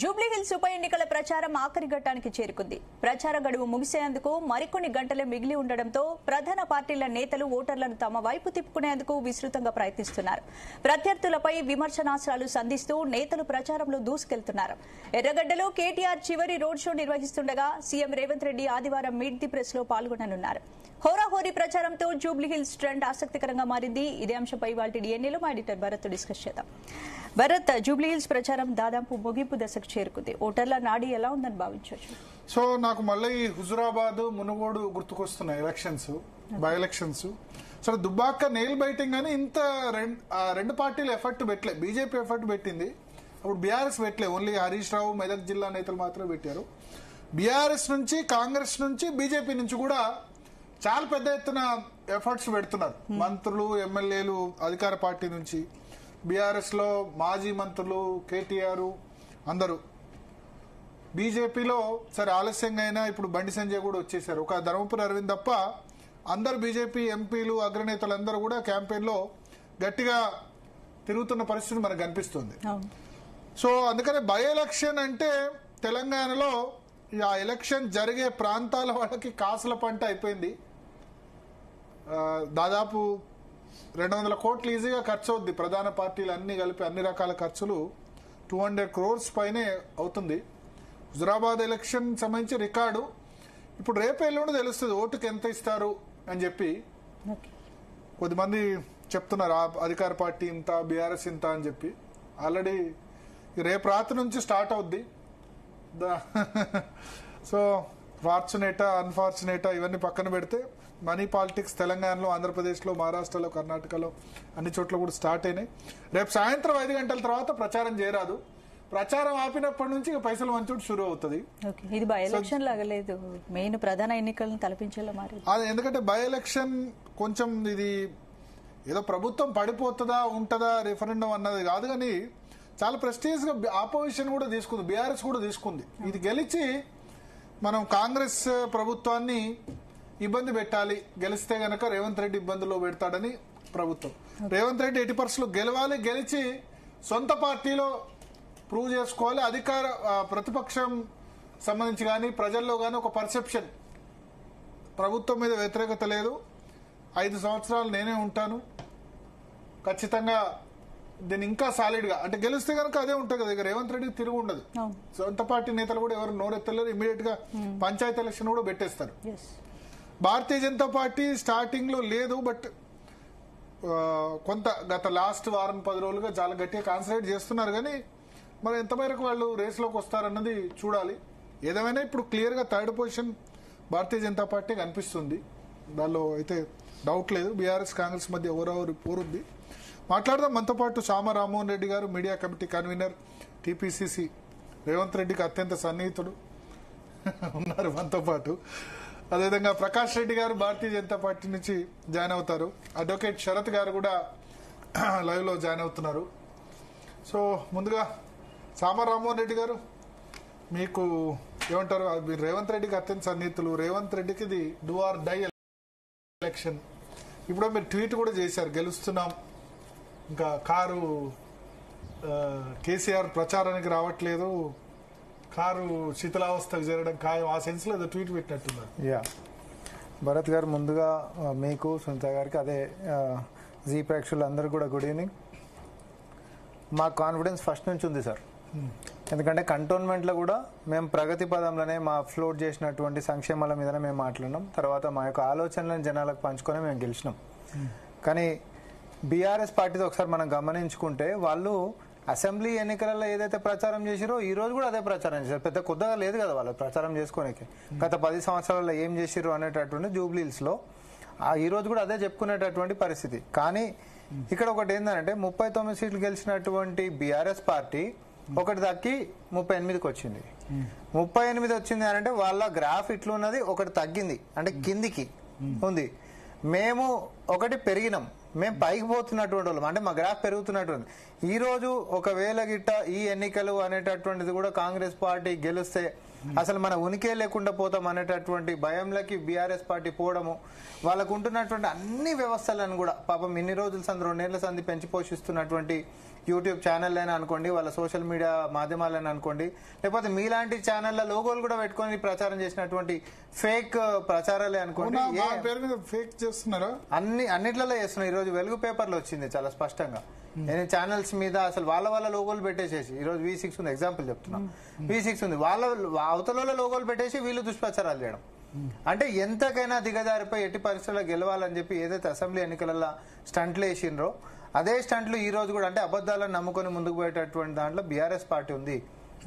Jubilee hills ఉప ఎన్నికల ప్రచారం ఆఖరి ఘట్టానికి చేరుకుంది. ప్రచార గడువు ముగిసేందుకు మరికొన్ని గంటలే మిగిలి ఉండడంతో ప్రధాన పార్టీల నేతలు ఓటర్లను తమ వైపు తిప్పుకునేందుకు విస్తృతంగా ప్రయత్నిస్తున్నారు. ప్రత్యర్థులపై విమర్శనాస్త్రాలు సంధిస్తూ నేతలు ప్రచారంలో దూసుకెళ్తున్నారు. ఎర్రగడ్డలో కేటీఆర్ చివరి రోడ్ షో నిర్వహిస్తుండగా సీఎం రేవంత్ రెడ్డి ఆదివారం మీట్ ది ప్రెస్ లో పాల్గొననున్నారు. హోరాహోరీ ప్రచారంతో జూబ్లీ హిల్స్ ట్రెండ్ ఆసక్తికరంగా మారింది. ఇదే అంశంపై ఇవాళ డిఎన్ఏలో మా ఎడిటర్ భరత్ డిస్కస్ చేద్దాం. భరత్, జూబ్లీ హిల్స్ ప్రచారం దాదాపు ముగింపు దశకు చేరుకుంది. ఓటర్ల నాడి ఎలా ఉందని భావించవచ్చు? సో నాకు మళ్ళీ హుజురాబాద్, మునుగోడు గుర్తుకొస్తున్నాయి elections, by elections. So Dubbaka nail biting అని ఇంత రెండు పార్టీలు ఎఫర్ట్ పెట్టలే. బీజేపీ ఎఫర్ట్ పెట్టింది, అప్పుడు బీఆర్ఎస్ పెట్టలే. ఓన్లీ హరీష్ రావు, మెదక్ జిల్లా నేతలు మాత్రమే పెట్టారు. బీఆర్ఎస్ నుంచి, కాంగ్రెస్ నుంచి, బీజేపీ నుంచి కూడా చాలా పెద్ద ఎత్తున ఎఫర్ట్స్ పెడుతున్నారు. మంత్రులు, ఎమ్మెల్యేలు అధికార పార్టీ నుంచి, బీఆర్ఎస్ లో మాజీ మంత్రులు, కేటీఆర్ అందరూ. బీజేపీలో సరే ఆలస్యంగా అయినా ఇప్పుడు బండి సంజయ్ కూడా వచ్చేసారు. ఒక ధర్మపురి అరవింద్ తప్ప అందరు బీజేపీ ఎంపీలు, అగ్రనేతలందరూ కూడా క్యాంపెయిన్ లో గట్టిగా తిరుగుతున్న పరిస్థితి మనకు కనిపిస్తుంది. సో అందుకనే బై ఎలక్షన్ అంటే తెలంగాణలో ఆ ఎలక్షన్ జరిగే ప్రాంతాల వాళ్ళకి కాసుల పంట అయిపోయింది. దాదాపు 200 కోట్లు ఈజీగా ఖర్చు అవుద్ది. ప్రధాన పార్టీలు అన్ని కలిపి అన్ని రకాల ఖర్చులు 200 crores పైనే అవుతుంది. హుజురాబాద్ ఎలక్షన్ సంబంధించి రికార్డు ఇప్పుడు రేపు ఎల్లుండి తెలుస్తుంది ఓటుకు ఎంత ఇస్తారు అని చెప్పి. కొద్దిమంది చెప్తున్నారు అధికార పార్టీ ఇంత, బీఆర్ఎస్ ఇంత అని చెప్పి. ఆల్రెడీ రేపు రాత్రి నుంచి స్టార్ట్ అవుద్ది. సో ఫార్చునేటా, అన్ఫార్చునేటా ఇవన్నీ పక్కన పెడితే మనీ పాలిటిక్స్ తెలంగాణలో, ఆంధ్రప్రదేశ్లో, మహారాష్ట్రలో, కర్ణాటకలో అన్ని చోట్ల కూడా స్టార్ట్ అయినాయి. రేపు సాయంత్రం 5 గంటల తర్వాత ప్రచారం చేయరాదు. ప్రచారం ఆపినప్పటి నుంచి పైసలు మంచోటి షురూ అవుతుంది. ఇది బై ఎలక్షన్ లాగా లేదు, మెయిన్ ప్రధాన ఎన్నికలను తలపించేలా మారింది. అది ఎందుకంటే బై ఎలక్షన్ కొంచెం ఇది ఏదో ప్రభుత్వం పడిపోతుందా ఉంటుందా రిఫరెండం అన్నది కాదు, కానీ చాలా ప్రెస్టీజ్ గా ఆపోజిషన్ కూడా తీసుకుంది, బీఆర్ఎస్ కూడా తీసుకుంది. ఇది గెలిచి మనం కాంగ్రెస్ ప్రభుత్వాన్ని ఇబ్బంది పెట్టాలి, గెలిస్తే గనక రేవంత్ రెడ్డి ఇబ్బందుల్లో పెడతాడని ప్రభుత్వం. రేవంత్ రెడ్డి 80% గెలవాలి, గెలిచి సొంత పార్టీలో ప్రూవ్ చేసుకోవాలి. అధికార ప్రతిపక్షం సంబంధించి కానీ ప్రజల్లో కానీ ఒక పర్సెప్షన్, ప్రభుత్వం మీద వ్యతిరేకత లేదు, 5 సంవత్సరాలు నేనే ఉంటాను, ఖచ్చితంగా దీన్ని ఇంకా సాలిడ్ గా అంటే గెలిస్తే కనుక అదే ఉంటుంది కదా. ఇక రేవంత్ రెడ్డి తిరుగు ఉండదు. సొంత పార్టీ నేతలు కూడా ఎవరు నోరెత్తలేరు, ఇమీడియట్ గా పంచాయతీ ఎలక్షన్ కూడా పెట్టేస్తారు. భారతీయ జనతా పార్టీ స్టార్టింగ్ లో లేదు, బట్ కొంత గత లాస్ట్ వారం 10 రోజులుగా చాలా గట్టిగా కాన్సన్ట్రేట్ చేస్తున్నారు. కానీ మరి ఎంత మేరకు వాళ్ళు రేస్లోకి వస్తారన్నది చూడాలి. ఏదేమైనా ఇప్పుడు క్లియర్ గా 3rd పొజిషన్ భారతీయ జనతా పార్టీ కనిపిస్తుంది, దానిలో అయితే డౌట్ లేదు. బీఆర్ఎస్, కాంగ్రెస్ మధ్య ఓవరాల్ పోరుంది. మాట్లాడదాం. మనతో పాటు సామ రామ్మోహన్ రెడ్డి గారు, media committee convener, TPCC, Revanth రెడ్డికి అత్యంత సన్నిహితుడు ఉన్నారు మనతో పాటు. అదేవిధంగా ప్రకాష్ రెడ్డి గారు భారతీయ జనతా పార్టీ నుంచి జాయిన్ అవుతారు. అడ్వకేట్ శరత్ గారు కూడా లైవ్ లో జాయిన్ అవుతున్నారు. సో ముందుగా సామ రామ్మోహన్ రెడ్డి గారు, మీకు ఏమంటారు? మీరు రేవంత్ రెడ్డికి అత్యంత సన్నిహితులు. రేవంత్ రెడ్డికి ఇది డూ ఆర్ డై ఎలక్షన్. ఇప్పుడు మీరు ట్వీట్ కూడా చేశారు, గెలుస్తున్నాం, ఇంకా కారు కేసీఆర్ ప్రచారానికి రావట్లేదు, కారు శీతలావస్థకు చేరడం ఖాయం, ఆ సెన్స్ లో ఏదో ట్వీట్ పెట్టినట్టున్నారు. యా భరత్ గారు, ముందుగా మీకు, సునీత గారికి, అదే జీ ప్రేక్షకులందరూ కూడా గుడ్ ఈవినింగ్. మా కాన్ఫిడెన్స్ ఫస్ట్ నుంచి ఉంది సార్. ఎందుకంటే కంటోన్మెంట్లో కూడా మేము ప్రగతి పదంలోనే మా ఫ్లోట్ చేసినటువంటి సంక్షేమాల మీదనే మేము మాట్లాడినాం. తర్వాత మా యొక్క ఆలోచనలను జనాలకు పంచుకొని మేము గెలిచినాం. కానీ బీఆర్ఎస్ పార్టీతో ఒకసారి మనం గమనించుకుంటే వాళ్ళు అసెంబ్లీ ఎన్నికలలో ఏదైతే ప్రచారం చేసిరో ఈ రోజు కూడా అదే ప్రచారం చేశారు. పెద్ద కొత్తగా లేదు కదా వాళ్ళు ప్రచారం చేసుకోనికి. గత 10 సంవత్సరాలలో ఏం చేసిరు అనేటటువంటి జూబ్లీ హిల్స్ లో ఈ రోజు కూడా అదే చెప్పుకునేటటువంటి పరిస్థితి. కానీ ఇక్కడ ఒకటి ఏంటంటే 39 సీట్లు గెలిచినటువంటి బీఆర్ఎస్ పార్టీ ఒకటి తగ్గి 38కి వచ్చింది. 38 వచ్చింది అని అంటే వాళ్ళ గ్రాఫ్ ఇట్లున్నది, ఒకటి తగ్గింది అంటే కిందికి ఉంది. మేము ఒకటి పెరిగినాం, మేము పైకి పోతున్నటువంటి వాళ్ళం, అంటే మా గ్రాఫ్ పెరుగుతున్నటువంటి. ఈ రోజు ఒకవేళ గిట్ట ఈ ఎన్నికలు అనేటటువంటిది కూడా కాంగ్రెస్ పార్టీ గెలిస్తే అసలు మన ఉనికే లేకుండా పోతాం అనేటటువంటి భయంలోకి బీఆర్ఎస్ పార్టీ పోవడము, వాళ్ళకు ఉంటున్నటువంటి అన్ని వ్యవస్థలను కూడా పాపం ఇన్ని రోజుల సంది 2 ఏళ్ల సంది పెంచి పోషిస్తున్నటువంటి యూట్యూబ్ ఛానల్ అయినా అనుకోండి, వాళ్ళ సోషల్ మీడియా మాధ్యమాలైనా అనుకోండి, లేకపోతే మీలాంటి ఛానళ్ళ లోగోలు కూడా పెట్టుకొని ప్రచారం చేసినటువంటి ఫేక్ ప్రచారాలే అనుకోండి. ఫేక్ చేస్తున్నారా? అన్నిట్లలో చేస్తున్నారు. ఈ రోజు వెలుగు పేపర్లో వచ్చింది చాలా స్పష్టంగా. నేను ఛానల్స్ మీద అసలు వాళ్ళ లోగోలు పెట్టేసేసి, ఈ రోజు V6 ఉంది, ఎగ్జాంపుల్ చెప్తున్నా, V6 ఉంది, వాళ్ళ అవతల లోగోలు పెట్టేసి వీళ్ళు దుష్ప్రచారాలు చేయడం. అంటే ఎంతకైనా దిగజారిపోయి ఎట్టి పరిస్థితుల్లో గెలవాలని చెప్పి ఏదైతే అసెంబ్లీ ఎన్నికలలో స్టంట్లు వేసిండ్రో అదే స్టంట్లు ఈ రోజు కూడా, అంటే అబద్దాలను నమ్ముకొని ముందుకు పోయేటటువంటి దాంట్లో బీఆర్ఎస్ పార్టీ ఉంది.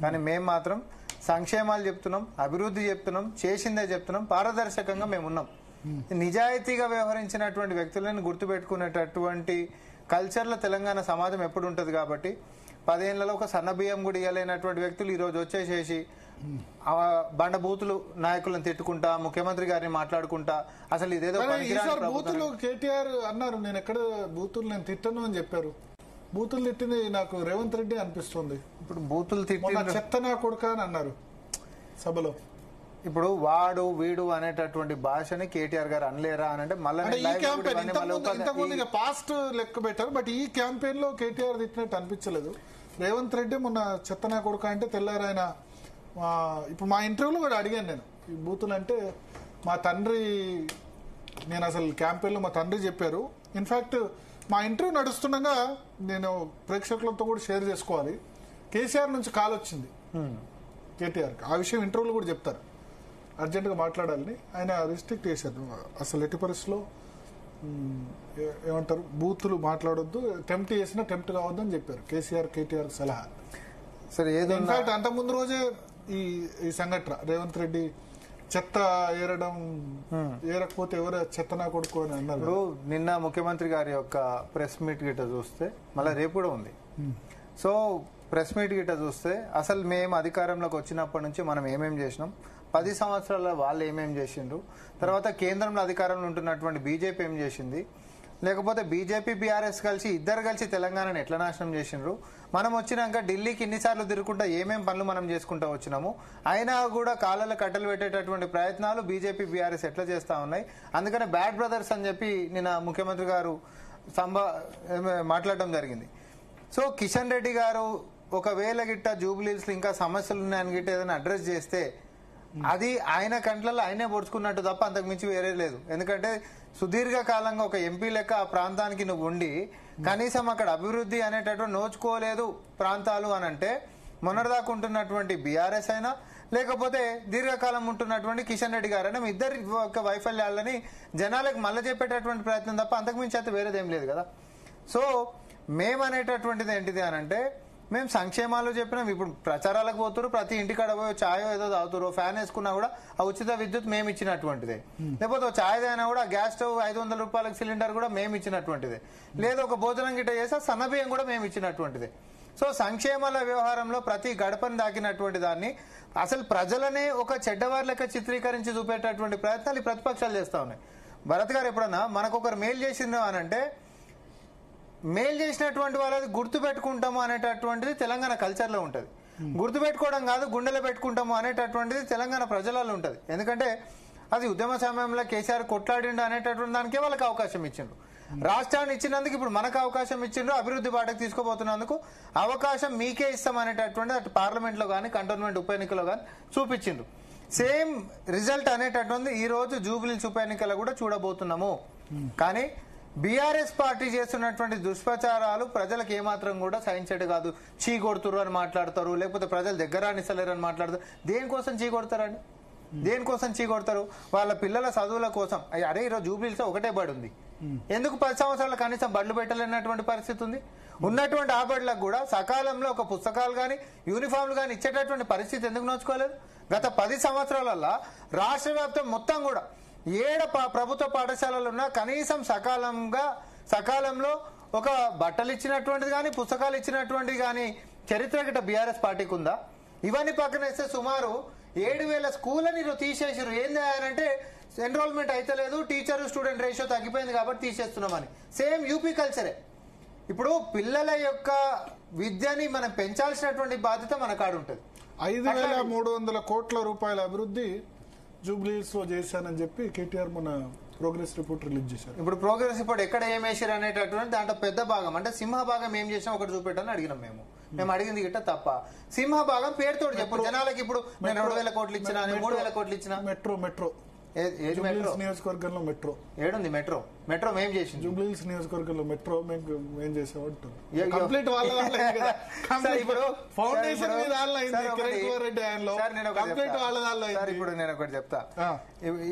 కానీ మేము మాత్రం సంక్షేమాలు చెప్తున్నాం, అభివృద్ధి చెప్తున్నాం, చేసిందే చెప్తున్నాం, పారదర్శకంగా మేమున్నాం. నిజాయితీగా వ్యవహరించినటువంటి వ్యక్తులను గుర్తుపెట్టుకునేటటువంటి కల్చర్లో తెలంగాణ సమాజం ఎప్పుడు ఉంటుంది. కాబట్టి 10 ఏళ్లలో ఒక సన్న బియ్యం కూడా ఇవ్వలేనటువంటి వ్యక్తులు ఈ రోజు వచ్చేసేసి బండబూతులు నాయకులను తిట్టుకుంటా, ముఖ్యమంత్రి గారిని మాట్లాడుకుంటా, అసలు ఇదేదో బూతులు కేటీఆర్ అన్నారు. నేను ఎక్కడ బూతులు నేను తిట్టను అని చెప్పారు. బూతులు తిట్టింది నాకు రేవంత్ రెడ్డి అనిపిస్తుంది. ఇప్పుడు బూతులు తిట్టి చెత్త నా కొడుక అని అన్నారు సభలో. ఇప్పుడు వాడు వీడు అనేటటువంటి భాషని కేటీఆర్ గారు అనలేరా అని అంటే మళ్ళీ పాస్ట్ లెక్క పెట్టారు. బట్ ఈ క్యాంపెయిన్ లో కేటీఆర్ తిట్టినట్టు అనిపించలేదు. రేవంత్ రెడ్డి మొన్న చెత్త నా కొడుక అంటే తెల్లారు ఆయన. ఇప్పుడు మా ఇంటర్వ్యూలో కూడా అడిగాను నేను, ఈ బూతులు అంటే మా తండ్రి, నేను అసలు క్యాంపెయిన్ లో మా తండ్రి చెప్పారు. ఇన్ఫాక్ట్ మా ఇంటర్వ్యూ నడుస్తుండగా నేను ప్రేక్షకులతో కూడా షేర్ చేసుకోవాలి, కేసీఆర్ నుంచి కాల్ వచ్చింది కేటీఆర్. ఆ విషయం ఇంటర్వ్యూలో కూడా చెప్తారు, అర్జెంటుగా మాట్లాడాలని. ఆయన రిస్ట్రిక్ట్ చేశారు, అసలు ఎట్టి పరిస్థితిలో ఏమంటారు బూతులు మాట్లాడొద్దు, టెంప్ట్ చేసినా టెంప్ట్ కావద్దు అని చెప్పారు కేటీఆర్ సలహా. సరే, ఏదో ఇన్ఫాక్ట్ అంత ముందు రోజే ఈ సంఘటన రేవంత్ రెడ్డి చెత్త ఏరకపోతే ఎవరు చెత్త నా కొడుకు అని అన్నారు. నిన్న ముఖ్యమంత్రి గారి యొక్క ప్రెస్ మీట్ గిట్ట చూస్తే, మళ్ళీ రేపు కూడా ఉంది. సో ప్రెస్ మీట్ గిట్ట చూస్తే అసలు మేము అధికారంలోకి వచ్చినప్పటి నుంచి మనం ఏమేం చేసినాం, 10 సంవత్సరాల వాళ్ళు ఏమేం చేసిండ్రు, తర్వాత కేంద్రంలో అధికారంలో ఉంటున్నటువంటి బీజేపీ ఏం చేసింది, లేకపోతే బీజేపీ బీఆర్ఎస్ కలిసి ఇద్దరు కలిసి తెలంగాణను ఎట్లా నాశనం చేసిండ్రు, మనం వచ్చినాక ఢిల్లీకి ఇన్నిసార్లు తిరుగుకుంటా ఏమేం పనులు మనం చేసుకుంటా వచ్చినాము, అయినా కూడా కాళ్ళలో కట్టెలు పెట్టేటటువంటి ప్రయత్నాలు బీజేపీ బీఆర్ఎస్ ఎట్లా చేస్తా ఉన్నాయి. అందుకనే బ్యాడ్ బ్రదర్స్ అని చెప్పి నిన్న ముఖ్యమంత్రి గారు మాట్లాడడం జరిగింది. సో కిషన్ రెడ్డి గారు ఒకవేళ గిట్ట జూబ్లీస్ ఇంకా సమస్యలు ఉన్నాయని గిట్ట ఏదైనా అడ్రస్ చేస్తే అది ఆయన కంట్లలో ఆయనే పొడుచుకున్నట్టు తప్ప అంతకు మించి వేరే లేదు. ఎందుకంటే సుదీర్ఘకాలంగా ఒక ఎంపీ లెక్క ఆ ప్రాంతానికి నువ్వు ఉండి కనీసం అక్కడ అభివృద్ధి అనేటటువంటి నోచుకోలేదు ప్రాంతాలు అని అంటే, మొన్నటిదాకా ఉంటున్నటువంటి బీఆర్ఎస్ అయినా లేకపోతే దీర్ఘకాలం ఉంటున్నటువంటి కిషన్ రెడ్డి గారైనా ఇద్దరి యొక్క వైఫల్యాలని జనాలకు మళ్ళీ చెప్పేటటువంటి ప్రయత్నం తప్ప అంతకు మించి అయితే వేరేదేం లేదు కదా. సో మేమనేటటువంటిది ఏంటిది అని అంటే, మేము సంక్షేమాలు చెప్పినాం. ఇప్పుడు ప్రచారాలకు పోతున్నారు, ప్రతి ఇంటికాడ పోయి ఛాయో ఏదో తాగుతారు, ఫ్యాన్ వేసుకున్నా కూడా ఆ ఉచిత విద్యుత్ మేము ఇచ్చినటువంటిదే, లేకపోతే ఛాయ్ అయినా కూడా గ్యాస్ స్టవ్ 500 రూపాయలకు సిలిండర్ కూడా మేము ఇచ్చినటువంటిదే, లేదా ఒక భోజనం గిట్ట చేస్తే సన్నబియ్యం కూడా మేము ఇచ్చినటువంటిదే. సో సంక్షేమాల వ్యవహారంలో ప్రతి గడపని దాకినటువంటి దాన్ని అసలు ప్రజలనే ఒక చెడ్డవారి లెక్క చిత్రీకరించి చూపేటటువంటి ప్రయత్నాలు ఈ ప్రతిపక్షాలు చేస్తా ఉన్నాయి. భరత్ గారు ఎప్పుడన్నా మనకొకరు మేలు చేసిందో అని అంటే, మేలు చేసినటువంటి వాళ్ళది గుర్తు పెట్టుకుంటాము అనేటటువంటిది తెలంగాణ కల్చర్లో ఉంటుంది. గుర్తు పెట్టుకోవడం కాదు, గుండెలో పెట్టుకుంటాము అనేటటువంటిది తెలంగాణ ప్రజలలో ఉంటుంది. ఎందుకంటే అది ఉద్యమ సమయంలో కేసీఆర్ కొట్లాడిండు అనేటటువంటి దానికే వాళ్ళకి అవకాశం ఇచ్చిండ్రు. రాష్ట్రాన్ని ఇచ్చినందుకు ఇప్పుడు మనకు అవకాశం ఇచ్చిండ్రు, అభివృద్ధి బాటకు తీసుకుపోతున్నందుకు అవకాశం మీకే ఇస్తాం అనేటటువంటిది అటు పార్లమెంట్ లో కానీ కంటోన్మెంట్ ఉప ఎన్నికలో కానీ చూపించిండ్రు. సేమ్ రిజల్ట్ అనేటటువంటి ఈ రోజు జూబ్లీహిల్స్ ఉప ఎన్నికల్లో కూడా చూడబోతున్నాము. కానీ బీఆర్ఎస్ పార్టీ చేస్తున్నటువంటి దుష్ప్రచారాలు ప్రజలకు ఏమాత్రం కూడా సహించేది కాదు. చీ కొడుతురు అని మాట్లాడతారు, లేకపోతే ప్రజలు దగ్గర అనిస్తలేరు అని మాట్లాడతారు. దేనికోసం చీ కొడతారండి? దేనికోసం చీ కొడతారు? వాళ్ళ పిల్లల చదువుల కోసం. అరే ఈరోజు జూబ్లీహిల్స్ ఒకటే బడి ఉంది, ఎందుకు 10 సంవత్సరాల కనీసం బడులు పెట్టలేనటువంటి పరిస్థితి ఉంది? ఉన్నటువంటి ఆ బడులకు కూడా సకాలంలో ఒక పుస్తకాలు కానీ యూనిఫామ్లు కానీ ఇచ్చేటటువంటి పరిస్థితి ఎందుకు నోచుకోలేదు? గత 10 సంవత్సరాలలో రాష్ట్ర వ్యాప్తం మొత్తం కూడా ప్రభుత్వ పాఠశాలలు ఉన్నా కనీసం సకాలంలో ఒక బట్టలు ఇచ్చినటువంటిది కానీ పుస్తకాలు ఇచ్చినటువంటిది కానీ చరిత్ర గిట్ట బీఆర్ఎస్ పార్టీకి ఉందా? ఇవన్నీ పక్కన వేస్తే సుమారు 7,000 స్కూళ్ళని తీసేసారు. ఏం చేయాలంటే ఎన్రోల్మెంట్ అయితే లేదు, టీచర్ స్టూడెంట్ రేషియో తగ్గిపోయింది కాబట్టి తీసేస్తున్నామని. Same UP కల్చరే. ఇప్పుడు పిల్లల యొక్క విద్యని మనం పెంచాల్సినటువంటి బాధ్యత మన కాడ ఉంటుంది. 5,300 కోట్ల రూపాయల అభివృద్ధి జూబ్లీహిల్స్ లో చేశానని చెప్పి కేటీఆర్ మొన్న ప్రోగ్రెస్ రిపోర్ట్ రిలీజ్ చేశారు. ఇప్పుడు ప్రోగ్రెస్ రిపోర్ట్ ఎక్కడ ఏం వేసారు అనేటటువంటి దాంట్లో పెద్ద భాగం అంటే సింహభాగం ఏం చేసినా ఒకటి చూపెట్టని అడిగినాం మేము అడిగింది గిట్ట తప్ప సింహభాగం పేరుతో చెప్పు జనాలకి. ఇప్పుడు నేను 2,000 కోట్లు ఇచ్చినా 3,000 కోట్లు ఇచ్చినా మెట్రో నియోజకవర్గంలో మెట్రో ఏడుంది మెట్రో మేము చేసింది జూబ్లీహిల్స్ నియోజకవర్గంలో మెట్రో మేము చేసామంటారు. కంప్లీట్ ఇప్పుడు ఫౌండేషన్ ఇప్పుడు నేను ఒకటి చెప్తా.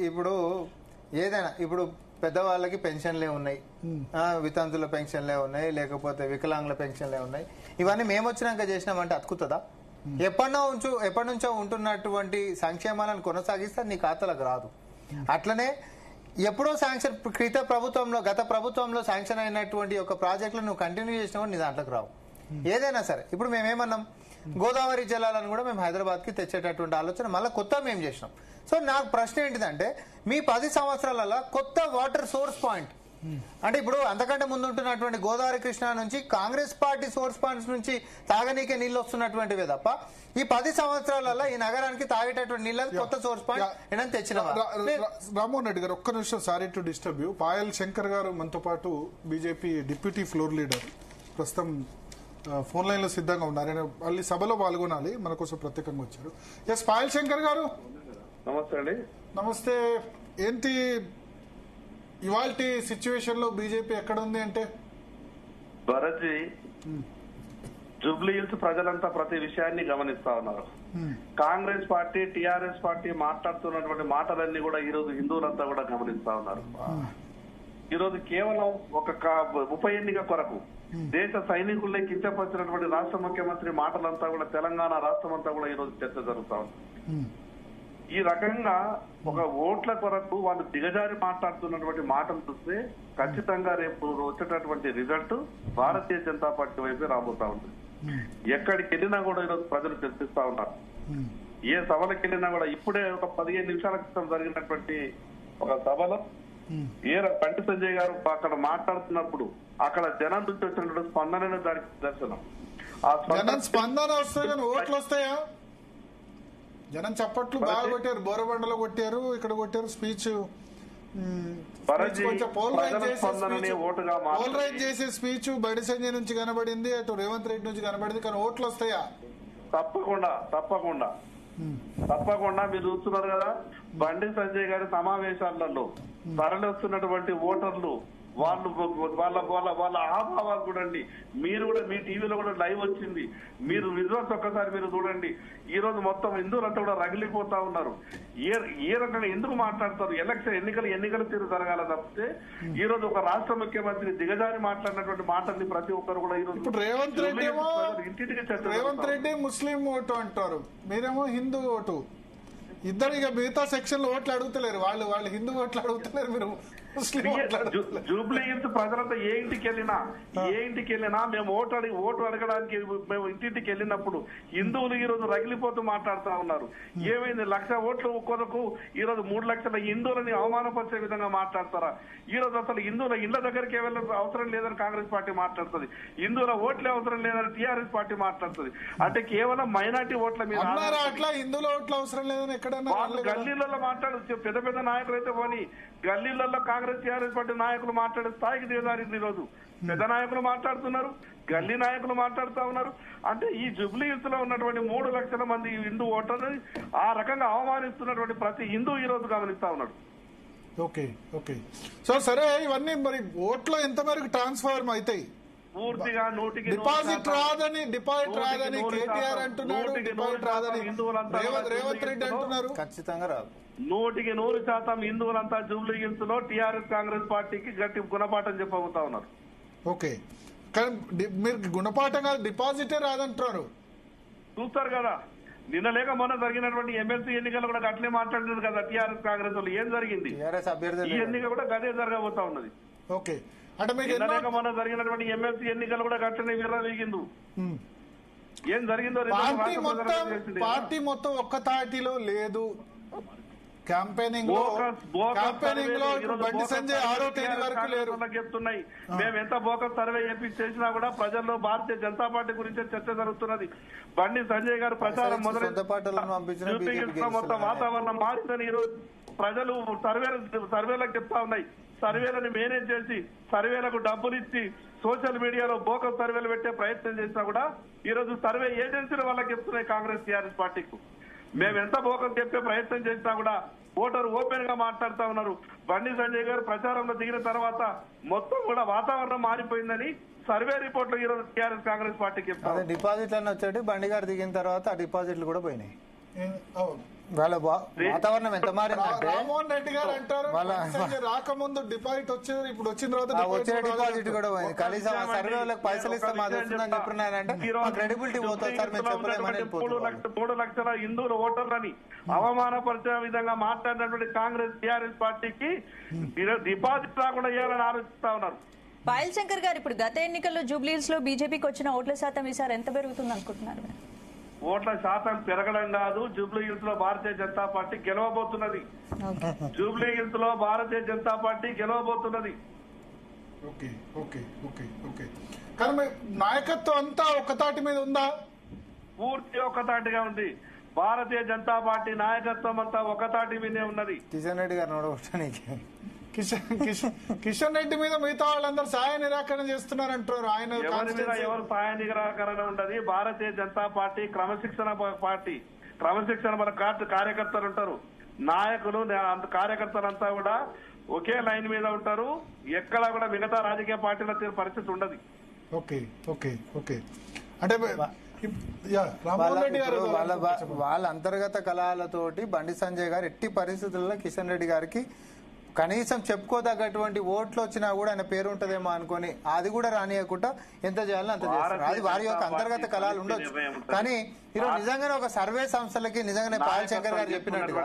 ఇప్పుడు ఏదైనా ఇప్పుడు పెద్దవాళ్ళకి పెన్షన్లే ఉన్నాయి, వితంతుల పెన్షన్లే ఉన్నాయి, లేకపోతే వికలాంగుల పెన్షన్లే ఉన్నాయి. ఇవన్నీ మేము వచ్చినాక చేసినామంటే అతుకుతుందా? ఎప్పటి నుంచో ఉంటున్నటువంటి సంక్షేమాలను కొనసాగిస్తే నీ ఖాతాలకు రాదు. అట్లనే ఎప్పుడో శాంక్షన్ గత ప్రభుత్వంలో శాంక్షన్ అయినటువంటి ఒక ప్రాజెక్టులు నువ్వు కంటిన్యూ చేసినా నీ దాంట్లోకి రావు. ఏదైనా సరే ఇప్పుడు మేమేమన్నాం, గోదావరి జలాలను కూడా మేము హైదరాబాద్ కి తెచ్చేటటువంటి ఆలోచన మళ్ళీ కొత్త మేము చేసినాం. సో నాకు ప్రశ్న ఏంటిదంటే మీ 10 సంవత్సరాలలో కొత్త వాటర్ సోర్స్ పాయింట్ అంటే ఇప్పుడు అంతకంటే ముందు ఉంటున్నటువంటి గోదావరి కృష్ణా నుంచి కాంగ్రెస్ పార్టీ సోర్స్ పాయింట్స్ నుంచి తాగనీకే నీళ్లు వస్తున్నటువంటివే తప్ప ఈ 10 సంవత్సరాలలో ఈ నగరానికి తాగేటటువంటి నీళ్ళకి కొత్త సోర్స్ పాయింట్ ఏదైనా తెచ్చిన. రామ్మోహన్ రెడ్డి గారు ఒక్క నిమిషం, sorry to disturb you. Payal Shankar గారు మనతో పాటు బీజేపీ డిప్యూటీ ఫ్లోర్ లీడర్ ప్రస్తుతం ఫోన్ లైన్ లో సిద్ధంగా ఉన్నారు. ఆయన మళ్ళీ సభలో పాల్గొనాలి, మన కోసం ప్రత్యేకంగా వచ్చారు. ఎస్ పాయల్ శంకర్ గారు నమస్తే అండి. నమస్తే. ఏంటి ఇవాల్టి సిచ్యువేషన్ లో బీజేపీ ఎక్కడ ఉంది అంటే? భరత్జీ, జూబ్లీ హిల్స్ ప్రజలంతా ప్రతి విషయాన్ని గమనిస్తా ఉన్నారు. కాంగ్రెస్ పార్టీ టిఆర్ఎస్ పార్టీ మాట్లాడుతున్నటువంటి మాటలన్నీ కూడా ఈ రోజు హిందువులంతా కూడా గమనిస్తా ఉన్నారు. ఈ రోజు కేవలం ఒక ఉప ఎన్నిక కొరకు దేశ సైనికుల్ని కించపరిచినటువంటి రాష్ట్ర ముఖ్యమంత్రి మాటలంతా కూడా తెలంగాణ రాష్ట్రం అంతా కూడా ఈ రోజు చర్చ జరుగుతా ఉంది. ఈ రకంగా ఒక ఓట్ల కొరకు వాళ్ళు దిగజారి మాట్లాడుతున్నటువంటి మాటలు చూస్తే ఖచ్చితంగా రేపు వచ్చేటటువంటి రిజల్ట్ భారతీయ జనతా పార్టీ వైపే రాబోతా ఉంది. ఎక్కడికి వెళ్ళినా కూడా ఈరోజు ప్రజలు చర్చిస్తా ఉన్నారు. ఏ సభలకు వెళ్ళినా కూడా ఇప్పుడే ఒక 15 నిమిషాల క్రితం జరిగినటువంటి ఒక సభలో బండి సంజయ్ గారు అక్కడ మాట్లాడుతున్నప్పుడు అక్కడ జనం నుంచి వచ్చినటువంటి స్పందన దానికి దర్శనం. ఆ స్పందన వస్తే కానీ ఓట్లు వస్తాయా? జనం చప్పట్లు బాగా కొట్టారు, బోరబండలో కొట్టారు, ఇక్కడ కొట్టారు. స్పీచ్ పోలరైజ్ చేసే స్పీచ్ బండి సంజయ్ నుంచి కనబడింది, అటు రేవంత్ రెడ్డి నుంచి కనబడింది, కానీ ఓట్లు వస్తాయా? తప్పకుండా మీరు చూస్తున్నారు కదా, బండి సంజయ్ గారి సమావేశాలలో తరలిస్తున్నటువంటి ఓటర్లు వాళ్ళ ఆభావాలు చూడండి. మీరు కూడా మీ టీవీలో కూడా లైవ్ వచ్చింది, మీరు విజువల్స్ ఒక్కసారి మీరు చూడండి. ఈ రోజు మొత్తం హిందువులంతా కూడా రగిలిపోతా ఉన్నారు. ఏ రకంగా ఎందుకు మాట్లాడతారు? ఎన్నికల తీరు జరగాల తప్పితే ఈ రోజు ఒక రాష్ట్ర ముఖ్యమంత్రి దిగజారి మాట్లాడినటువంటి మాటల్ని ప్రతి ఒక్కరు కూడా ఈ రోజు ఇప్పుడు రేవంత్ రెడ్డి ముస్లిం ఓటు అంటారు, మీరేమో హిందూ ఓటు. ఇద్దరు ఇక మిగతా సెక్షన్ లో ఓట్లు అడుగుతలేరు, వాళ్ళు హిందూ ఓట్లు అడుగుతలేరు, మీరు జూబ్లీ హిల్స్ ప్రజలంతా ఏ ఇంటికి వెళ్ళినా మేము ఓటు అడగడానికి మేము ఇంటింటికి వెళ్ళినప్పుడు హిందువులు ఈ రోజు రగిలిపోతూ మాట్లాడుతూ ఉన్నారు. ఏమైంది? 1,00,000 ఓట్లు కొరకు ఈ రోజు 3 లక్షల హిందువులని అవమానపరిచే విధంగా మాట్లాడతారా? ఈ రోజు అసలు హిందువుల ఇళ్ల దగ్గరికి వెళ్ళడం అవసరం లేదని కాంగ్రెస్ పార్టీ మాట్లాడుతుంది, హిందువుల ఓట్లే అవసరం లేదని టీఆర్ఎస్ పార్టీ మాట్లాడుతుంది. అంటే కేవలం మైనార్టీ ఓట్ల మీద అట్లా హిందువుల ఓట్ల అవసరం లేదని ఎక్కడన్నా వాళ్ళు గల్లీలలో మాట్లాడు పెద్ద నాయకులు అయితే పోనీ గల్లీలలో కాంగ్రెస్ టీఆర్ఎస్ పార్టీ నాయకులు మాట్లాడే స్థాయికి దిగజారింది. ఈ రోజు పెద్ద నాయకులు మాట్లాడుతున్నారు, గల్లీ నాయకులు మాట్లాడుతూ ఉన్నారు. అంటే ఈ జూబ్లీ హిల్స్ లో ఉన్నటువంటి 3 లక్షల మంది హిందూ ఓటర్లని ఆ రకంగా అవమానిస్తున్నటువంటి ప్రతి హిందూ ఈ రోజు గమనిస్తా ఉన్నాడు. ఓకే. సో సరే, ఇవన్నీ మరి ఓట్లో ఎంత మేరకు ట్రాన్స్ఫార్మ్ అవుతాయి? పూర్తిగా డిపాజిట్ రాదని కేటీఆర్ అంటున్నారు, డిపాజిట్ రాదని రేవంత్ రెడ్డి అంటున్నారు. ఖచ్చితంగా రాదు. 100% హిందువులంతా జూబ్లీ హిల్స్ లో టీఆర్ఎస్ కాంగ్రెస్ పార్టీకి గట్టి గుణపాఠం చెప్పబోతా ఉన్నారు. ఓకే, కానీ మీరు గుణపాఠంగా డిపాజిటే రాదంటున్నారు. చూస్తారు కదా, నిన్న లేక మొన్న జరిగినటువంటి ఎమ్మెల్సీ ఎన్నికలు కూడా అట్లే మాట్లాడినారు కదా టీఆర్ఎస్ కాంగ్రెస్ వాళ్ళు. ఏం జరిగింది? ఈ ఎన్నిక కూడా గదే జరగబోతా ఉన్నది. ఓకే, అంటే లేక మొన్న జరిగినటువంటి ఎమ్మెల్సీ ఎన్నికలు కూడా గట్లనే విర్రవీగింది. ఏం జరిగిందో పార్టీ మొత్తం ఒక్క తాటిలో లేదు. క్యాంపెయినింగ్ లో బండి సంజయ్ 6వ తేదీ వరకు లేరు చెప్తున్నాయి. మేము ఎంత బోకస్ సర్వే చేసినా కూడా ప్రజల్లో భారతీయ జనతా పార్టీ గురించి చర్చ జరుగుతున్నది. బండి సంజయ్ గారు ప్రచారం మొదలై మొత్తం వాతావరణం మారిందని ఈరోజు ప్రజలు సర్వేలకు చెప్తా ఉన్నాయి. సర్వేలను మేనేజ్ చేసి సర్వేలకు డబ్బులు ఇచ్చి సోషల్ మీడియాలో బోకస్ సర్వేలు పెట్టే ప్రయత్నం చేసినా కూడా ఈ రోజు సర్వే ఏజెన్సీలు వాళ్ళకి చెప్తున్నాయి కాంగ్రెస్ టీఆర్ఎస్ పార్టీకు. మేము ఎంత బోకస్ చెప్పే ప్రయత్నం చేసినా కూడా ఓటరు ఓపెన్ గా మాట్లాడుతా ఉన్నారు. బండి సంజయ్ గారు ప్రచారంలో దిగిన తర్వాత మొత్తం కూడా వాతావరణం మారిపోయిందని సర్వే రిపోర్ట్ లో ఈరోజు టీఆర్ఎస్ కాంగ్రెస్ పార్టీకి చెప్తారు. డిపాజిట్లు అన్నీ వచ్చాడు, బండి గారు దిగిన తర్వాత ఆ డిపాజిట్లు కూడా పోయినాయి. వాళ్ళ వాతావరణం ఎంత మారిందంటే రామ్మోహన్ రెడ్డి గారు అంటారు రాకముందు డిపాజిట్ వచ్చేది, ఇప్పుడు వచ్చిన తర్వాత వచ్చే డిపాజిట్ కూడా పోయింది. కనీసం ఆ సర్వే వాళ్ళకి పైసలు ఇస్తే మాది వస్తుందని చెప్తున్నారంటే క్రెడిబిలిటీ పోతుంది సార్, మేము చెప్పలేమని 3 లక్షల హిందువుల ఓటర్లని అవమానపరిచే విధంగా మాట్లాడినటువంటి కాంగ్రెస్ టీఆర్ఎస్ పార్టీకి డిపాజిట్ రాకుండా చేయాలని ఆలోచిస్తా ఉన్నారు. పాయల్ శంకర్ గారు, ఇప్పుడు గత ఎన్నికల్లో జూబ్లీహిల్స్ లో బీజేపీకి వచ్చిన ఓట్ల శాతం ఈసారి ఎంత పెరుగుతుంది అనుకుంటున్నారు? ఓట్ల శాతం పెరగడం కాదు, జూబ్లీహిల్స్ లో భారతీయ జనతా పార్టీ గెలవబోతున్నది. జూబ్లీహిల్స్ లో భారతీయ జనతా పార్టీ గెలవబోతున్నది. ఓకే ఓకే ఓకే ఓకే కానీ నాయకత్వం అంతా ఒకతాటి మీద ఉందా? పూర్తి ఒకతాటిగా ఉంది. భారతీయ జనతా పార్టీ నాయకత్వం అంతా ఒకతాటి మీదే ఉన్నది. కిషన్ రెడ్డి గారు నోడగొట్టడానికి కిషన్ రెడ్డి మీద మిగతా వాళ్ళందరూ సాయ నిరాకరణ చేస్తున్నారంటారు. ఆయన ఎవరి మీద ఎవరు సాయ నిరాకరణ ఉండదు. భారతీయ జనతా పార్టీ క్రమశిక్షణ పార్టీ. క్రమశిక్షణ మన కార్యకర్తలు ఉంటారు, నాయకులు కార్యకర్తలంతా కూడా ఒకే లైన్ మీద ఉంటారు. ఎక్కడ కూడా మిగతా రాజకీయ పార్టీల పరిస్థితి ఉండదు. ఓకే ఓకే ఓకే అంటే వాళ్ళ అంతర్గత కలహాలతోటి బండి సంజయ్ గారు ఎట్టి పరిస్థితుల్లో కిషన్ రెడ్డి గారికి కనీసం చెప్పుకోదగ్గటువంటి ఓట్లు వచ్చినా కూడా ఆయన పేరు ఉంటదేమో అనుకుని అది కూడా రానియకుండా ఎంత చేయాలో అంత చేస్తారు. అది వారి యొక్క అంతర్గత కళలు ఉండొచ్చు. కానీ ఈరోజు నిజంగానే ఒక సర్వే సంస్థలకి నిజంగానే పాయల్ శంకర్ గారు చెప్పినట్టుగా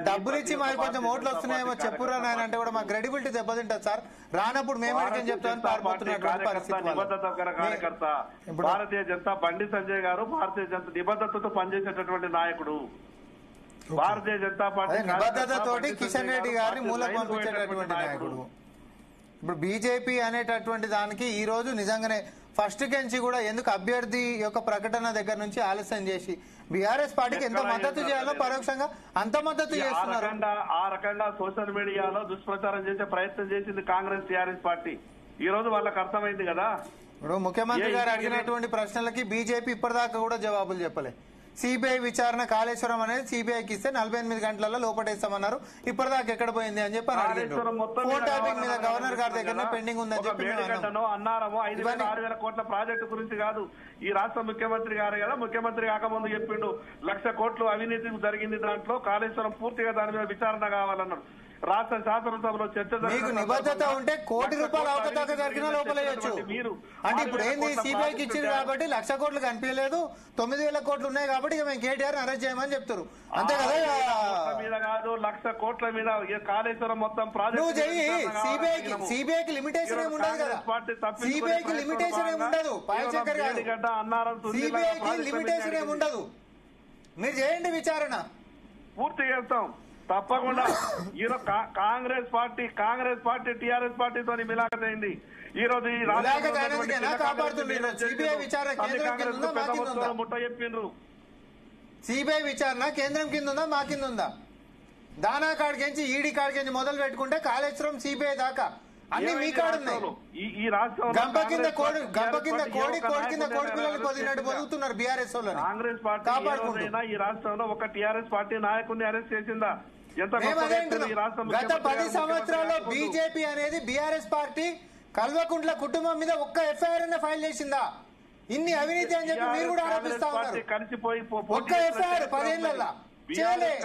డబ్బులు ఇచ్చి మాకు కొంచెం ఓట్లు వస్తున్నాయేమో చెప్పురా నాయన అంటే కూడా మా క్రెడిబిలిటీ దెబ్బతింటది సార్. రానప్పుడు మేము ఏం చెప్తామని పారిపోతున్నటువంటి పరిస్థితి. భారతీయ జనతా బండి సంజయ్ గారు భారతీయ జనతా నిబద్ధతతో పనిచేసేటటువంటి నాయకుడు. భారతీయ జనతా పార్టీ నిబద్ధతతోటి కిషన్ రెడ్డి గారిని మూలకు పంపించేటటువంటి నాయకుడు. ఇప్పుడు బీజేపీ అనేటటువంటి దానికి ఈ రోజు నిజంగానే ఫస్ట్ కెంచి కూడా ఎందుకు అభ్యర్థి యొక్క ప్రకటన దగ్గర నుంచి ఆలస్యం చేసి బీఆర్ఎస్ పార్టీకి ఎంత మద్దతు చేయాలో పరోక్షంగా అంత మద్దతు చేస్తున్నారు. ఆ రకంగా సోషల్ మీడియాలో దుష్ప్రచారం చేసే ప్రయత్నం చేసింది కాంగ్రెస్ టీఆర్ఎస్ పార్టీ. ఈ రోజు వాళ్ళకి అర్థమైంది కదా. ఇప్పుడు ముఖ్యమంత్రి గారు అడిగినటువంటి ప్రశ్నలకి బీజేపీ ఇప్పటిదాకా కూడా జవాబులు చెప్పలే. సిబిఐ విచారణ కాళేశ్వరం అనేది సిబిఐకి ఇస్తే 48 గంటలలో లోపటేస్తామన్నారు. ఇప్పటిదాకా ఎక్కడ పోయింది అని చెప్పి ఫోన్ ట్యాపింగ్ మీద గవర్నర్ గారి దగ్గర పెండింగ్ ఉందని చెప్పి అన్నారము. 5,000-6,000 కోట్ల ప్రాజెక్టు గురించి కాదు. ఈ రాష్ట్ర ముఖ్యమంత్రి గారు కదా, ముఖ్యమంత్రి కాకముందు చెప్పిండు 1,00,000 కోట్లు అవినీతి జరిగింది, దాంట్లో కాళేశ్వరం పూర్తిగా దాని మీద విచారణ కావాలన్నారు. రాష్ట్ర శాసనసభలో చర్చ మీకు నిబద్ధత ఉంటే కోటి రూపాయలు అవకతవక జరిగిన లోపలేయచ్చు. అంటే ఇప్పుడు ఏంది సిబిఐకి ఇచ్చింది కాబట్టి 1,00,000 కోట్లు కనిపించలేదు, 9,000 కోట్లు ఉన్నాయి కాబట్టి మేము కేటీఆర్ అరెస్ట్ చేయమని చెప్తారు అంతే కదా. మీద కాదు 1,00,000 కోట్ల మీద కాళేశ్వరం మొత్తం నువ్వు చెయ్యి. సిబిఐకి లిమిటేషన్ ఏమి ఉండదు కదా, సిబిఐకి లిమిటేషన్ ఏమి ఉండదు. పాయల్ శంకర్ గారు సిబిఐకి లిమిటేషన్ ఏమి ఉండదు. మీరు చేయండి విచారణ, పూర్తి చేస్తాం తప్పకుండా. ఈరోజు కాంగ్రెస్ పార్టీ టీఆర్ఎస్ పార్టీతో మిలాఖత్ అయింది. ఈ రోజు ముట్ట చెప్పిండ్రు. సిబిఐ విచారణ కేంద్రం కింద ఉందా మా కింద ఉందా? దానా కాడికించి ఈడీ కాడికించి మొదలు పెట్టుకుంటే కాళేశ్వరం సిబిఐ దాకా అన్ని మీ కాడున్నాయి. ఈ రాష్ట్రం గంప కింద కోడి కింద కోడి పిల్లలు పొదినట్టు పొదుగుతున్నారు బీఆర్ఎస్ వాళ్ళు. కాంగ్రెస్ పార్టీ ఈ రాష్ట్రంలో ఒక టీఆర్ఎస్ పార్టీ నాయకుడిని అరెస్ట్ చేసిందా? గత 10 సంవత్సరాల్లో బీజేపీ అనేది బీఆర్ఎస్ పార్టీ కల్వకుంట్ల కుటుంబం మీద ఒక్క ఎఫ్ఐఆర్ అనే ఫైల్ చేసిందా? ఇన్ని అవినీతి అని చెప్పి మీరు కూడా ఆరోపిస్తా ఉన్నారు. ఒక్క ఎఫ్ఐఆర్ 10 ఏళ్లలో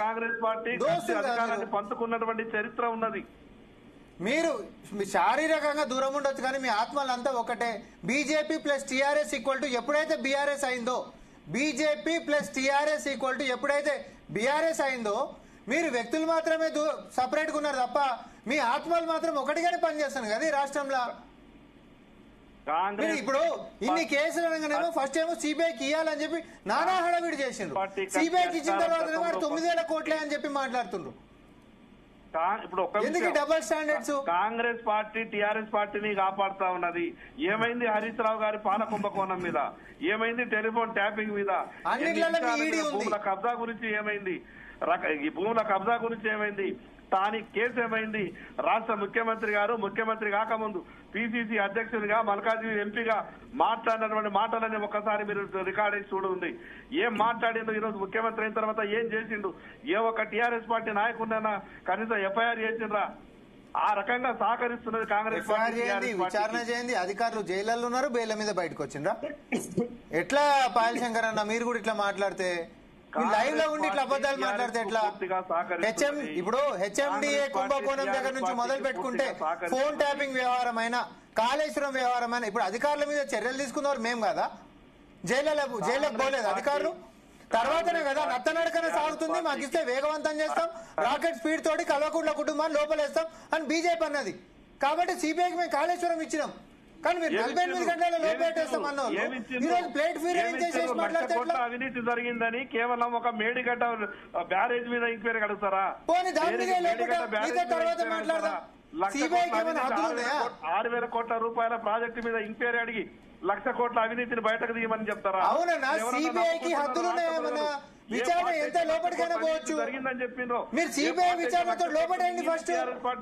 కాంగ్రెస్ పార్టీ అధికారాన్ని పంచుకున్నటువంటి చరిత్ర ఉన్నది. మీరు శారీరకంగా దూరం ఉండొచ్చు కానీ మీ ఆత్మలంతా ఒకటే. BJP plus TRS equal to ఎప్పుడైతే బీఆర్ఎస్ అయిందో, BJP plus TRS equal to ఎప్పుడైతే బీఆర్ఎస్ అయిందో, మీరు వ్యక్తులు మాత్రమే సపరేట్ గా ఉన్నారు తప్ప మీ ఆత్మలు మాత్రం ఒకటిగానే పనిచేస్తాను కదా ఈ రాష్ట్రంలో. ఇప్పుడు ఇన్ని కేసులు అనగానేమో ఫస్ట్ ఏమో సిబిఐకి ఇవ్వాలని చెప్పి నానా హడావిడి చేసిండ్రు. సిబిఐకి ఇచ్చిన తర్వాత 9,000 కోట్లే అని చెప్పి మాట్లాడుతుండ్రు. ఇప్పుడు ఒక్క ఎందుకు double standards? Congress party TRS పార్టీని కాపాడుతా ఉన్నది. ఏమైంది హరీష్ రావు గారి పాల కుంభకోణం మీద, ఏమైంది టెలిఫోన్ ట్యాపింగ్ మీద, భూముల కబ్జా గురించి ఏమైంది, ఈ భూముల కబ్జా గురించి ఏమైంది, స్థానిక కేసు ఏమైంది, రాష్ట్ర ముఖ్యమంత్రి గారు ముఖ్యమంత్రి కాకముందు పిసిసి అధ్యక్షునిగా మల్కాజ్గిరి ఎంపీగా మాట్లాడినటువంటి మాటలని ఒక్కసారి మీరు రికార్డ్ అయి చూడండి. ఏం మాట్లాడిండు, ఈరోజు ముఖ్యమంత్రి అయిన తర్వాత ఏం చేసిండు, ఏ ఒక్క టీఆర్ఎస్ పార్టీ నాయకుడినైనా కనీసం ఎఫ్ఐఆర్ చేసిండ్రా? ఆ రకంగా సహకరిస్తున్నది కాంగ్రెస్ పార్టీ. విచారణ చేయండి, అధికారులు జైల్లో ఉన్నారు, బెయిల్ మీద బయటకు వచ్చిండ్రా? ఎట్లా పాయల్ శంకర్ అన్న మీరు కూడా ఇట్లా మాట్లాడితే, లైవ్ లో ఉండి ఇట్లా అబద్ధాలు మాట్లాడితే ఎట్లా? ఇప్పుడు హెచ్ఎండిఏ కుంభకోణం దగ్గర నుంచి మొదలు పెట్టుకుంటే ఫోన్ ట్యాపింగ్ వ్యవహారం అయినా, కాళేశ్వరం వ్యవహారం అయినా, ఇప్పుడు అధికారుల మీద చర్యలు తీసుకున్నారు మేము కదా, జైల్లోకి పోలేదు అధికారులు. తర్వాతనే కదా నత్తనడకనే సాగుతుంది, మాకు ఇస్తే వేగవంతం చేస్తాం, రాకెట్ స్పీడ్ తోటి కల్వకుంట్ల కుటుంబాన్ని లోపలేస్తాం అని బీజేపీ అన్నది. కాబట్టి సిబిఐకి మేము కాళేశ్వరం ఇచ్చినాం, కానీ మీరు 48 గంటల లోపేటేస్తాం అన్నారు. ఈరోజు ప్లేట్ ఫీర్ చేసేసి మాట్లాడితే అవినీతి జరిగిందని కేవలం ఒక మేడిగడ్డ బ్యారేజ్ మీద ఎంక్వైరీ కడుగుతారా? పోనీ దాని మీద తర్వాత మాట్లాడదాం. 6,000 కోట్ల రూపాయల ప్రాజెక్టు మీద ఎంక్వైరీ అడిగి 1,00,000 కోట్ల అవినీతిని బయటకు తీయమని చెప్తారా? అవునన్నా, సిబిఐకి హద్దులున్నాయేమన్నా? విచారణ ఎంత లోపలికైనా పోవచ్చు. మీరు సిబిఐ విచారణతో లోపడండి, ఫస్ట్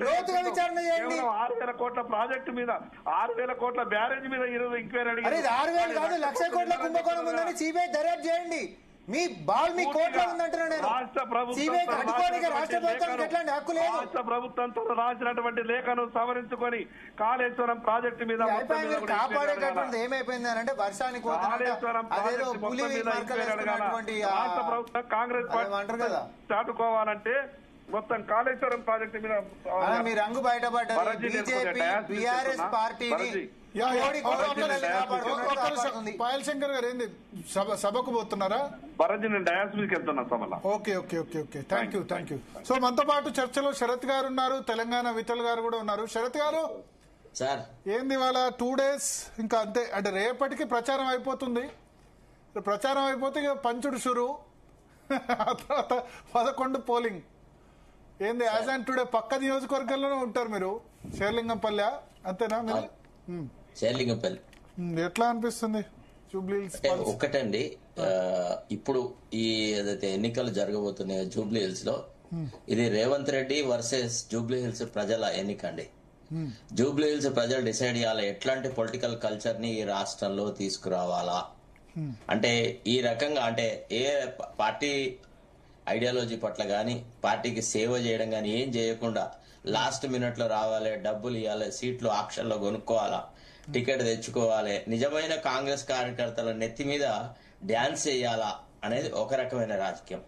లోతుగా విచారణ చేయండి. 6,000 కోట్ల ప్రాజెక్టు మీద 6,000 కోట్ల బ్యారేజ్ మీద ఈరోజు ఎంక్వైరీ అడిగి, 6,000 కాదు 1,00,000 కోట్ల కుంభకోణం ఉందని సిబిఐ దర్యాప్తు చేయండి. మీ బాల్ మీ కోర్టులో ఉందంటున్నా నేను. రాష్ట్ర ప్రభుత్వం రాష్ట్ర ప్రభుత్వంతో రాసినటువంటి లేఖను సవరించుకొని కాళేశ్వరం ప్రాజెక్టు మీద కాపాడేటటువంటి ఏమైపోయింది అంటే వర్షానికి రాష్ట్ర ప్రభుత్వం కాంగ్రెస్ పార్టీ అంటారు కదా చాటుకోవాలంటే మొత్తం కాళేశ్వరం ప్రాజెక్టు మీద మీ రంగు బయటపడ్డారు. బీజేపీ బీఆర్ఎస్ పార్టీని పాయల్ శంకర్ గారు ఏంది సభకు పోతున్నారా? నేను డయాస్ మీదకి వెళ్తున్నా సభలో. Okay okay okay okay thank you. So మనతో పాటు చర్చలో శరత్ గారు ఉన్నారు, తెలంగాణ విఠల్ గారు కూడా ఉన్నారు. శరత్ గారు సార్, ఏంది ఇవాళ 2 days ఇంకా అంతే, అంటే రేపటికి ప్రచారం అయిపోతుంది. ప్రచారం అయిపోతే ఇక పంచుడు షురు, ఆ తర్వాత 11 పోలింగ్. ఏంది యాజ్ అండ్ టుడే పక్క నియోజకవర్గంలోనే ఉంటారు మీరు, శేర్లింగంపల్లె అంతేనా మీరు? శేర్లింగంపల్లి ఎట్లా అనిపిస్తుంది? ఒక్కటండి, ఇప్పుడు ఈ ఏదైతే ఎన్నికలు జరగబోతున్నాయో జూబ్లీ హిల్స్ లో, ఇది Revanth Reddy versus Jubilee hills ప్రజల ఎన్నిక అండి. జూబ్లీ హిల్స్ ప్రజలు డిసైడ్ చేయాలి ఎట్లాంటి పొలిటికల్ కల్చర్ ని ఈ రాష్ట్రంలో తీసుకురావాలా. అంటే ఈ రకంగా, అంటే ఏ పార్టీ ఐడియాలజీ పట్ల గాని, పార్టీకి సేవ చేయడం గాని ఏం చేయకుండా లాస్ట్ మినిట్ లో రావాలి, డబ్బులు ఇవ్వాలి, సీట్లు ఆక్షన్ లో కొనుక్కోవాలా, టికెట్ తెచ్చుకోవాలి, నిజమైన కాంగ్రెస్ కార్యకర్తల నెత్తి మీద డాన్స్ చేయాలా అనేది ఒక రకమైన రాజకీయం.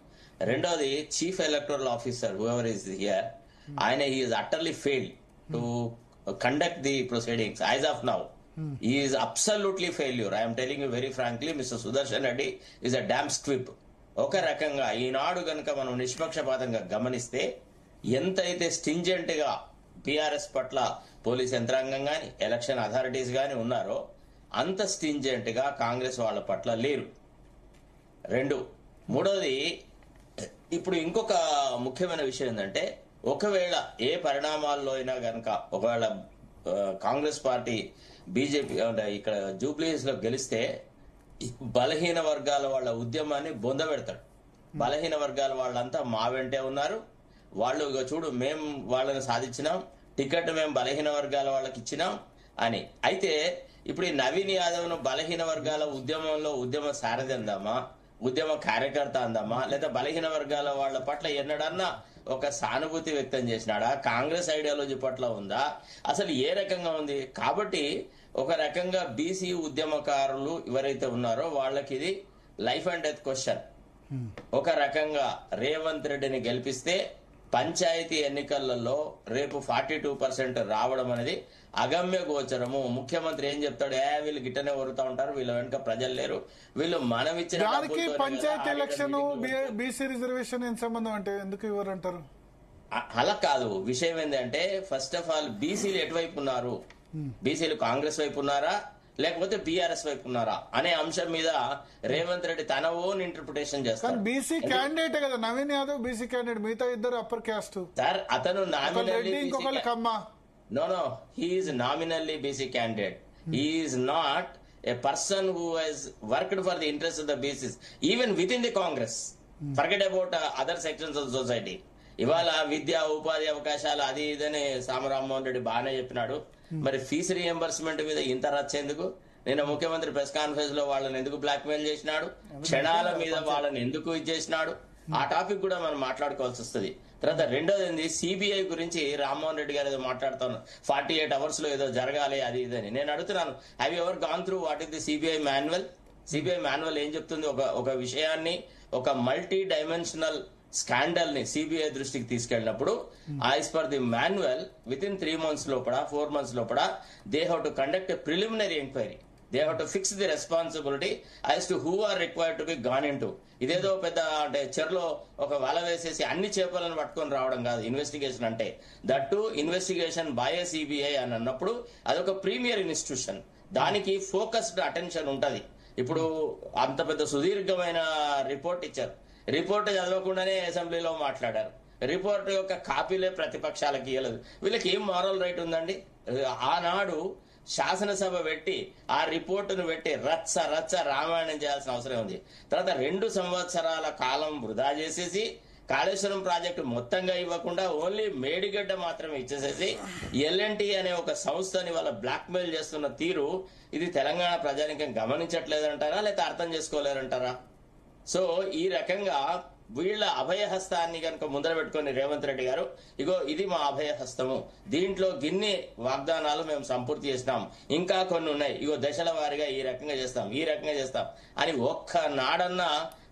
రెండోది, chief electoral officer whoever is here, ఆయన he is utterly failed to conduct the proceedings as of now. He is absolutely failure. I'm telling you very frankly, mister Sudarshan Reddy is a damp squib. ఒక రకంగా ఈనాడు గనక మనం నిష్పక్షపాతంగా గమనిస్తే, ఎంతైతే stringent గా BRS పట్ల పోలీస్ యంత్రాంగం గాని, ఎలక్షన్ అథారిటీస్ గాని ఉన్నారో, అంత స్టింజెంట్ గా కాంగ్రెస్ వాళ్ళ పట్ల లేరు. మూడోది, ఇప్పుడు ఇంకొక ముఖ్యమైన విషయం ఏంటంటే, ఒకవేళ ఏ పరిణామాల్లో అయినా గనక ఒకవేళ కాంగ్రెస్ పార్టీ బీజేపీ ఇక్కడ జూబ్లీహిల్స్ లో గెలిస్తే, బలహీన వర్గాల వాళ్ళ ఉద్యమాన్ని బొందబెడతాడు. బలహీన వర్గాల వాళ్ళంతా మా వెంటే ఉన్నారు, వాళ్ళు చూడు మేము వాళ్ళని సాధించినాం, టికెట్ మేము బలహీన వర్గాల వాళ్ళకి ఇచ్చినాం అని. అయితే ఇప్పుడు ఈ నవీన్ యాదవ్ ను బలహీన వర్గాల ఉద్యమంలో ఉద్యమ సారథి అందామా, ఉద్యమ కార్యకర్త అందామా, లేదా బలహీన వర్గాల వాళ్ళ పట్ల ఎన్నడన్నా ఒక సానుభూతి వ్యక్తం చేసినాడా? కాంగ్రెస్ ఐడియాలజీ పట్ల ఉందా? అసలు ఏ రకంగా ఉంది? కాబట్టి ఒక రకంగా బీసీ ఉద్యమకారులు ఎవరైతే ఉన్నారో వాళ్ళకి ఇది లైఫ్ అండ్ డెత్ క్వశ్చన్. ఒక రకంగా రేవంత్ రెడ్డిని గెలిపిస్తే పంచాయతీ ఎన్నికలలో రేపు 42% రావడం అనేది అగమ్య గోచరము. ముఖ్యమంత్రి ఏం చెప్తాడు, వీళ్ళు గిట్టనే వరుతా ఉంటారు, వీళ్ళ వెనుక ప్రజలు లేరు, వీళ్ళు మనం ఇచ్చిన పంచాయతీ ఎలక్షన్ బీసీ రిజర్వేషన్ ఏం సంబంధం అంటే ఎందుకు ఇవ్వరు అంటారు? అలా కాదు. విషయం ఏంటంటే, ఫస్ట్ ఆఫ్ ఆల్ బీసీలు ఎటువైపు ఉన్నారు? బీసీలు కాంగ్రెస్ వైపు ఉన్నారా లేకపోతే బీఆర్ఎస్ వైపు ఉన్నారా అనే అంశం మీద రేవంత్ రెడ్డి తన ఓన్ ఇంటర్ప్రిటేషన్ చేస్తారు. బీసీ క్యాండిడేట్ కదా నవీన్ యాదవ్, బీసీ క్యాండిడేట్, మిగతా ఇద్దరు అప్పర్ క్యాస్ట్ సార్. అతను no he is nominally BC candidate. He is not a person who has worked for the interests of the BCs even within the Congress. Forget about other sections of the society. ఇవాళ విద్యా ఉపాధి అవకాశాలు అది ఇదని రామ్మోహన్ రెడ్డి బాగానే చెప్పినాడు. మరి ఫీజు రియంబర్స్మెంట్ మీద ఇంత రచ్చేందుకు? నిన్న ముఖ్యమంత్రి ప్రెస్ కాన్ఫరెన్స్ లో వాళ్ళని ఎందుకు బ్లాక్ మెయిల్ చేసినాడు, క్షణాల మీద వాళ్ళని ఎందుకు ఇచ్చేసినాడు, ఆ టాపిక్ కూడా మనం మాట్లాడుకోవాల్సి వస్తుంది. తర్వాత రెండోది ఏంది, సిబిఐ గురించి రామ్మోహన్ రెడ్డి గారు ఏదో మాట్లాడుతున్నారు, 48 hours లో ఏదో జరగాలి అది ఇదని. నేను అడుగుతున్నాను, have you ever gone through what is the CBI manual? CBI manual ఏం చెప్తుంది? ఒక విషయాన్ని, ఒక మల్టీ డైమెన్షనల్ స్కాండల్ ని సిబిఐ దృష్టికి తీసుకెళ్ళినప్పుడు as per the manual within 3 months లోపల 4 months లోపల they have to conduct a preliminary enquiry. They have to fix the responsibility as to who are required to be gone into. ఇదేదో పెద్ద అంటే చెరులో ఒక వల వేసేసి అన్ని చేపలను పట్టుకొని రావడం కాదు ఇన్వెస్టిగేషన్ అంటే. That to investigation by a CBI అని అన్నప్పుడు అదొక ప్రీమియర్ ఇన్స్టిట్యూషన్, దానికి ఫోకస్డ్ అటెన్షన్ ఉంటది. ఇప్పుడు అంత పెద్ద సుదీర్ఘమైన రిపోర్ట్ ఇచ్చారు, రిపోర్ట్ చదవకుండానే అసెంబ్లీలో మాట్లాడారు. రిపోర్ట్ యొక్క కాపీలే ప్రతిపక్షాలకు ఇవ్వలేదు. వీళ్ళకి ఏం మారల్ రైట్ ఉందండి? ఆనాడు శాసనసభ పెట్టి ఆ రిపోర్టును పెట్టి రచ్చ రామాయణం చేయాల్సిన అవసరం ఉంది. తర్వాత 2 సంవత్సరాల కాలం వృధా చేసేసి కాళేశ్వరం ప్రాజెక్టు మొత్తంగా ఇవ్వకుండా ఓన్లీ మేడిగడ్డ మాత్రమే ఇచ్చేసేసి ఎల్ఎన్టీ అనే ఒక సంస్థని వాళ్ళ బ్లాక్ మెయిల్ చేస్తున్న తీరు ఇది తెలంగాణ ప్రజానికం గమనించట్లేదంటారా, లేకపోతే అర్థం చేసుకోలేరంటారా? సో ఈ రకంగా వీళ్ళ అభయహస్తాన్ని కనుక ముందర పెట్టుకుని రేవంత్ రెడ్డి గారు, ఇగో ఇది మా అభయహస్తము, దీంట్లో గిన్ని వాగ్దానాలు మేము సంపూర్తి చేసినాం, ఇంకా కొన్ని ఉన్నాయి, ఇగో దశల వారీగా ఈ రకంగా చేస్తాం అని ఒక్క నాడన్నా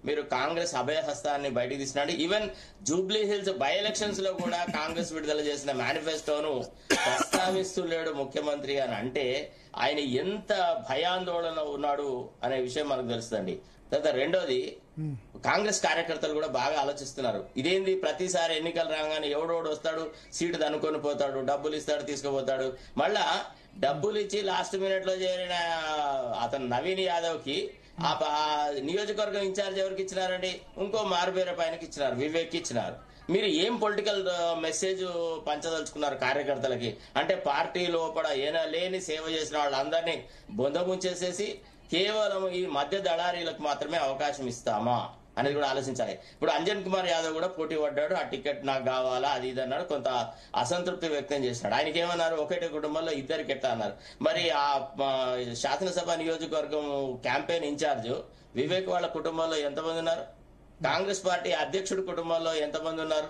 మీరు కాంగ్రెస్ అభయహస్తాన్ని బయటకు తీసినాడు. Even Jubilee hills by elections లో కూడా కాంగ్రెస్ విడుదల చేసిన మేనిఫెస్టోను ప్రస్తావిస్తూ ముఖ్యమంత్రి అని అంటే ఆయన ఎంత భయాందోళన ఉన్నాడు అనే విషయం మనకు తెలుస్తుందండి. తర్వాత రెండోది, కాంగ్రెస్ కార్యకర్తలు కూడా బాగా ఆలోచిస్తున్నారు. ఇదేంది, ప్రతిసారి ఎన్నికలు రాగానే ఎవడోడు వస్తాడు, సీటు దనుకొని పోతాడు, డబ్బులు ఇస్తాడు, తీసుకుపోతాడు. మళ్ళా డబ్బులు ఇచ్చి లాస్ట్ మినిట్ లో చేరిన అతను నవీన్ యాదవ్ కి ఆ నియోజకవర్గం ఇన్ఛార్జ్ ఎవరికి ఇచ్చినారండి? ఇంకో మారుపేర పైనకి ఇచ్చినారు, వివేక్ ఇచ్చినారు. మీరు ఏం పొలిటికల్ మెసేజ్ పంచదలుచుకున్నారు కార్యకర్తలకి? అంటే పార్టీ లోపల ఏనా లేని సేవ చేసిన వాళ్ళందరినీ బొందముంచేసేసి కేవలం ఈ మధ్య దళారీలకు మాత్రమే అవకాశం ఇస్తామా అనేది కూడా ఆలోచించాలి. ఇప్పుడు అంజన్ కుమార్ యాదవ్ కూడా పోటీ పడ్డాడు, ఆ టికెట్ నాకు కావాలా అది ఇది అన్నాడు, కొంత అసంతృప్తి వ్యక్తం చేసినాడు. ఆయనకి ఏమన్నారు, ఒకటే కుటుంబంలో ఇద్దరికి ఎట్లా అన్నారు. మరి ఆ శాసనసభ నియోజకవర్గం క్యాంపెయిన్ ఇన్ఛార్జ్ వివేక్ వాళ్ళ కుటుంబంలో ఎంతమంది ఉన్నారు? కాంగ్రెస్ పార్టీ అధ్యక్షుడి కుటుంబంలో ఎంతమంది ఉన్నారు?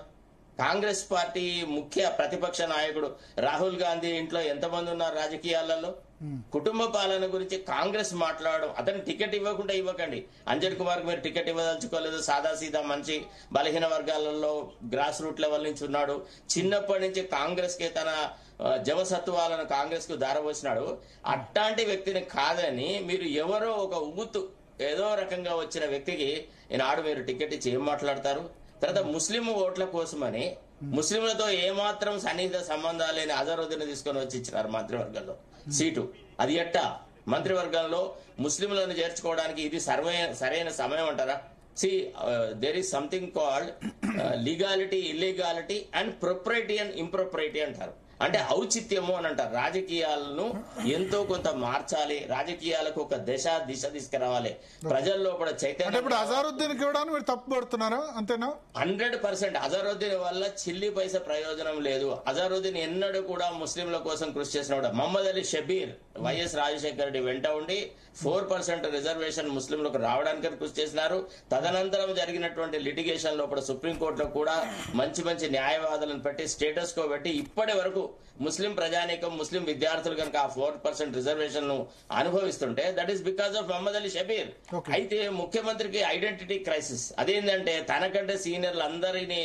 కాంగ్రెస్ పార్టీ ముఖ్య ప్రతిపక్ష నాయకుడు రాహుల్ గాంధీ ఇంట్లో ఎంతమంది ఉన్నారు రాజకీయాలలో? కుటుంబ పాలన గురించి కాంగ్రెస్ మాట్లాడడం, అతను టికెట్ ఇవ్వకండి. అంజన్ కుమార్ కి మీరు టికెట్ ఇవ్వదలుచుకోలేదు, సాదాసీదా మంచి బలహీన వర్గాలలో గ్రాస్ రూట్ లెవెల్ నుంచి ఉన్నాడు, చిన్నప్పటి నుంచి కాంగ్రెస్ కి తన జవసత్వాలను కాంగ్రెస్ కు దారపోసినాడు. అట్లాంటి వ్యక్తిని కాదని మీరు ఎవరో ఒక ఊతు ఏదో రకంగా వచ్చిన వ్యక్తికి ఈనాడు మీరు టికెట్ ఇచ్చి ఏం మాట్లాడతారు? తర్వాత ముస్లిం ఓట్ల కోసమని ముస్లింలతో ఏమాత్రం సన్నిహిత సంబంధాలు లేని అజరుద్దీన్ తీసుకొని వచ్చి ఇచ్చినారు మంత్రివర్గంలో సీటు. అది ఎట్టా మంత్రివర్గంలో ముస్లింలను చేర్చుకోవడానికి ఇది సరైన సమయం అంటారా? There is something called legality, illegality and propriety and impropriety అంటారు. అంటే ఔచిత్యము అని అంటారు. రాజకీయాలను ఎంతో కొంత మార్చాలి, రాజకీయాలకు ఒక దిశ తీసుకురావాలి, ప్రజల్లో కూడా చైతన్యం. ఇప్పుడు అజారుద్దీన్ ఇవ్వడానికి మీరు తప్పు పడుతున్నారా? అంతేనా? 100%. అజారుద్దీన్ వల్ల చిల్లి పైసా ప్రయోజనం లేదు. అజారుద్దీన్ ఎన్నడూ కూడా ముస్లింల కోసం కృషి చేసినవాడు. మహమ్మద్ అలీ షబీర్ వైఎస్ రాజశేఖర రెడ్డి వెంట ఉండి 4% రిజర్వేషన్ ముస్లింలకు రావడానికి కృషి చేసినారు. తదనంతరం జరిగినటువంటి లిటిగేషన్ లోపల సుప్రీంకోర్టులో కూడా మంచి న్యాయవాదులను పెట్టి స్టేటస్ కో పెట్టి ఇప్పటి వరకు ముస్లిం ప్రజానీకం, ముస్లిం విద్యార్థులు కనుక ఆ 4% రిజర్వేషన్ ను అనుభవిస్తుంటే that is because of Mohammed Ali Shabbir. అయితే ముఖ్యమంత్రికి ఐడెంటిటీ క్రైసిస్. అదేంటంటే తనకంటే సీనియర్లు అందరినీ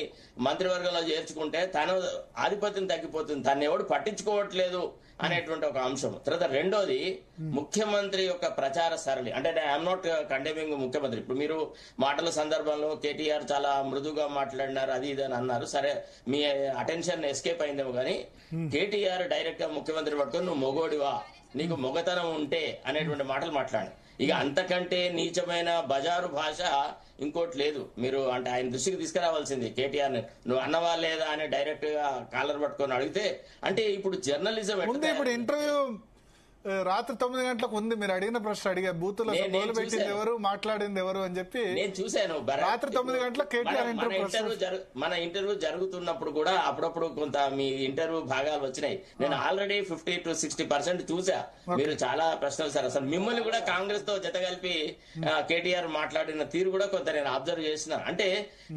మంత్రివర్గంలో చేర్చుకుంటే తన ఆధిపత్యం తగ్గిపోతుంది, తను ఎవడు పట్టించుకోవట్లేదు అనేటువంటి ఒక అంశం. తర్వాత రెండోది, ముఖ్యమంత్రి యొక్క ప్రచార సరళి. అంటే ఐఎమ్ నాట్ కండెమింగ్ ముఖ్యమంత్రి. ఇప్పుడు మీరు మాటల సందర్భంలో కేటీఆర్ చాలా మృదుగా మాట్లాడినారు, అది ఇది అని అన్నారు. సరే, మీ అటెన్షన్ ఎస్కేప్ అయిందేమో కానీ కేటీఆర్ డైరెక్ట్ గా ముఖ్యమంత్రి పట్టుకొని నువ్వు మొగోడివా నీకు మొగతనం ఉంటే అనేటువంటి మాటలు మాట్లాడి. ఇక అంతకంటే నీచమైన బజారు భాష ఇంకోటి లేదు. మీరు అంటే ఆయన దృష్టికి తీసుకురావాల్సింది కేటీఆర్ నువ్వు అన్నవా లేదా అని డైరెక్ట్ గా కాలర్ పట్టుకొని అడిగితే, అంటే ఇప్పుడు జర్నలిజం ఇప్పుడు ఇంటర్వ్యూ రాత్రి 9 గంటలకు ఉంది. మీరు అడిగిన ప్రశ్న అడిగా బూతులు మొదలు పెట్టింది ఎవరు, మాట్లాడింది ఎవరు అని చెప్పి నేను చూశాను. రాత్రి 9 గంటలకు కేటీఆర్ మన ఇంటర్వ్యూ జరుగుతున్నప్పుడు కూడా అప్పుడప్పుడు కొంత మీ ఇంటర్వ్యూ భాగాలు వచ్చినాయి. నేను ఆల్రెడీ 50 to 60% చూసా. మీరు చాలా ప్రశ్నలు సార్. అసలు మిమ్మల్ని కూడా కాంగ్రెస్ తో జత కలిపి కేటీఆర్ మాట్లాడిన తీరు కూడా కొంత నేను అబ్జర్వ్ చేసిన. అంటే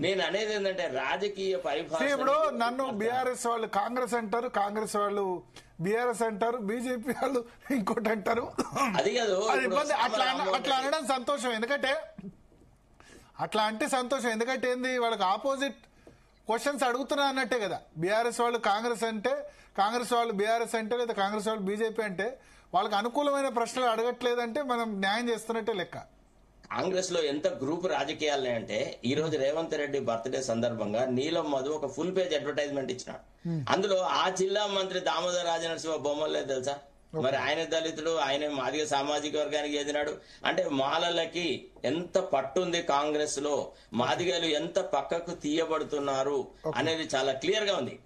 నేను అనేది ఏంటంటే రాజకీయ పరిభాష. ఇప్పుడు నన్ను బీఆర్ఎస్ వాళ్ళు కాంగ్రెస్ అంటారు, కాంగ్రెస్ వాళ్ళు బీఆర్ఎస్ అంటారు, బీజేపీ వాళ్ళు ఇంకోటి అంటారు. అది కాదు అట్లా అనడం సంతోషం. ఎందుకంటే అట్లా అంటే సంతోషం. ఎందుకంటే ఏంది, వాళ్ళకి ఆపోజిట్ క్వశ్చన్స్ అడుగుతున్నా అన్నట్టే కదా. బీఆర్ఎస్ వాళ్ళు కాంగ్రెస్ అంటే, కాంగ్రెస్ వాళ్ళు బీఆర్ఎస్ అంటే, లేదా కాంగ్రెస్ వాళ్ళు బీజేపీ అంటే వాళ్ళకి అనుకూలమైన ప్రశ్నలు అడగట్లేదంటే మనం న్యాయం చేస్తున్నట్టే లెక్క. కాంగ్రెస్ లో ఎంత గ్రూప్ రాజకీయాలు అంటే ఈ రోజు రేవంత్ రెడ్డి బర్త్డే సందర్భంగా నీలం మధు ఒక ఫుల్ పేజ్ అడ్వర్టైజ్మెంట్ ఇచ్చినాడు. అందులో ఆ జిల్లా మంత్రి దామోదర్ రాజనరసింహ బొమ్మలు లేదు తెలుసా. మరి ఆయన దళితుడు, ఆయన మాదిగ సామాజిక వర్గానికి చెందినాడు. అంటే మాలలకి ఎంత పట్టుంది కాంగ్రెస్ లో, మాదిగలు ఎంత పక్కకు తీయబడుతున్నారు అనేది చాలా క్లియర్ గా ఉంది.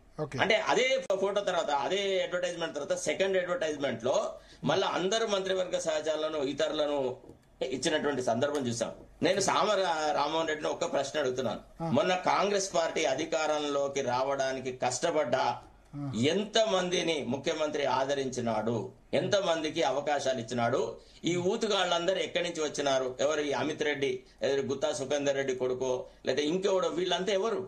అంటే అదే ఫోటో తర్వాత, అదే అడ్వర్టైజ్మెంట్ తర్వాత సెకండ్ అడ్వర్టైజ్మెంట్ లో మళ్ళీ అందరు మంత్రివర్గ సహచరులను ఇతరులను ఇచ్చినటువంటి సందర్భం చూసాం. నేను రామ్మోహన్ రెడ్డిని ఒక్క ప్రశ్న అడుగుతున్నాను. మొన్న కాంగ్రెస్ పార్టీ అధికారంలోకి రావడానికి కష్టపడ్డా ఎంత మందిని ముఖ్యమంత్రి ఆదరించినాడు, ఎంత మందికి అవకాశాలు ఇచ్చినాడు? ఈ ఊతుగాళ్ళందరూ ఎక్కడి నుంచి వచ్చినారు? ఎవరు? ఈ అమిత్ రెడ్డి, గుత్తా సుఖేందర్ రెడ్డి కొడుకో లేదా ఇంకెవడో, వీళ్ళంతా ఎవరు?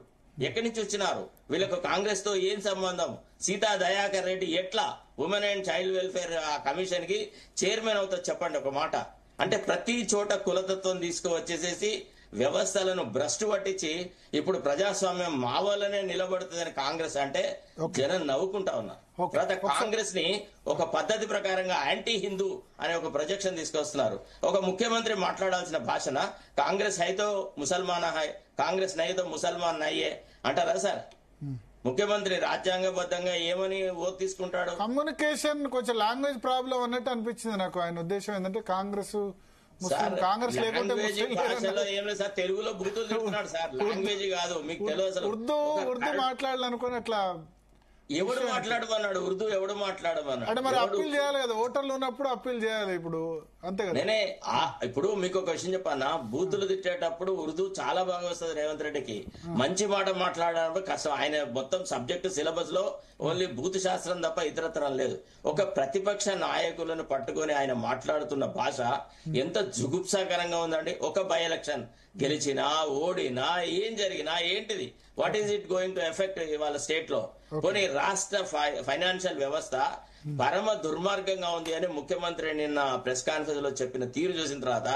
ఎక్కడి నుంచి వచ్చినారు? వీళ్ళకు కాంగ్రెస్ తో ఏం సంబంధం? సీతా దయాకర్ రెడ్డి ఎట్లా women and child welfare commission కి చైర్మన్ అవుతుంది చెప్పండి ఒక మాట. అంటే ప్రతి చోట కులతత్వం తీసుకువచ్చేసేసి వ్యవస్థలను భ్రష్టు పట్టించి ఇప్పుడు ప్రజాస్వామ్యం మా వల్లనే నిలబడుతుందని కాంగ్రెస్ అంటే జనం నవ్వుకుంటా ఉన్నారు. తర్వాత కాంగ్రెస్ ని ఒక పద్ధతి ప్రకారంగా యాంటీ హిందూ అనే ఒక ప్రొజెక్షన్ తీసుకొస్తున్నారు. ఒక ముఖ్యమంత్రి మాట్లాడాల్సిన భాషన కాంగ్రెస్ హైతో ముసల్మాన్ హై, కాంగ్రెస్ నైతో ముసల్మాన్ నయ్యే అంటారా సార్? ముఖ్యమంత్రి రాజ్యాంగబద్ధంగా ఏమని ఓట్ తీసుకుంటాడు? కమ్యూనికేషన్ కొంచెం లాంగ్వేజ్ ప్రాబ్లం అన్నట్టు అనిపించింది నాకు. ఆయన ఉద్దేశం ఏంటంటే కాంగ్రెస్ కాంగ్రెస్ లేకుంటే ఏం లేదు సార్, తెలుగులో బూతులు తింటున్నాడు సార్. లాంగ్వేజ్ కాదు, మీకు తెలియదు అసలు. ఉర్దూ మాట్లాడాలనుకుని అట్లా ఎవడు మాట్లాడమన్నాడు? ఉర్దూ ఎవడు మాట్లాడమన్నాడు? అంటే మరి అప్పీల్ చేయాలి కదా, ఓటర్లు ఉన్నప్పుడు అప్పీల్ చేయాలి. ఇప్పుడు అంతే కదా. నేనే ఇప్పుడు మీకు ఒక విషయం చెప్పానా, బూతులు తిట్టేటప్పుడు ఉర్దూ చాలా బాగా వస్తుంది రేవంత్ రెడ్డికి. మంచి మాట మాట్లాడడం కష్టం. ఆయన మొత్తం సబ్జెక్టు సిలబస్ లో ఓన్లీ బూత్ శాస్త్రం తప్ప ఇతరతరం లేదు. ఒక ప్రతిపక్ష నాయకులను పట్టుకొని ఆయన మాట్లాడుతున్న భాష ఎంత జుగుప్సాకరంగా ఉందండి. ఒక బై ఎలక్షన్ గెలిచినా ఓడినా ఏం జరిగినా ఏంటిది, what is it going to effect ఇవాళ స్టేట్ లో? పోనీ రాష్ట్ర ఫైనాన్షియల్ వ్యవస్థ పరమ దుర్మార్గంగా ఉంది అని ముఖ్యమంత్రి నిన్న ప్రెస్ కాన్ఫరెన్స్ లో చెప్పిన తీరు చూసిన తర్వాత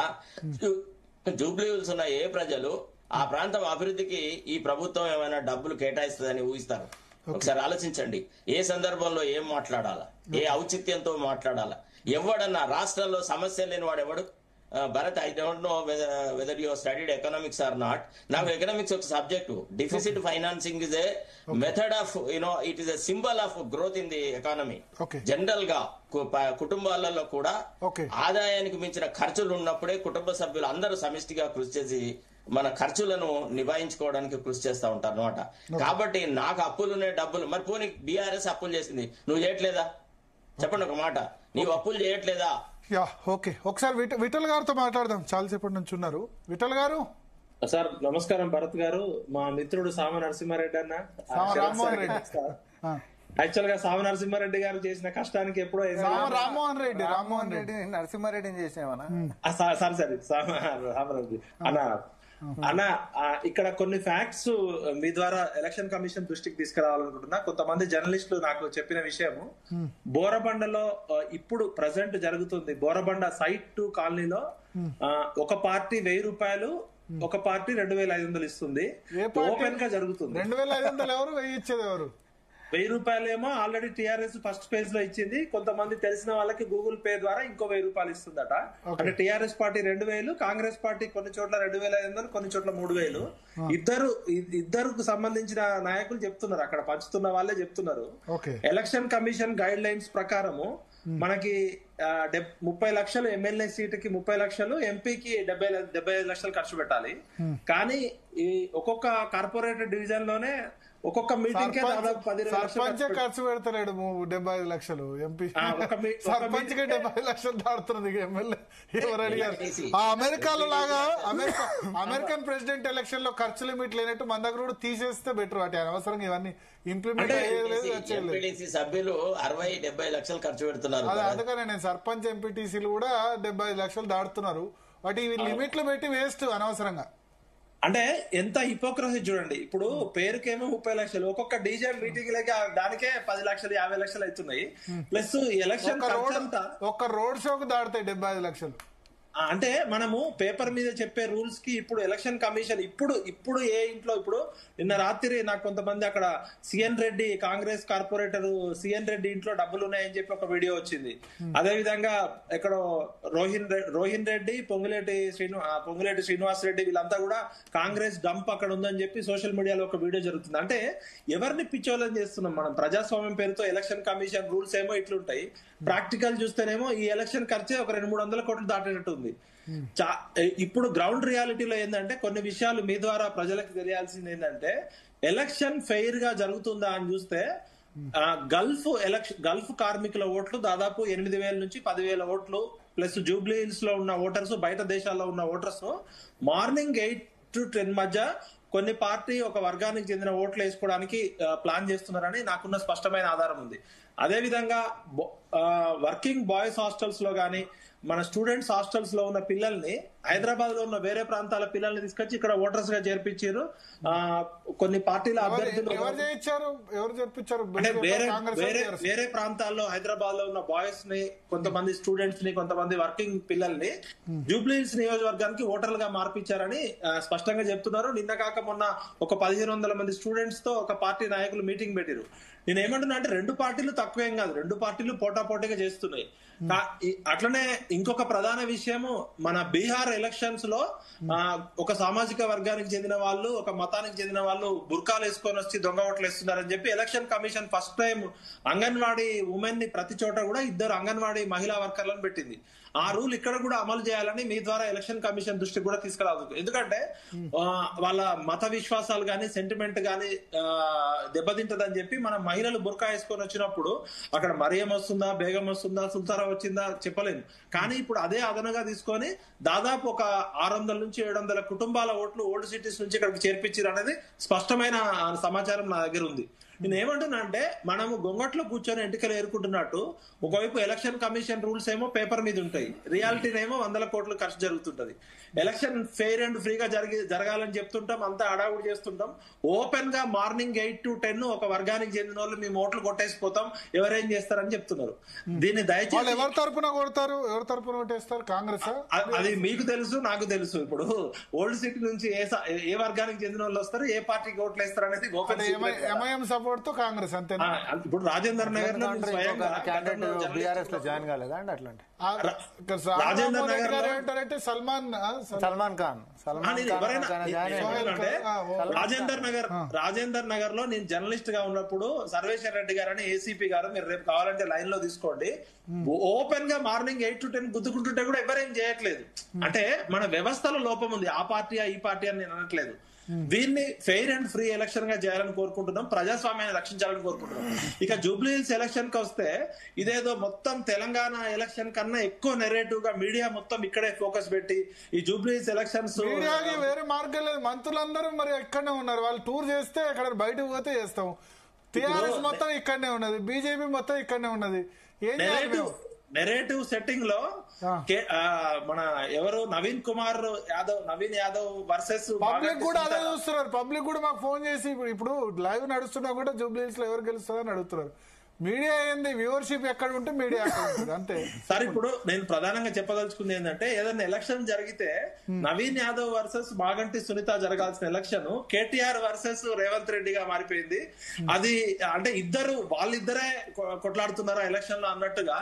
జూబ్లీ హిల్స్ ఉన్న ఏ ప్రజలు ఆ ప్రాంతం అభివృద్ధికి ఈ ప్రభుత్వం ఏమైనా డబ్బులు కేటాయిస్తుందని ఊహిస్తారు? ఒకసారి ఆలోచించండి. ఏ సందర్భంలో ఏం మాట్లాడాలా, ఏ ఔచిత్యంతో మాట్లాడాలా? ఎవడన్నా రాష్ట్రంలో సమస్య లేని వాడు ఎవడు? Bharat, I don't know whether you studied economics or not. నాకు ఎకనామిక్స్ ఒక subject. Deficit financing is a method of it is a symbol of growth in the economy. General గా కుటుంబాలలో కూడా ఆదాయానికి మించిన ఖర్చులు ఉన్నప్పుడే కుటుంబ సభ్యులు అందరూ సమిష్టిగా కృషి చేసి మన ఖర్చులను నిభాయించుకోవడానికి కృషి చేస్తా ఉంటారు అనమాట. కాబట్టి నాకు అప్పులునే డబ్బులు. మరి పోనీ బీఆర్ఎస్ అప్పులు చేసింది, నువ్వు చేయట్లేదా? చెప్పండి ఒక మాట, నీవు అప్పులు చేయట్లేదా? ఓకే, ఒకసారి విఠల్ గారితో మాట్లాడదాం. చాలాసేపటి నుంచి ఉన్నారు. విఠల్ గారు సార్ నమస్కారం. భరత్ గారు, మా మిత్రుడు సామ నరసింహారెడ్డి అన్న, యాక్చువల్ గా సామ నరసింహారెడ్డి గారు చేసిన కష్టానికి ఎప్పుడో రామ్మోహన్ రెడ్డి నరసింహారెడ్డిని చేసేవనా? సారీ రామరెడ్డి అన్న, ఇక్కడ కొన్ని ఫ్యాక్ట్స్ మీ ద్వారా ఎలక్షన్ కమిషన్ దృష్టికి తీసుకురావాలనుకుంటున్నా. కొంతమంది జర్నలిస్టులు నాకు చెప్పిన విషయము, బోరబండలో ఇప్పుడు ప్రజెంట్ జరుగుతుంది, బోరబండ సైట్ 2 కాలనీలో ఒక పార్టీ 1000 రూపాయలు, ఒక పార్టీ 2500 ఇస్తుంది. ఓపెన్ గా జరుగుతుంది. 2500 ఎవరు, 1000 ఇచ్చేది ఎవరు? 1000 రూపాయలేమో ఆల్రెడీ టీఆర్ఎస్ ఫస్ట్ పేజ్ లో ఇచ్చింది. కొంతమంది తెలిసిన వాళ్ళకి గూగుల్ పే ద్వారా ఇంకో 1000 రూపాయలు ఇస్తుందట. అంటే టీఆర్ఎస్ పార్టీ 2000, కాంగ్రెస్ పార్టీ కొన్ని చోట్ల 2500, కొన్ని చోట్ల 3000. ఇద్దరుకు సంబంధించిన నాయకులు చెప్తున్నారు, అక్కడ పంచుతున్న వాళ్ళే చెప్తున్నారు. ఎలక్షన్ కమిషన్ గైడ్ లైన్స్ ప్రకారము మనకి 30 లక్షలు ఎమ్మెల్యే సీటుకి 30 లక్షలు, ఎంపీకి 75 లక్షలు ఖర్చు పెట్టాలి. కానీ ఈ ఒక్కొక్క కార్పొరేటర్ డివిజన్ లోనే ఒక్కొక్క మీటింగ్ కే దాదాపు 10 లక్షలు ఖర్చు పెడతలేడు. 75 లక్షలు ఎంపీ సర్పంచ్ కి 75 లక్షలు దాడుతున్నది ఎమ్మెల్యే. ఎవరు అడిగారు? ఆ అమెరికాలో లాగా అమెరికన్ ప్రెసిడెంట్ ఎలక్షన్ లో ఖర్చు లిమిట్ లేనట్టు మన దగ్గర కూడా తీసేస్తే బెటర్. వాటి అనవసరంగా ఇవన్నీ ఇంప్లిమెంట్ అయ్యేది. సభ్యులు 60-70 లక్షలు ఖర్చు పెడుతున్నారు. అందుకనే నేను సర్పంచ్ ఎంపీటీసీలు కూడా 75 లక్షలు దాడుతున్నారు. వాటి లిమిట్లు పెట్టి వేస్ట్ అనవసరంగా. అంటే ఎంత హిపోక్రసీ చూడండి. ఇప్పుడు పేరుకేమో 30 లక్షలు, ఒక్కొక్క డీజే మీటింగ్ లకి దానికే 10 లక్షలు 50 లక్షలు అవుతున్నాయి. ప్లస్ ఎలక్షన్ ఒక్క రోడ్ షోకు దాడుతాయి 75 లక్షలు. అంటే మనము పేపర్ మీద చెప్పే రూల్స్ కి ఇప్పుడు ఎలక్షన్ కమిషన్ ఇప్పుడు ఏ ఇంట్లో ఇప్పుడు నిన్న రాత్రి నాకు కొంతమంది అక్కడ CN Reddy Congress corporator CN Reddy ఇంట్లో డబ్బులు ఉన్నాయని చెప్పి ఒక వీడియో వచ్చింది. అదే విధంగా ఇక్కడ రోహిన్ రెడ్డి పొంగులేటి శ్రీనివాస్ రెడ్డి వీళ్ళంతా కూడా కాంగ్రెస్ డంప్ అక్కడ ఉందని చెప్పి సోషల్ మీడియాలో ఒక వీడియో జరుగుతుంది. అంటే ఎవరిని పిచ్చోళ్ళని చేస్తున్నాం మనం? ప్రజాస్వామ్యం పేరుతో ఎలక్షన్ కమిషన్ రూల్స్ ఏమో ఇట్లుంటాయి, ప్రాక్టికల్ చూస్తేనేమో ఈ ఎలక్షన్ ఖర్చే ఒక 200-300 కోట్లు దాటేటట్టు ఉంది. ఇప్పుడు గ్రౌండ్ రియాలిటీలో ఏంటంటే కొన్ని విషయాలు మీ ద్వారా ప్రజలకు తెలియాల్సింది ఏంటంటే, ఎలక్షన్ ఫెయిర్ గా జరుగుతుందా అని చూస్తే గల్ఫ్ కార్మికుల ఓట్లు దాదాపు 8,000 నుంచి 10,000 ఓట్లు, ప్లస్ జూబ్లీ హిల్స్ లో ఉన్న ఓటర్స్, బయట దేశాల్లో ఉన్న ఓటర్స్ మార్నింగ్ 8 to 10 మధ్య కొన్ని పార్టీ ఒక వర్గానికి చెందిన ఓట్లు వేసుకోవడానికి ప్లాన్ చేస్తున్నారని నాకున్న స్పష్టమైన ఆధారం ఉంది. అదే విధంగా వర్కింగ్ బాయ్స్ హాస్టల్స్ లో గానీ మన స్టూడెంట్స్ హాస్టల్స్ లో ఉన్న పిల్లల్ని హైదరాబాద్ లో ఉన్న వేరే ప్రాంతాల పిల్లల్ని తీసుకొచ్చి ఇక్కడ ఓటర్స్ గా చేర్పించారు. కొన్ని పార్టీల అభ్యర్థులు వేరే ప్రాంతాల్లో హైదరాబాద్ లో ఉన్న బాయ్స్ ని, కొంతమంది స్టూడెంట్స్ ని, కొంతమంది వర్కింగ్ పిల్లల్ని జూబ్లీ హిల్స్ నియోజకవర్గానికి ఓటర్లుగా మార్పించారని స్పష్టంగా చెప్తున్నారు. నిన్న కాక మొన్న ఒక 1,500 మంది స్టూడెంట్స్ తో ఒక పార్టీ నాయకులు మీటింగ్ పెట్టారు. నేను ఏమంటున్నా అంటే 2 పార్టీలు తక్కువేం కాదు, 2 పార్టీలు పోటాపోటీగా చేస్తున్నాయి. అట్లనే ఇంకొక ప్రధాన విషయము, మన బీహార్ ఎలక్షన్స్ లో ఒక సామాజిక వర్గానికి చెందిన వాళ్ళు, ఒక మతానికి చెందిన వాళ్ళు బుర్కాలు వేసుకొని వచ్చి దొంగ ఓట్లు వేస్తున్నారని చెప్పి election commission first time anganwadi women ని ప్రతి చోట కూడా 2 అంగన్వాడీ మహిళా వర్కర్లను పెట్టింది. ఆ రూల్ ఇక్కడ కూడా అమలు చేయాలని మీ ద్వారా ఎలక్షన్ కమిషన్ దృష్టికి కూడా తీసుకురాదు. ఎందుకంటే వాళ్ళ మత విశ్వాసాలు గాని సెంటిమెంట్ గాని దెబ్బతింటదని చెప్పి మన మహిళలు బుర్కా వేసుకొని వచ్చినప్పుడు అక్కడ మరియం వస్తుందా, బేగం వస్తుందా, సుల్తారా వచ్చిందా చెప్పలేము. కానీ ఇప్పుడు అదే అదనగా తీసుకొని దాదాపు ఒక 600 నుంచి 700 కుటుంబాల ఓట్లు ఓల్డ్ సిటీస్ నుంచి ఇక్కడికి చేర్పించారు అనేది స్పష్టమైన సమాచారం నా దగ్గర ఉంది. నేను ఏమంటున్నా అంటే, మనము గొంగట్లో కూర్చొని ఎంటికలు ఏరుకుంటున్నట్టు ఒకవైపు ఎలక్షన్ కమిషన్ రూల్స్ ఏమో పేపర్ మీద ఉంటాయి, రియాలిటీనేమో 100 కోట్లు ఖర్చు జరుగుతుంటది. ఎలక్షన్ ఫెయిర్ అండ్ ఫ్రీగా జరగాలని చెప్తుంటాం, అంతా అడావుడు చేస్తుంటాం. ఓపెన్ గా మార్నింగ్ 8 to 10 ఒక వర్గానికి చెందిన వాళ్ళు మేము ఓట్లు కొట్టేసిపోతాం, ఎవరేం చేస్తారని చెప్తున్నారు. దీన్ని దయచేసి ఎవరి తరపున కొడతారు, ఎవరి తరపున కొట్టేస్తారు? కాంగ్రెస్ అది మీకు తెలుసు, నాకు తెలుసు. ఇప్పుడు ఓల్డ్ సిటీ నుంచి ఏ వర్గానికి చెందిన వాళ్ళు వస్తారు, ఏ పార్టీకి ఓట్లు వేస్తారు అనేది ఓపెన్ సపోర్ట్ తో కాంగ్రెస్ అంతేనా? ఇప్పుడు రాజేందర్ నగర్ లో బీఆర్ఎస్ లో జాయిన్ కాలేదా అండి? అట్లాంటి రాజేందర్ నగర్ సల్మాన్ ఖాన్ రాజేందర్ నగర్ లో నేను జర్నలిస్ట్ గా ఉన్నప్పుడు సర్వేశ్వర్ రెడ్డి గారు అని ఏసీపీ గారు, మీరు రేపు కావాలంటే లైన్ లో తీసుకోండి, ఓపెన్ గా మార్నింగ్ 8 to 10 గుద్దుకుంటుంటే కూడా ఎవరేం చేయట్లేదు. అంటే మన వ్యవస్థలో లోపం ఉంది. ఆ పార్టీ ఈ పార్టీ అని నేను అనట్లేదు. దీన్ని ఫెయిర్ అండ్ ఫ్రీ ఎలక్షన్ గా చేయాలని కోరుకుంటున్నాం, ప్రజాస్వామ్యాన్ని రక్షించాలని కోరుకుంటున్నాం. ఇక జూబ్లీ హిల్స్ ఎలక్షన్ కి వస్తే ఇదేదో మొత్తం తెలంగాణ ఎలక్షన్ కన్నా ఎక్కువ నెరేటివ్ గా మీడియా మొత్తం ఇక్కడే ఫోకస్ పెట్టి ఈ జూబ్లీ హిల్స్ ఎలక్షన్స్ వేరే మార్గం లేదు. మంత్రులందరూ మరి ఎక్కడనే ఉన్నారు, వాళ్ళు టూర్ చేస్తే ఎక్కడ బయటకు పోతే చేస్తాం. టీఆర్ఎస్ మొత్తం ఇక్కడనే ఉన్నది, బీజేపీ మొత్తం ఇక్కడనే ఉన్నది. ఏం నెరేటివ్ సెట్టింగ్ లో మన ఎవరు నవీన్ యాదవ్ వర్సెస్ పబ్లిక్ కూడా అదే చూస్తున్నారు. పబ్లిక్ కూడా మాకు ఫోన్ చేసి ఇప్పుడు లైవ్ నడుస్తున్నా కూడా జూబ్లీ హిల్స్ లో ఎవరు గెలుస్తారని అడుగుతున్నారు. మీడియా ఏంది, వ్యూవర్షిప్ ఎక్కడ ఉంటే మీడియా అంతే. సార్ ఇప్పుడు నేను ప్రధానంగా చెప్పదలుచుకుంది ఏంటంటే, ఏదైనా ఎలక్షన్ జరిగితే నవీన్ యాదవ్ వర్సెస్ మాగంటి సునీత జరగాల్సిన ఎలక్షన్ కేటీఆర్ వర్సెస్ రేవంత్ రెడ్డిగా మారిపోయింది. అది అంటే వాళ్ళిద్దరే కొట్లాడుతున్నారా ఎలక్షన్ లో అన్నట్టుగా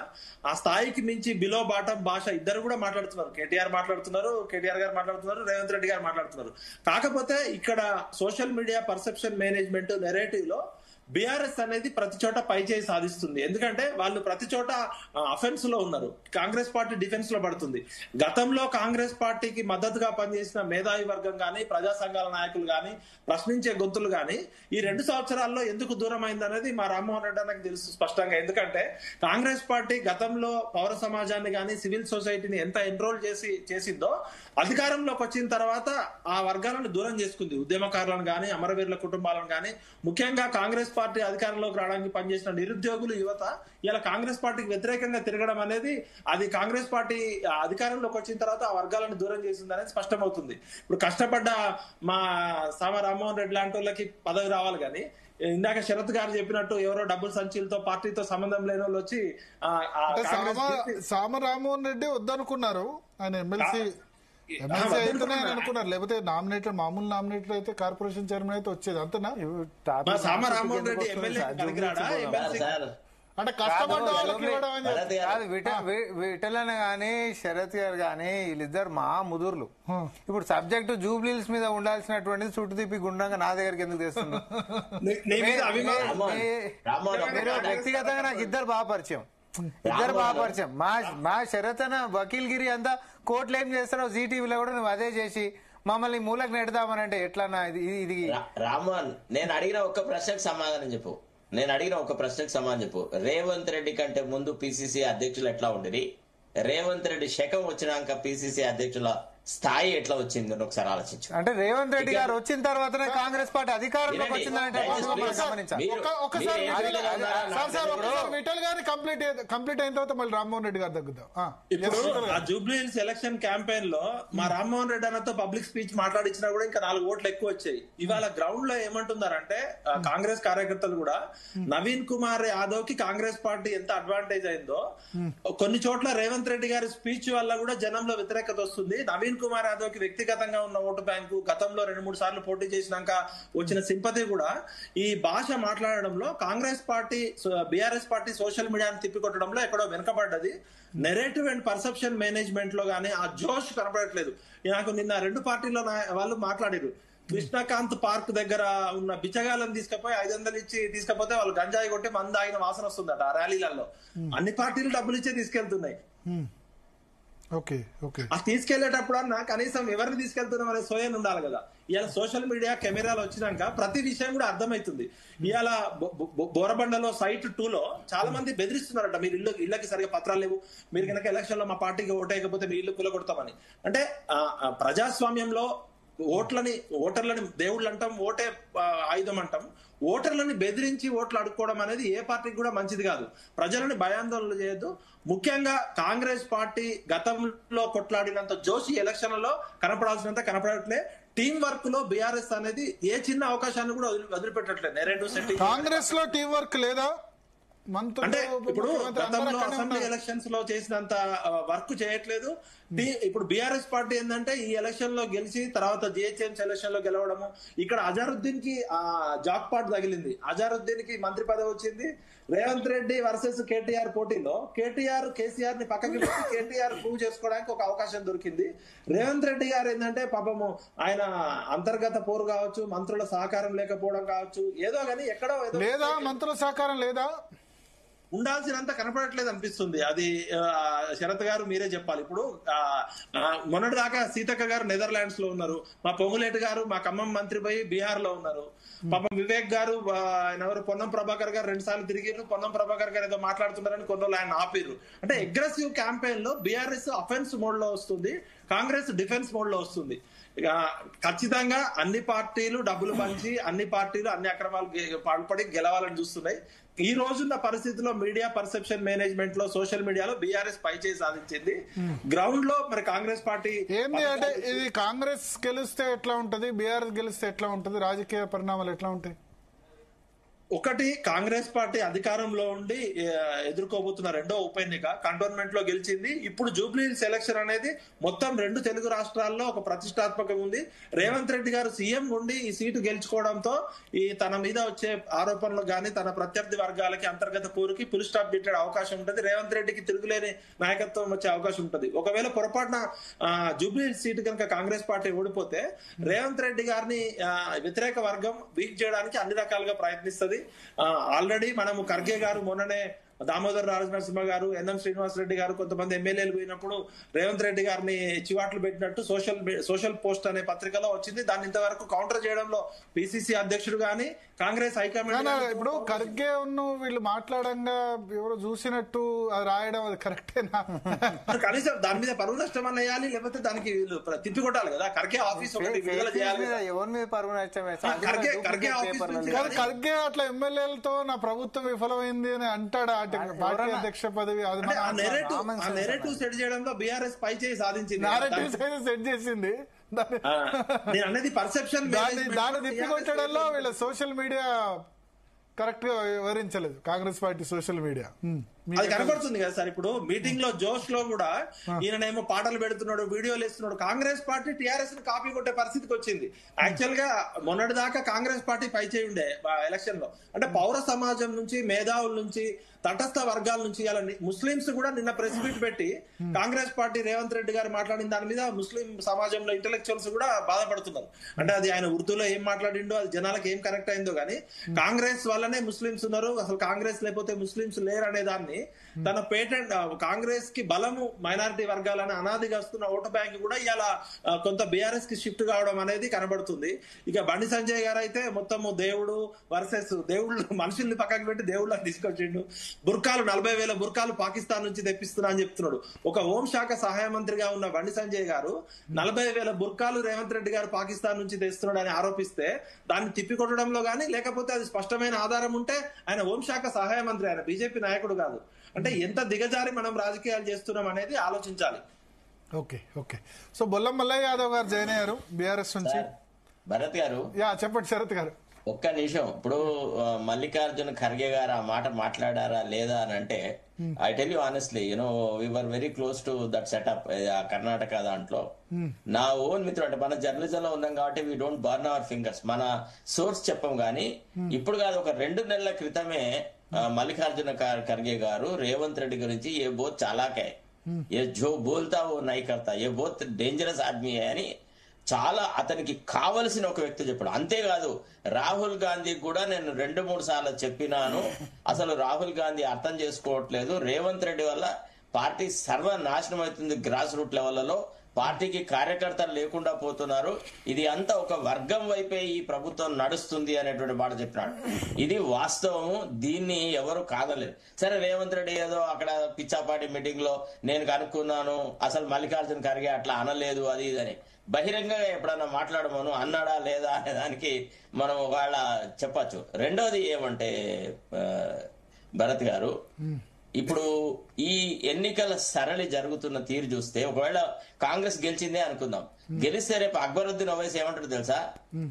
ఆ స్థాయికి మించి బిలో బాటం భాష ఇద్దరు కూడా మాట్లాడుతున్నారు. కేటీఆర్ గారు మాట్లాడుతున్నారు, రేవంత్ రెడ్డి గారు మాట్లాడుతున్నారు. కాకపోతే ఇక్కడ social media perception management narrative లో బీఆర్ఎస్ అనేది ప్రతి చోట పైచేయి సాధిస్తుంది. ఎందుకంటే వాళ్ళు ప్రతి చోట అఫెన్స్ లో ఉన్నారు, కాంగ్రెస్ పార్టీ డిఫెన్స్ లో పడుతుంది. గతంలో కాంగ్రెస్ పార్టీకి మద్దతుగా పనిచేసిన మేధావి వర్గం గాని, ప్రజా సంఘాల నాయకులు గాని, ప్రశ్నించే గొంతులు గాని ఈ 2 సంవత్సరాల్లో ఎందుకు దూరం అయిందనేది మా రామ్మోహన్ రెడ్డి అన్నకు తెలుసు స్పష్టంగా. ఎందుకంటే కాంగ్రెస్ పార్టీ గతంలో పౌర సమాజాన్ని గాని, సివిల్ సొసైటీని ఎంత ఎన్రోల్ చేసిందో అధికారంలోకి వచ్చిన తర్వాత ఆ వర్గాలను దూరం చేసుకుంది. ఉద్యమకారులను గాని, అమరవీరుల కుటుంబాలను గాని, ముఖ్యంగా కాంగ్రెస్ పార్టీ అధికారంలోకి రావడానికి పనిచేసిన నిరుద్యోగులు, యువత ఇలా కాంగ్రెస్ పార్టీకి వ్యతిరేకంగా తిరగడం అనేది అది కాంగ్రెస్ పార్టీ అధికారంలోకి వచ్చిన తర్వాత ఆ వర్గాలను దూరం చేసింది అనేది స్పష్టమవుతుంది. ఇప్పుడు కష్టపడ్డ మా సామ రామ్మోహన్ రెడ్డి లాంటి వాళ్ళకి పదవి రావాలి కానీ ఇందాక శరత్ గారు చెప్పినట్టు ఎవరో డబ్బుల సంచులతో పార్టీతో సంబంధం లేని వాళ్ళు వచ్చి సామ రామ్మోహన్ రెడ్డి వద్దనుకున్నారు, ఆయన ఎమ్మెల్సీ అయితేనే అనుకున్నారు, లేకపోతే నామినేటెడ్ మామూలు నామినేటెడ్ అయితే కార్పొరేషన్ చైర్మన్ అయితే వచ్చేది అంతేనా? సామ రామ్మోహన్ రెడ్డి ఎమ్మెల్యే అంటే కష్టపడ్డ వాళ్ళకి విఠలన గానీ శరత్ గారు గానీ వీళ్ళిద్దరు మా ముదుర్లు. ఇప్పుడు సబ్జెక్టు జూబ్లీస్ మీద ఉండాల్సినటువంటిది చుట్టు తిప్పి గుండంగా నా దగ్గరికి ఎందుకు తెస్తున్నారు? వ్యక్తిగతంగా నాకు ఇద్దరు బాగా పరిచయం. మా శరత్ అన్న వకీల్గిరి అంతా కోర్టులు ఏం చేస్తారో జీటీవీలో కూడా నువ్వు అదే చేసి మమ్మల్ని మూలకు నెడదామని అంటే ఎట్లన్నా ఇది రామ్మోహన్, నేను అడిగిన ఒక్క ప్రశ్నకు సమాధానం చెప్పు. రేవంత్ రెడ్డి కంటే ముందు పిసిసి అధ్యక్షులు ఎట్లా ఉండేది? రేవంత్ రెడ్డి శకం వచ్చినాక పిసిసి అధ్యక్షుల స్థాయి ఎట్లా వచ్చింది ఒకసారి ఆలోచించు. అంటే రేవంత్ రెడ్డి గారు వచ్చిన తర్వాతనే కాంగ్రెస్ పార్టీ అధికారంలోకి వచ్చిందంటే విఠల్ గారి కంప్లీట్ అయిన తర్వాత మళ్ళీ రామ్మోహన్ రెడ్డి గారు తగ్గుతాం. ఇప్పుడు ఆ జూబ్లీ హిల్స్ ఎలక్షన్ క్యాంపెయిన్ లో మా రామ్మోహన్ రెడ్డి అన్నతో పబ్లిక్ స్పీచ్ మాట్లాడించినా కూడా ఇంకా 4 ఓట్లు ఎక్కువ వచ్చాయి. ఇవాళ గ్రౌండ్ లో ఏమంటున్నారంటే కాంగ్రెస్ కార్యకర్తలు కూడా నవీన్ కుమార్ యాదవ్ కి కాంగ్రెస్ పార్టీ ఎంత అడ్వాంటేజ్ అయిందో కొన్ని చోట్ల రేవంత్ రెడ్డి గారి స్పీచ్ వల్ల కూడా జనంలో వ్యతిరేకత వస్తుంది. నవీన్ కుమార్ యాదవ్ కి వ్యక్తిగతంగా ఉన్న ఓటు బ్యాంకు, గతంలో 2-3 సార్లు పోటీ చేసినాక వచ్చిన సింపతి కూడా ఈ భాష మాట్లాడడంలో Congress party, BRS party social మీడియాని తిప్పికొట్టడంలో ఎక్కడో వెనుకబడ్డది. నెరేటివ్ అండ్ పర్సెప్షన్ మేనేజ్మెంట్ లో గానీ ఆ జోష్ కనపడట్లేదు. నాకు నిన్న 2 పార్టీలో వాళ్ళు మాట్లాడారు. కృష్ణకాంత్ పార్క్ దగ్గర ఉన్న బిచ్చగాళ్ళని తీసుకుపోయి 500 ఇచ్చి తీసుకపోతే వాళ్ళు గంజాయి కొట్టి మందు ఆగిన వాసన వస్తుందట ఆ ర్యాలీలలో. అన్ని పార్టీలు డబ్బులు ఇచ్చే తీసుకెళ్తున్నాయి. తీసుకెళ్లేటప్పుడు అన్న కనీసం ఎవరిని తీసుకెళ్తున్నాం అనే సోయన్ ఉండాలి కదా. ఇవాళ సోషల్ మీడియా కెమెరాలు వచ్చినాక ప్రతి విషయం కూడా అర్థమవుతుంది. ఇవాళ బోరబండలో సైట్ 2లో చాలా మంది బెదిరిస్తున్నారట, మీరు ఇళ్ళకి సరిగా పత్రాలు లేవు, మీరు కనుక ఎలక్షన్ లో మా పార్టీకి ఓటేయకపోతే మీ ఇల్లు కూలగొడతామని. అంటే ప్రజాస్వామ్యంలో ఓటర్లని దేవుళ్ళు అంటాం, ఓటే ఆయుధం అంటాం. ఓటర్లని బెదిరించి ఓట్లు అడుక్కోవడం అనేది ఏ పార్టీకి కూడా మంచిది కాదు. ప్రజలని భయాందోళనలు చేయొద్దు. ముఖ్యంగా కాంగ్రెస్ పార్టీ గతంలో కొట్లాడినంత జోషి ఎలక్షన్లలో కనపడాల్సినంత కనపడట్లే. టీం వర్క్ లో బీఆర్ఎస్ అనేది ఏ చిన్న అవకాశాన్ని కూడా వదిలిపెట్టట్లేదు. కాంగ్రెస్ లో టీం వర్క్ లేదా అంటే ఇప్పుడు గతంలో అసెంబ్లీ ఎలక్షన్స్ లో చేసినంత వర్క్ చేయట్లేదు. ఇప్పుడు బీఆర్ఎస్ పార్టీ ఏంటంటే ఈ ఎలక్షన్ లో గెలిచి తర్వాత జిహెచ్ఎంసీ ఎలక్షన్ లో గెలవడము. ఇక్కడ అజారుద్దీన్ కి జాక్ పాట్ తగిలింది, అజారుద్దీన్ కి మంత్రి పదవి వచ్చింది. రేవంత్ రెడ్డి వర్సెస్ కేటీఆర్ పోటీలో కేసీఆర్ ని పక్కకి పెట్టి కేటీఆర్ ప్రూవ్ చేసుకోవడానికి ఒక అవకాశం దొరికింది. రేవంత్ రెడ్డి గారు ఏంటంటే పాపము ఆయన అంతర్గత పోరు కావచ్చు, మంత్రుల సహకారం లేకపోవడం కావచ్చు, ఏదో గానీ ఎక్కడో లేదా మంత్రుల సహకారం లేదా ఉండాల్సినంత కనపడట్లేదు అనిపిస్తుంది. అది శరత్ గారు మీరే చెప్పాలి. ఇప్పుడు మొన్నటి దాకా సీతక్క గారు నెదర్లాండ్స్ లో ఉన్నారు, మా పొంగులేటి గారు మా ఖమ్మం మంత్రి పోయి బీహార్ లో ఉన్నారు. పాపం వివేక్ గారు ఎవరు పొన్నం ప్రభాకర్ గారు 2 సార్లు తిరిగిరు. పొన్నం ప్రభాకర్ గారు ఏదో మాట్లాడుతున్నారని కొన్ని రోజులు ఆయన ఆపిర్రు. అంటే అగ్రెసివ్ క్యాంపెయిన్ లో బీఆర్ఎస్ అఫెన్స్ మోడ్ లో వస్తుంది, కాంగ్రెస్ డిఫెన్స్ మోడ్ లో వస్తుంది. ఇక ఖచ్చితంగా అన్ని పార్టీలు డబ్బులు పంచి అన్ని పార్టీలు అన్ని అక్రమాలు పాల్పడి గెలవాలని చూస్తున్నాయి. ఈ రోజున్న పరిస్థితిలో మీడియా పర్సెప్షన్ మేనేజ్మెంట్ లో సోషల్ మీడియాలో బీఆర్ఎస్ పైచేయి సాధించింది. గ్రౌండ్ లో మరి కాంగ్రెస్ పార్టీ ఏంటి అంటే ఇది కాంగ్రెస్ గెలిస్తే ఎట్లా ఉంటది, బీఆర్ఎస్ గెలిస్తే ఎట్లా ఉంటది, రాజకీయ పరిణామాలు ఎట్లా ఉంటాయి? ఒకటి, కాంగ్రెస్ పార్టీ అధికారంలో ఉండి ఎదుర్కోబోతున్న 2వ ఉప ఎన్నిక కంటోన్మెంట్ లో గెలిచింది. ఇప్పుడు జూబ్లీ హిల్స్ ఎలక్షన్ అనేది మొత్తం 2 తెలుగు రాష్ట్రాల్లో ఒక ప్రతిష్టాత్మకం ఉంది. రేవంత్ రెడ్డి గారు సీఎం ఉండి ఈ సీటు గెలుచుకోవడంతో ఈ తన మీద వచ్చే ఆరోపణలు గానీ తన ప్రత్యర్థి వర్గాలకి అంతర్గత పోరుకి ఫుల్ స్టాప్ పెట్టే అవకాశం ఉంటుంది. రేవంత్ రెడ్డికి తిరుగులేని నాయకత్వం వచ్చే అవకాశం ఉంటుంది. ఒకవేళ పొరపాటున జూబ్లీ హిల్స్ సీటు కనుక కాంగ్రెస్ పార్టీ ఓడిపోతే రేవంత్ రెడ్డి గారిని వ్యతిరేక వర్గం వీక్ చేయడానికి అన్ని రకాలుగా ప్రయత్నిస్తుంది. ఆల్రెడీ మనము ఖర్గే గారు మొన్ననే దామోదర్ రాజనరసింహ గారు, ఎన్ఎం శ్రీనివాస్ రెడ్డి గారు, కొంతమంది ఎమ్మెల్యేలు పోయినప్పుడు రేవంత్ రెడ్డి గారిని చివాట్లు పెట్టినట్టు సోషల్ పోస్ట్ అనే పత్రికలో వచ్చింది. దాన్ని ఇంతవరకు కౌంటర్ చేయడంలో పిసిసి అధ్యక్షుడు గాని కాంగ్రెస్ హైకమాండ్ ఇప్పుడు ఖర్గే వీళ్ళు మాట్లాడంగా ఎవరో చూసినట్టు అది రాయడం అది కరెక్టేనా? కనీసం దాని మీద పరువు నష్టం అని వేయాలి, లేకపోతే దానికి వీళ్ళు తిప్పి కొట్టాలి కదా. ఖర్గే ఆఫీస్ ఒకటి విడుదల చేయాలి. ఎవరి మీద పరువు నష్టమే? ఖర్గే ఆఫీస్ నుంచి ఖర్గే అట్లా ఎమ్మెల్యేలతో నా ప్రభుత్వం విఫలమైంది అని అంటాడా? పార్టీ అధ్యక్ష పదవి అది ఆ నెరేటివ్ సెట్ చేయడంలో బీఆర్ఎస్ పై చేయి సాధించింది. సెట్ చేసింది. నేను అనేది పర్సెప్షన్. దాన్ని తిప్పికొట్టడంలో వీళ్ళ సోషల్ మీడియా కరెక్ట్ గా వివరించలేదు. కాంగ్రెస్ పార్టీ సోషల్ మీడియా అది కనబడుతుంది కదా సార్. ఇప్పుడు మీటింగ్ లో జోష్ లో కూడా ఈయననేమో పాటలు పెడుతున్నాడు, వీడియోలు వేస్తున్నాడు. కాంగ్రెస్ పార్టీ టీఆర్ఎస్ ని కాపీ కొట్టే పరిస్థితికి వచ్చింది. యాక్చువల్ గా మొన్నటి దాకా కాంగ్రెస్ పార్టీ పై చేయి ఉండే ఎలక్షన్ లో. అంటే పౌర సమాజం నుంచి, మేధావుల నుంచి, తటస్థ వర్గాల నుంచి ఇలా ముస్లింస్ కూడా నిన్న ప్రెస్ మీట్ పెట్టి కాంగ్రెస్ పార్టీ రేవంత్ రెడ్డి గారు మాట్లాడిన దాని మీద ముస్లిం సమాజంలో ఇంటెలెక్చువల్స్ కూడా బాధపడుతున్నారు. అంటే అది ఆయన ఉర్దూలో ఏం మాట్లాడిండో, అది జనాలకు ఏం కనెక్ట్ అయిందో గానీ కాంగ్రెస్ వల్లనే ముస్లింస్ ఉన్నారు, అసలు కాంగ్రెస్ లేకపోతే ముస్లింస్ లేరు అనే దాన్ని తన పేటెంట్ కాంగ్రెస్ కి బలము మైనారిటీ వర్గాలని అనాదిగా వస్తున్న ఓటు బ్యాంక్ కూడా ఇవాళ కొంత బీఆర్ఎస్ కి షిఫ్ట్ కావడం అనేది కనబడుతుంది. ఇక బండి సంజయ్ గారు అయితే మొత్తము దేవుడు వర్సెస్ దేవుళ్ళు, మనుషుల్ని పక్కకు పెట్టి దేవుళ్ళని తీసుకొచ్చిండు. బుర్కాలు 40,000 బుర్కాలు పాకిస్తాన్ నుంచి తెప్పిస్తున్నా అని చెప్తున్నాడు. ఒక హోంశాఖ సహాయ మంత్రిగా ఉన్న బండి సంజయ్ గారు 40,000 బుర్కాలు రేవంత్ రెడ్డి గారు పాకిస్తాన్ నుంచి తెస్తున్నాడు అని ఆరోపిస్తే దాన్ని తిప్పికొట్టడంలో గానీ, లేకపోతే అది స్పష్టమైన ఆధారం ఉంటే ఆయన హోంశాఖ సహాయ మంత్రి, ఆయన బీజేపీ నాయకుడు కాదు. అంటే ఎంత దిగజారి మనం రాజకీయాలు చేస్తున్నాం అనేది ఆలోచించాలి. Okay okay. So Bollam Mallaiah Yadav గారు జాయిన్ అయ్యారు బీఆర్ఎస్ నుంచి. భరత్ గారు చెప్పండి శరత్ గారు. ఒక్క నిమిషం. ఇప్పుడు మల్లికార్జున ఖర్గే గారు ఆ మాట మాట్లాడారా లేదా అని అంటే, I tell you honestly, we were very close to that setup Karnataka దాంట్లో. నా ఓన్ మిత్రుడు, అంటే మన జర్నలిజం లో ఉన్నాం కాబట్టి we don't burn hour fingers, మన సోర్స్ చెప్పం గానీ, ఇప్పుడు కాదు ఒక 2 నెలల క్రితమే మల్లికార్జున ఖర్గే గారు రేవంత్ రెడ్డి గురించి ఏ బోత్ చాలాకే, ఏ జో బోల్తా ఓ నై కర్తా, ఏ బోత్ డేంజరస్ ఆద్మీ అని చాలా అతనికి కావలసిన ఒక వ్యక్తి చెప్పాడు. అంతేకాదు రాహుల్ గాంధీకి కూడా నేను 2-3 సార్లు చెప్పినాను, అసలు రాహుల్ గాంధీ అర్థం చేసుకోవట్లేదు, రేవంత్ రెడ్డి వల్ల పార్టీ సర్వనాశనం అవుతుంది, గ్రాస్ రూట్ లెవెల్లో పార్టీకి కార్యకర్తలు లేకుండా పోతున్నారు, ఇది అంతా ఒక వర్గం వైపే ఈ ప్రభుత్వం నడుస్తుంది అనేటువంటి మాట చెప్పినాడు. ఇది వాస్తవము, దీన్ని ఎవరు కాదలేదు. సరే రేవంత్ రెడ్డి ఏదో అక్కడ పిచ్చాపాటి మీటింగ్ లో నేను కనుక్కున్నాను, అసలు మల్లికార్జున ఖర్గే అట్లా అనలేదు అది ఇదని బహిరంగంగా ఎప్పుడన్నా మాట్లాడమను, అన్నాడా లేదా అనే దానికి మనం ఒకవేళ చెప్పచ్చు. రెండోది ఏమంటే భరత్ గారు, ఇప్పుడు ఈ ఎన్నికల సరళి జరుగుతున్న తీరు చూస్తే, ఒకవేళ కాంగ్రెస్ గెలిచిందే అనుకుందాం, గెలిస్తే రేపు అక్బరుద్దీన్ ఓవైసీ ఏమంటాడు తెలుసా,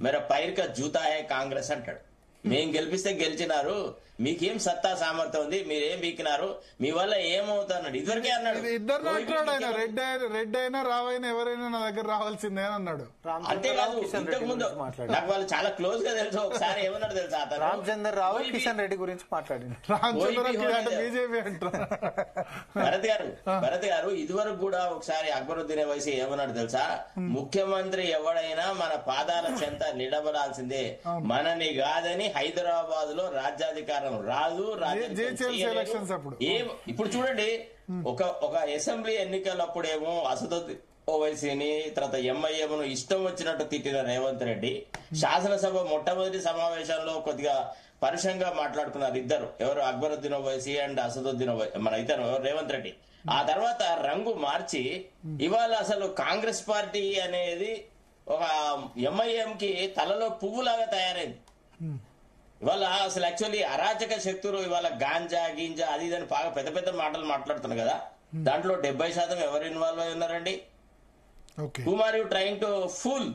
మేరా పైర్ కా జూతా హై కాంగ్రెస్ అంటాడు. మేం గెలిపిస్తే గెలిచినారు, మీకేం సత్తా సామర్థ్యం ఉంది, మీరేం బీకినారు, మీ వల్ల ఏమవుతాడు ఇదివరకే అన్నాడు. ఇద్దరు అంటాడు ఆయన, రెడ్ అయినా రావైనా ఎవరైనా నా దగ్గర రావాల్సిందే అని అన్నాడు. అంతేకాదు ఇంతకు ముందు నాకు వాళ్ళు చాలా క్లోజ్ గా తెలుసు, ఒకసారి ఏమన్నాడు తెలుసా, రామచంద్ర రావు కిషన్ రెడ్డి గురించి మాట్లాడింది. బీజేపీ అంటారు. భరత్ గారు ఇదివరకు కూడా ఒకసారి అక్బరుద్దీన్ ఓవైసీ ఏమన్నాడు తెలుసా, ముఖ్యమంత్రి ఎవడైనా మన పాదాల చెంత నిలబడాల్సిందే, మనని కాదని హైదరాబాద్ లో రాజ్యాధికారం రాదు, ఇప్పుడు చూడండి ఒక అసెంబ్లీ ఎన్నికలప్పుడేమో అసదుద్దీన్ ఓవైసీని, తర్వాత ఎంఐఎంను ఇష్టం వచ్చినట్టు తిట్టిన రేవంత్ రెడ్డి శాసనసభ మొట్టమొదటి సమావేశంలో కొద్దిగా పరుషంగా మాట్లాడుకున్నారు ఇద్దరు, ఎవరు అక్బరుద్దీన్ ఓవైసీ అండ్ అసదుద్దీన్ ఓవైసీ, మన ఇతను రేవంత్ రెడ్డి. ఆ తర్వాత రంగు మార్చి ఇవాళ అసలు కాంగ్రెస్ పార్టీ అనేది ఒక ఎంఐఎం కి తలలో పువ్వులాగా తయారైంది. ఇవాళ అసలు యాక్చువల్లీ అరాచక శక్తులు ఇవాళ గాంజా గింజా అది ఇదని బాగా పెద్ద పెద్ద మాటలు మాట్లాడుతున్నారు కదా, దాంట్లో 70% ఎవరు ఇన్వాల్వ్ అయి ఉన్నారండి? Whom are you trying to fool?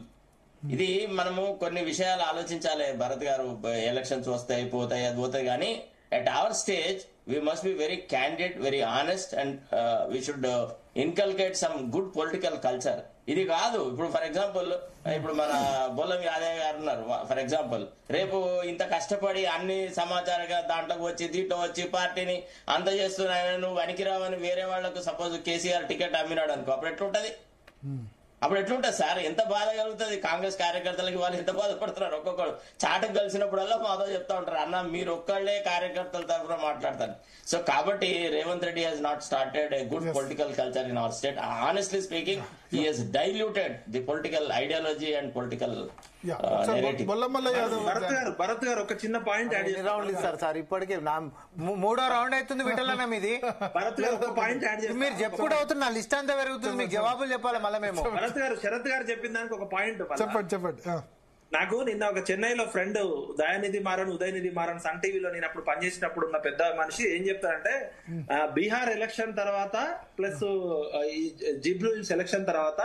ఇది మనము కొన్ని విషయాలు ఆలోచించాలి భరత్ గారు. ఎలక్షన్స్ వస్తాయి పోతాయి అది పోతాయి, కానీ at our stage we must be very candid, very honest, and we should inculcate some good political culture. ఇది కాదు ఇప్పుడు ఫర్ ఎగ్జాంపుల్ ఇప్పుడు మన బొల్లం యాదవ్ గారు ఉన్నారు, ఫర్ ఎగ్జాంపుల్ రేపు ఇంత కష్టపడి అన్ని సమాచారంగా దాంట్లోకి వచ్చి దీంట్లో వచ్చి పార్టీని అంత చేస్తున్నాయని నువ్వు వనికిరావని వేరే వాళ్లకు సపోజ్ కేసీఆర్ టికెట్ అమ్మినాడు అనుకో, అప్పుడు ఎట్లుంటది? అప్పుడు ఎట్లుంటది సార్? ఎంత బాధ కలుగుతుంది కాంగ్రెస్ కార్యకర్తలకి? వాళ్ళు ఎంత బాధపడుతున్నారు. ఒక్కొక్కరు చాటకు కలిసినప్పుడల్లా మాతో చెప్తా ఉంటారు, అన్న మీరు ఒక్కళ్లే కార్యకర్తల తరఫున మాట్లాడతారు. సో కాబట్టి Revanth Reddy has not started a good political culture in our state. Honestly speaking, he has diluted the political ideology and political narrative. Bharat గారు ఒక చిన్న పాయింట్ యాడ్ చేస్తారు సార్. ఇప్పటికే 3వ రౌండ్ అవుతుంది విటలన్న మీది. భరత్ గారు ఒక పాయింట్ యాడ్ చేస్తారు. మీరు చెప్పుడు అవుతున్న లిస్ట్ అంతా పెరుగుతుంది, మీకు జవాబులు చెప్పాలి మళ్ళీ మేము. శరత్ గారు చెప్పిన దానికి ఒక పాయింట్ చెప్పండి. నాకు నిన్న ఒక చెన్నైలో ఫ్రెండ్ దయానిధి మారన్, ఉదయనిధి మారన్ సన్ టీవీలో నేను అప్పుడు పనిచేసినప్పుడు ఉన్న పెద్ద మనిషి ఏం చెప్తారంటే, బీహార్ ఎలక్షన్ తర్వాత ప్లస్ ఈ జిబ్లూహిల్స్ ఎలక్షన్ తర్వాత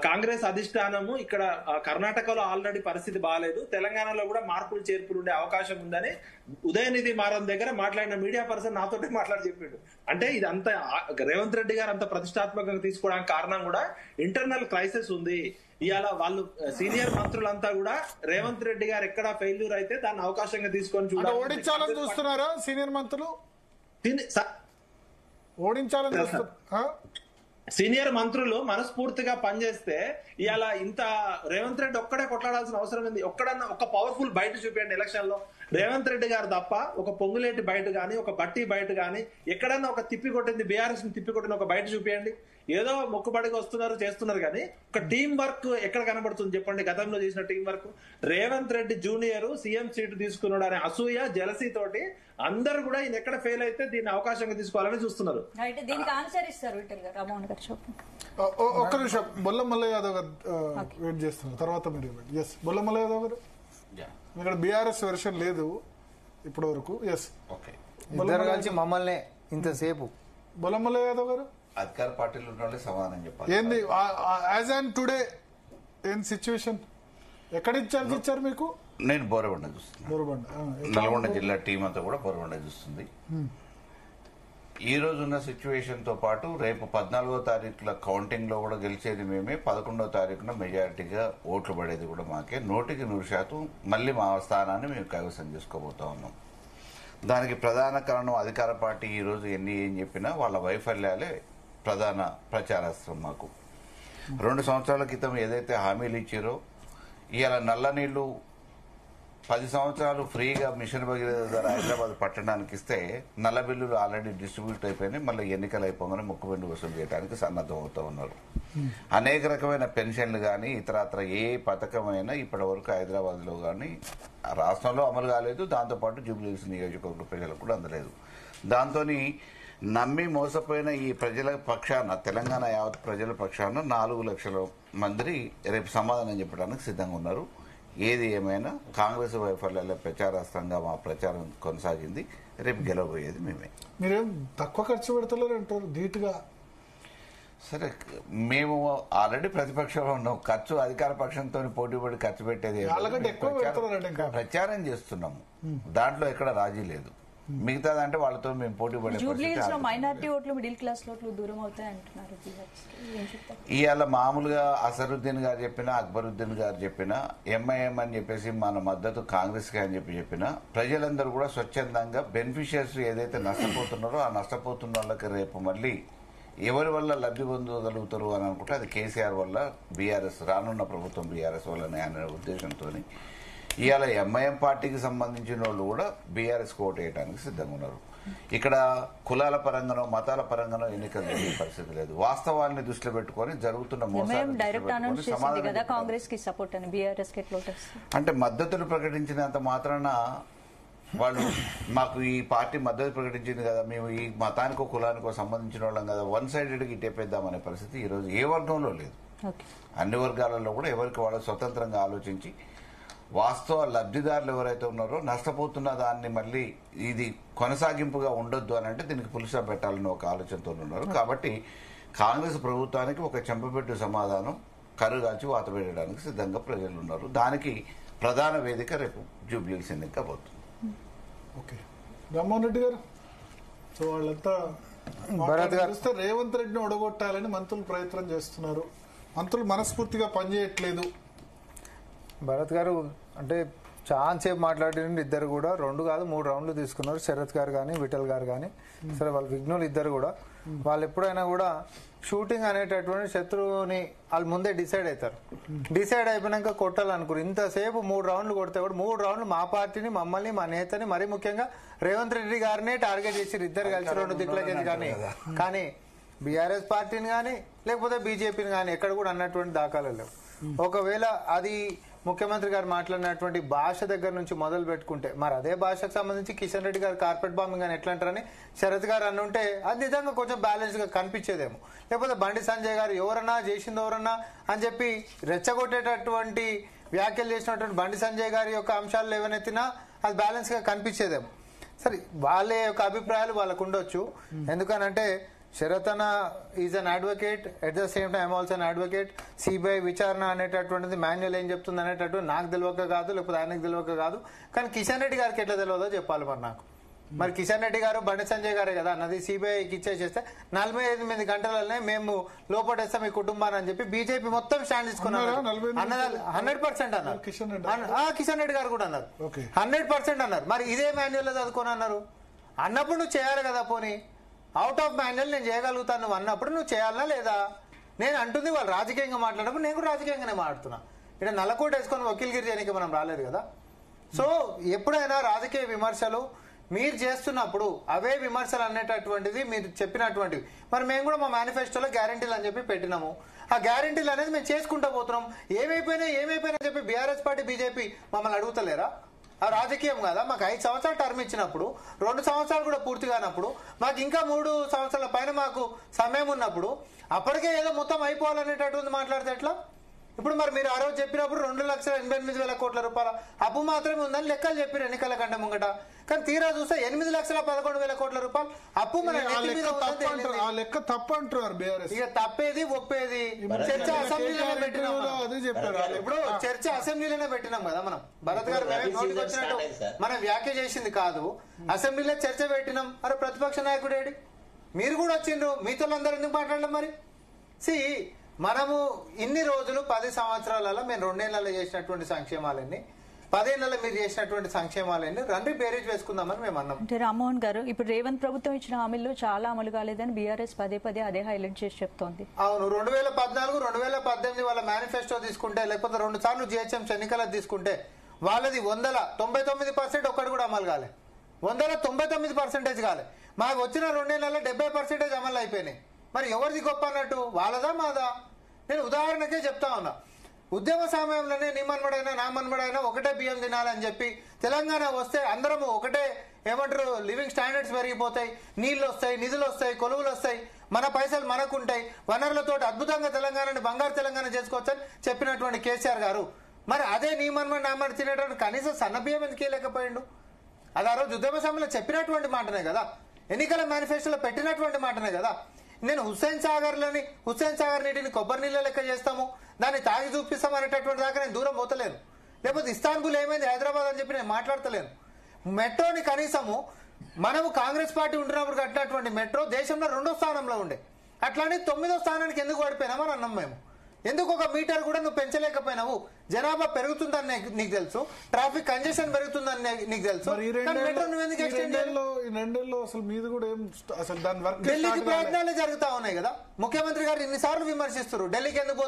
కాంగ్రెస్ అధిష్టానము ఇక్కడ కర్ణాటకలో ఆల్రెడీ పరిస్థితి బాగాలేదు, తెలంగాణలో కూడా మార్పులు చేర్పులు ఉండే అవకాశం ఉందని ఉదయనిధి మారన్ దగ్గర మాట్లాడిన మీడియా పర్సన్ నాతోనే మాట్లాడి చెప్పిండు. అంటే ఇది అంత రేవంత్ రెడ్డి గారు అంత ప్రతిష్టాత్మకంగా తీసుకోవడానికి కారణం కూడా ఇంటర్నల్ క్రైసిస్ ఉంది. ఇవాళ వాళ్ళు సీనియర్ మంత్రులంతా కూడా రేవంత్ రెడ్డి గారు ఎక్కడ ఫెయిల్యూర్ అయితే దాన్ని అవకాశంగా తీసుకొని ఓడించాలని చూస్తున్నారా సీనియర్ మంత్రులు? ఓడించాలని చూస్తున్నారు. సీనియర్ మంత్రులు మనస్ఫూర్తిగా పనిచేస్తే ఇవాళ ఇంత రేవంత్ రెడ్డి ఒక్కడే కొట్లాడాల్సిన అవసరం ఉంది. ఒక్కడన్నా ఒక పవర్ఫుల్ బయట చూపించండి ఎలక్షన్ లో. రేవంత్ రెడ్డి గారు తప్ప ఒక పొంగులేటి బయట గాని, ఒక బట్టి బయట గాని, ఎక్కడన్నా ఒక తిప్పి కొట్టింది బీఆర్ఎస్ ని తిప్పి కొట్టిన ఒక బయట చూపించండి. ఏదో మొక్కుబడిగా వస్తున్నారు చేస్తున్నారు కానీ ఒక టీం వర్క్ ఎక్కడ కనబడుతుంది చెప్పండి? గతంలో చేసిన team work. Revanth Reddy junior CM seat తీసుకున్నాడు అనే అసూయ, జలసీ తోటి అందరు కూడా ఈయన ఎక్కడ ఫెయిల్ అయితే దీన్ని అవకాశంగా తీసుకోవాలని చూస్తున్నారు. ఒక్క నిమిషం, బొల్ల మల్లయ్య యాదవ్ గారు వెయిట్ చేస్తున్నారు, తర్వాత మీరు ఎస్ బొల్ల మల్లయ్య యాదవ్ గారు. ఇక్కడ బీఆర్ఎస్ వెర్షన్ లేదు ఇప్పటి వరకు. ఎస్ ఇద్దరు కలిసి మమ్మల్ని ఇంతసేపు. బొల్ల మల్లయ్య యాదవ్ గారు అధికార పార్టీలో ఉన్న సమాధానం చెప్పాలి. ఏంది యాజ్ అండ్ టుడే ఏం సిచ్యువేషన్? ఎక్కడ ఇన్ఛార్జ్ ఇచ్చారు మీకు? నేను బోరబండ చూస్తున్నాను. నల్గొండ జిల్లా టీం అంతా కూడా బోరబండ చూస్తుంది. ఈ రోజు ఉన్న సిచ్యువేషన్ తో పాటు రేపు 14వ తారీఖుల కౌంటింగ్ లో కూడా గెలిచేది మేమే, 11వ తారీఖున మెజారిటీగా ఓట్లు పడేది కూడా మాకే. 100% మళ్ళీ మా స్థానాన్ని మేము కైవసం చేసుకోబోతా ఉన్నాం. దానికి ప్రధాన కారణం అధికార పార్టీ ఈ రోజు ఏం చెప్పినా వాళ్ళ వైఫల్యాలే ప్రధాన ప్రచారాస్త్రం మాకు. 2 సంవత్సరాల క్రితం ఏదైతే హామీలు ఇచ్చారో, ఇవాళ నల్ల నీళ్లు 10 సంవత్సరాలు ఫ్రీగా మిషన్ భగీరథ ద్వారా హైదరాబాద్ పట్టణానికి ఇస్తే నల్ల బిల్లులు ఆల్రెడీ డిస్ట్రిబ్యూట్ అయిపోయినాయి. మళ్ళీ ఎన్నికలు అయిపోగానే మొక్కుబెండు వసూలు చేయడానికి సన్నద్ధం అవుతూ ఉన్నారు. అనేక రకమైన పెన్షన్లు కానీ ఇతరత్ర ఏ పథకమైనా ఇప్పటి వరకు హైదరాబాద్ లో కానీ రాష్ట్రంలో అమలు కాలేదు. దాంతోపాటు జూబ్లీహిల్స్ నియోజకవర్గ ప్రజలకు కూడా అందలేదు. దాంతో నమ్మి మోసపోయిన ఈ ప్రజల పక్షాన, తెలంగాణ యావత్ ప్రజల పక్షాన 4 లక్షల మంది రేపు సమాధానం చెప్పడానికి సిద్ధంగా ఉన్నారు. ఏది ఏమైనా కాంగ్రెస్ వైఫల్యాల ప్రచారాస్త్రంగా మా ప్రచారం కొనసాగింది. రేపు గెలవబోయేది మేమే. మీరేం తక్కువ ఖర్చు పెడతలేరు అంటారు ధీటుగా. సరే, మేము ఆల్రెడీ ప్రతిపక్షంలో ఉన్నాం. ఖర్చు అధికార పక్షంతో పోటీ పడి ఖర్చు పెట్టేది ప్రచారం చేస్తున్నాము. దాంట్లో ఎక్కడ రాజీ లేదు. మిగతాదంటే వాళ్ళతో మేము పోటీ పడే ఇవాళ మామూలుగా అసరుద్దీన్ గారు చెప్పినా, అక్బరుద్దీన్ గారు చెప్పినా, ఎంఐఎం అని చెప్పేసి మన మద్దతు కాంగ్రెస్ కి అని చెప్పినా ప్రజలందరూ కూడా స్వచ్ఛందంగా బెనిఫిషియర్స్ ఏదైతే నష్టపోతున్నారో ఆ నష్టపోతున్న వాళ్ళకి రేపు మళ్ళీ ఎవరి వల్ల లబ్ధి పొందగలుగుతారు అని అనుకుంటే అది కేసీఆర్ వల్ల, బీఆర్ఎస్ రానున్న ప్రభుత్వం బీఆర్ఎస్ వల్లనే అనే ఉద్దేశంతో ఇవాళ ఎంఐఎం పార్టీకి సంబంధించిన వాళ్ళు కూడా బీఆర్ఎస్ ఓటు వేయడానికి సిద్ధంగా ఉన్నారు. ఇక్కడ కులాల పరంగానో మతాల పరంగానో ఎన్నికలు జరిగే పరిస్థితి లేదు. వాస్తవాన్ని దృష్టిలో పెట్టుకుని జరుగుతున్న అంటే మద్దతులు ప్రకటించినంత మాత్రాన వాళ్ళు మాకు ఈ పార్టీ మద్దతు ప్రకటించింది కదా, మేము ఈ మతానికో కులానికో సంబంధించిన వాళ్ళం కదా, వన్ సైడెడ్ గా ఇటేపేద్దామనే పరిస్థితి ఈ రోజు ఏ వర్గంలో లేదు. అన్ని వర్గాలలో కూడా ఎవరికి వాళ్ళు స్వతంత్రంగా ఆలోచించి వాస్తవ లబ్ధిదారులు ఎవరైతే ఉన్నారో నష్టపోతున్న దాన్ని మళ్ళీ ఇది కొనసాగింపుగా ఉండొద్దు అని అంటే దీనికి పులిసా పెట్టాలని ఒక ఆలోచనతో ఉన్నారు. కాబట్టి కాంగ్రెస్ ప్రభుత్వానికి ఒక చెంపపెట్టు సమాధానం కరుగాల్చి వాత పెట్టడానికి సిద్ధంగా ప్రజలు ఉన్నారు. దానికి ప్రధాన వేదిక రేపు జూబ్లీహిల్స్ ఎన్నిక పోతుంది. ఓకే, రామ్మోహన్ రెడ్డి గారు, సో వాళ్ళంతా రేవంత్ రెడ్డిని ఒడగొట్టాలని మంత్రులు ప్రయత్నం చేస్తున్నారు. మంత్రులు మనస్ఫూర్తిగా పనిచేయట్లేదు. భరత్ గారు అంటే చాలా సేపు మాట్లాడిన ఇద్దరు కూడా 2 కాదు 3 రౌండ్లు తీసుకున్నారు. శరత్ గారు కానీ విఠల్ గారు కానీ. సరే, వాళ్ళ విఘ్నులు ఇద్దరు కూడా. వాళ్ళు ఎప్పుడైనా కూడా షూటింగ్ అనేటటువంటి శత్రువుని వాళ్ళు ముందే డిసైడ్ అవుతారు. డిసైడ్ అయిపోయినాక కొట్టాలనుకున్నారు. ఇంతసేపు 3 రౌండ్లు కొడితే కూడా 3 రౌండ్లు మా పార్టీని, మమ్మల్ని, మా నేతని, మరీ ముఖ్యంగా రేవంత్ రెడ్డి గారినే టార్గెట్ చేసి ఇద్దరు కలిసి 2 దిక్కులకేసి కానీ బీఆర్ఎస్ పార్టీని కానీ లేకపోతే బీజేపీని కానీ ఎక్కడ కూడా అన్నటువంటి దాఖలు లేవు. ఒకవేళ అది ముఖ్యమంత్రి గారు మాట్లాడినటువంటి భాష దగ్గర నుంచి మొదలు పెట్టుకుంటే మరి అదే భాషకు సంబంధించి కిషన్ రెడ్డి గారు కార్పెట్ బాంబింగ్ అని ఎట్లా అంటారని శరత్ గారు అన్నుంటే అది నిజంగా కొంచెం బ్యాలెన్స్ గా కనిపించేదేమో. లేకపోతే బండి సంజయ్ గారు ఎవరన్నా చేసింది ఎవరన్నా అని చెప్పి రెచ్చగొట్టేటటువంటి వ్యాఖ్యలు చేసినటువంటి బండి సంజయ్ గారి యొక్క అంశాలు ఏవనెత్తినా అది బ్యాలెన్స్ గా కనిపించేదేమో. సరే వాళ్ళ యొక్క అభిప్రాయాలు వాళ్ళకు ఉండొచ్చు. ఎందుకనంటే శరత్ అన్న is an advocate, at the same time also an advocate. CBI విచారణ అనేటటువంటిది మాన్యువల్ ఏం చెప్తుంది అనేటట్టు నాకు తెలియక కాదు, లేకపోతే ఆయనకు తెలియక కాదు. కానీ కిషన్ రెడ్డి గారికి ఎట్లా తెలియదో చెప్పాలి మరి నాకు. మరి కిషన్ రెడ్డి గారు బండి సంజయ్ గారే కదా అన్నది సిబిఐకి ఇచ్చేసేస్తే 48 గంటలనే మేము లోపటేస్తాం ఈ కుటుంబాన్ని అని చెప్పి బీజేపీ మొత్తం స్టాండ్ తీసుకున్నారు. 100% అన్నారు. కిషన్ రెడ్డి గారు కూడా అన్నారు, 100% అన్నారు. మరి ఇదే మాన్యువల్ లో చదువుకొని అన్నారు అన్నప్పుడు నువ్వు చేయాలి కదా. పోనీ అవుట్ ఆఫ్ మాన్యువల్ నేను చేయగలుగుతాను నువ్వు అన్నప్పుడు నువ్వు చేయాలనా లేదా? నేను అంటుంది వాళ్ళు రాజకీయంగా మాట్లాడినప్పుడు నేను కూడా రాజకీయంగానే మాట్లాడుతున్నా. ఇక్కడ నల్లకోట వేసుకొని వకీల్గిరి చేయడానికి మనం రాలేదు కదా. సో ఎప్పుడైనా రాజకీయ విమర్శలు మీరు చేస్తున్నప్పుడు అవే విమర్శలు అనేటటువంటిది మీరు చెప్పినటువంటివి మరి మేము కూడా మా మేనిఫెస్టోలో గ్యారంటీలు అని చెప్పి పెట్టినాము. ఆ గ్యారంటీలు అనేది మేము చేసుకుంటూ పోతున్నాం. ఏమైపోయినా చెప్పి బీఆర్ఎస్ పార్టీ, బీజేపీ మమ్మల్ని అడుగుతలేరా? ఆ రాజకీయం కదా. మాకు 5 సంవత్సరాలు టర్మ్ ఇచ్చినప్పుడు 2 సంవత్సరాలు కూడా పూర్తి కానప్పుడు మాకు ఇంకా 3 సంవత్సరాల పైన మాకు సమయం ఉన్నప్పుడు అప్పటికే ఏదో మొత్తం అయిపోవాలనేటటువంటి మాట్లాడితే ఎట్లా? ఇప్పుడు మరి మీరు ఆ రోజు చెప్పినప్పుడు 2,88,000 కోట్ల రూపాయల అప్పు మాత్రమే ఉందని లెక్కలు చెప్పారు ఎన్నికల కంటే ముంగట. కానీ తీరా చూస్తే 8,11,000 కోట్ల రూపాయలు అప్పు మన లెక్క తప్పు అంటారు. ఇక తప్పేది ఒప్పేది చర్చ అసెంబ్లీలోనే పెట్టినాం. ఇప్పుడు చర్చ అసెంబ్లీలోనే పెట్టినాం కదా మనం. భరత్ గారు నోటికి వచ్చినట్టు మనం వ్యాఖ్య చేసింది కాదు, అసెంబ్లీలో చర్చ పెట్టినాం. అరే ప్రతిపక్ష నాయకుడు ఏడి? మీరు కూడా వచ్చిండ్రు, మీతో అందరూ ఎందుకు మాట్లాడలేం మరి? సి మనము ఇన్ని రోజులు 10 సంవత్సరాలలో మేము 2 ఏళ్లలో చేసినటువంటి సంక్షేమాలన్నీ 10 ఏళ్లలో మీరు చేసినటువంటి సంక్షేమాలన్నీ రండి బేరీజ్ వేసుకుందామని మేము అన్నాం. అంటే రామ్మోహన్ గారు ఇప్పుడు రేవంత్ ప్రభుత్వం ఇచ్చిన హామీల్లో చాలా అమలు కాలేదని బీఆర్ఎస్ పదే అదే హైలైట్ చేసి చెప్తోంది. అవును, 2014, 2018 వాళ్ళ మేనిఫెస్టో తీసుకుంటే లేకపోతే 2 సార్లు జిహెచ్ఎంసీ ఎన్నికలకు తీసుకుంటే వాళ్ళది 199% ఒక్కటి కూడా అమలు కాలే. 199% కాలే. మాకు వచ్చిన 2 ఏళ్లలో 70% అమలు అయిపోయినాయి. మరి ఎవరిది గొప్ప అన్నట్టు? వాళ్ళదా మాదా? నేను ఉదాహరణకే చెప్తా ఉన్నా. ఉద్యమ సమయంలోనే నీ మన్మడైనా నా మన్మడైనా ఒకటే బియ్యం తినాలని చెప్పి తెలంగాణ వస్తే అందరము ఒకటే ఏమంటారు లివింగ్ స్టాండర్డ్స్ పెరిగిపోతాయి, నీళ్లు వస్తాయి, నిధులు వస్తాయి, కొలువులు వస్తాయి, మన పైసలు మనకుంటాయి, వనరులతో అద్భుతంగా తెలంగాణని బంగారు తెలంగాణ చేసుకోవచ్చని చెప్పినటువంటి కేసీఆర్ గారు మరి అదే నీ మన్మడి నా మన్మడి తినేటువంటి కనీసం సన్న బియ్యం ఎందుకు లేకపోయిండు? అది ఆ రోజు ఉద్యమ సమయంలో చెప్పినటువంటి మాటనే కదా, ఎన్నికల మేనిఫెస్టోలో పెట్టినటువంటి మాటనే కదా. నేను హుస్సేన్ సాగర్ నీటిని కొబ్బరి నీళ్ళ లెక్క చేస్తాము, దాన్ని తాగి చూపిస్తాం అనేటటువంటి దాకా నేను దూరం పోతలేను. లేకపోతే ఇస్తాన్బుల్ ఏమైంది హైదరాబాద్ అని చెప్పి నేను మాట్లాడతలేను. మెట్రోని కనీసము మనము కాంగ్రెస్ పార్టీ ఉంటున్నప్పుడు కట్టినటువంటి మెట్రో దేశంలో 2వ స్థానంలో ఉండే, అట్లానే 9వ స్థానానికి ఎందుకు పడిపోయినామని అన్నాం మేము. ఎందుకు 1 మీటర్ కూడా నువ్వు పెంచలేకపోయినావు? జనాభా పెరుగుతుందని నీకు తెలుసు, ట్రాఫిక్ కంజెషన్ పెరుగుతుందని నీకు తెలుసు. ఢిల్లీకి ప్రయత్నాలే జరుగుతా ఉన్నాయి కదా. ముఖ్యమంత్రి గారు ఇన్నిసార్లు విమర్శిస్తారు ఢిల్లీకి ఎందుకు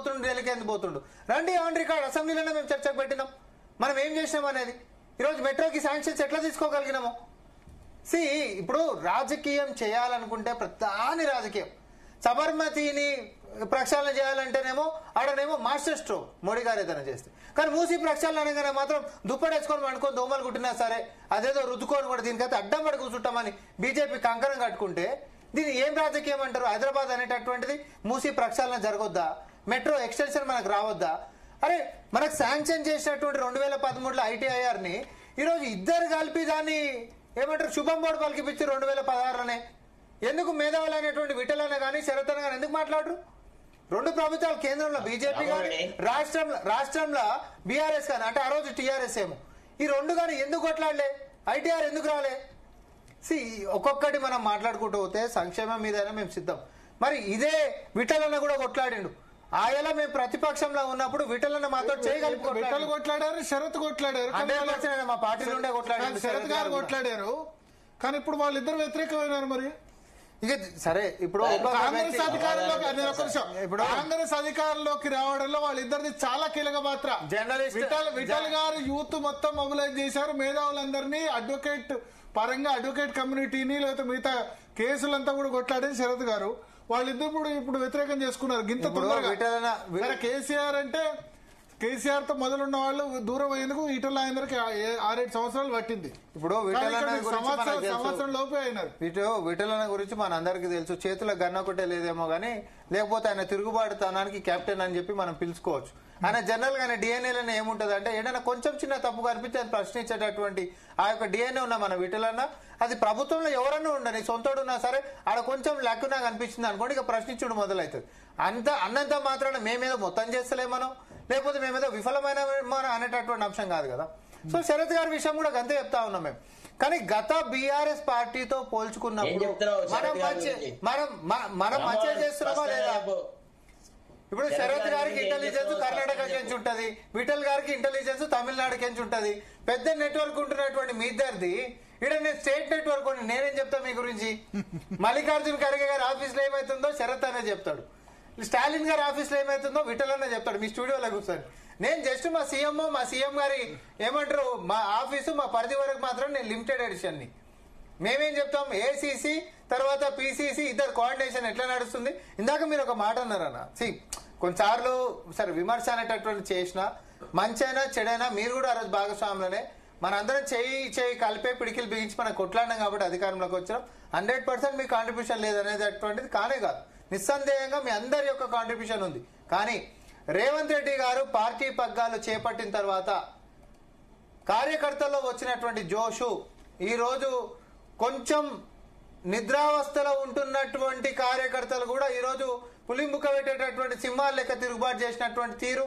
పోతుండు. రండి ఆన్ రికార్డ్ అసెంబ్లీలోనే మేము చర్చకు పెట్టినాం మనం ఏం చేసినాం అనేది. ఈరోజు మెట్రోకి శాంక్షన్స్ ఎట్లా తీసుకోగలిగినాము? ఇప్పుడు రాజకీయం చేయాలనుకుంటే ప్రధాని రాజకీయం. సబర్మతిని ప్రక్షాళన చేయాలంటేనేమో ఆడనేమో మాస్టర్ స్ట్రోక్ మోడీ గారు ఏదైనా చేస్తే, కానీ మూసి ప్రక్షాళన అనగానే మాత్రం దుప్పడేసుకొని అనుకొని దోమలు కుట్టినా సరే అదేదో రుద్దుకొని కూడా దీనికైతే అడ్డం పడి కూర్చుంటామని బీజేపీ కంకణం కట్టుకుంటే దీన్ని ఏం రాజకీయం అంటారు? హైదరాబాద్ అనేటటువంటిది మూసి ప్రక్షాళన జరగొద్దా? మెట్రో ఎక్స్టెన్షన్ మనకు రావద్దా? అరే మనకు శాంక్షన్ చేసినటువంటి 2013లో ITIR ని ఈరోజు ఇద్దరు కలిపి దాన్ని ఏమంటారు శుభం బోర్డు పలికిపించి 2016లోనే ఎందుకు మేధావులు అనేటువంటి విఠలన్న కానీ శరతన్న కానీ ఎందుకు మాట్లాడరు? 2 ప్రభుత్వాలు కేంద్రంలో బీజేపీ కానీ రాష్ట్రంలో బీఆర్ఎస్ కానీ అంటే ఆ రోజు టీఆర్ఎస్ ఏమో ఈ 2 కానీ ఎందుకు కొట్లాడలే? ITR ఎందుకు రాలే? ఒక్కొక్కటి మనం మాట్లాడుకుంటూ పోతే సంక్షేమం మీదైనా మేము సిద్ధం. మరి ఇదే విఠలన్న కూడా కొట్లాడిండు. ఆయలా మేము ప్రతిపక్షంలో ఉన్నప్పుడు విఠలన్న మాతో కొట్లాడారు, శరత్ కొట్లాడారు, మా పార్టీ నుండే కొట్లాడారు, శరత్ గారు కొట్లాడారు. కానీ ఇప్పుడు వాళ్ళిద్దరు వ్యతిరేకమైనారు. మరి ఇక సరే ఇప్పుడు కాంగ్రెస్ అధికారంలోకి కాంగ్రెస్ అధికారంలోకి రావడంలో వాళ్ళిద్దరిది చాలా కీలక పాత్ర. జర్నలిస్ట్ విఠల్ గారు యూత్ మొత్తం మొబిలైజ్ చేశారు, మేధావులందరినీ, అడ్వకేట్ పరంగా అడ్వకేట్ కమ్యూనిటీని లేకపోతే మిగతా కేసులంతా కూడా కొట్లాడేది శరత్ గారు. వాళ్ళిద్దరు ఇప్పుడు వ్యతిరేకం చేసుకున్నారు గింత తొందరగా. కేసీఆర్ అంటే కేసీఆర్ తో మొదలున్న వాళ్ళు దూరం అయ్యేందుకు ఈటల అందరికి 6-7 సంవత్సరాలు పట్టింది. ఇప్పుడు సంవత్సరం లోపే అయినారు. విఠలన్న గురించి మన అందరికీ తెలుసు, చేతుల గన్న ఒకటే లేదేమో గానీ, లేకపోతే ఆయన తిరుగుబాటుతనానికి కెప్టెన్ అని చెప్పి మనం పిలుచుకోవచ్చు. ఆయన జనరల్ గా డిఎన్ఏలను ఏముంటది అంటే ఏదైనా కొంచెం చిన్న తప్పు కనిపిస్తే అది ప్రశ్నించేటటువంటి ఆ యొక్క డిఎన్ఏ ఉన్న మన విఠలన్న, అది ప్రభుత్వంలో ఎవరన్నా ఉండని సొంతోడున్నా సరే ఆడ కొంచెం లక్కునా కనిపించింది అనుకోండి, ఇక ప్రశ్నించుడు మొదలవుతుంది. అన్నంత మాత్రాన మేమేదో మొత్తం చేస్తలేమనో లేకపోతే మేమేదో విఫలమైన అనేటటువంటి అంశం కాదు కదా. సో శరత్ గారి విషయం కూడా అంతే చెప్తా ఉన్నాం మేము. కానీ గత బీఆర్ఎస్ పార్టీతో పోల్చుకున్నప్పుడు మనం మంచిగా చేస్తున్నామా లేదా? ఇప్పుడు శరత్ గారికి ఇంటెలిజెన్స్ కర్ణాటక నుంచి ఉంటది, విఠల్ గారికి ఇంటెలిజెన్స్ తమిళనాడు నుంచి ఉంటది. పెద్ద నెట్వర్క్ ఉంటున్నటువంటి మీ ఇద్దరిది ఇక్కడ నేను స్టేట్ నెట్వర్క్ ఉండి నేనేం చెప్తా మీ గురించి? మల్లికార్జున ఖర్గే గారి ఆఫీస్ లో ఏమైతుందో శరత్ అనే చెప్తాడు, స్టాలిన్ గారి ఆఫీస్ లో ఏమైతుందో విఠల్ అనే చెప్తాడు మీ స్టూడియోలో కూర్చొని. నేను జస్ట్ మా సీఎం గారి ఏమంటారు మా ఆఫీసు మా పరిధి వరకు మాత్రం నేను లిమిటెడ్ ఎడిషన్ ని. మేమేం చెప్తాం, ఏసీసీ తర్వాత పీసీసీ ఇద్దరు కోఆర్డినేషన్ ఎట్లా నడుస్తుంది. ఇందాక మీరు ఒక మాట అన్నారన్న, కొన్నిసార్లు సరే విమర్శ అనేటటువంటి చేసిన మంచైనా చెడైనా మీరు కూడా ఆ రోజు భాగస్వాములనే. మనందరం చేయి కలిపే పిడికిలు బిగించి మనం కొట్లాడినాం కాబట్టి అధికారంలోకి వచ్చాం. 100% మీ కాంట్రిబ్యూషన్ లేదనేటటువంటిది కానే కాదు, నిస్సందేహంగా మీ అందరి యొక్క కాంట్రిబ్యూషన్ ఉంది. కానీ రేవంత్ రెడ్డి గారు పార్టీ పగ్గాలు చేపట్టిన తర్వాత కార్యకర్తల్లో వచ్చినటువంటి జోషు, ఈరోజు కొంచెం నిద్రావస్థలో ఉంటున్నటువంటి కార్యకర్తలు కూడా ఈరోజు పులింబుక పెట్టేటటువంటి సింహాలు లెక్క తిరుగుబాటు చేసినటువంటి తీరు,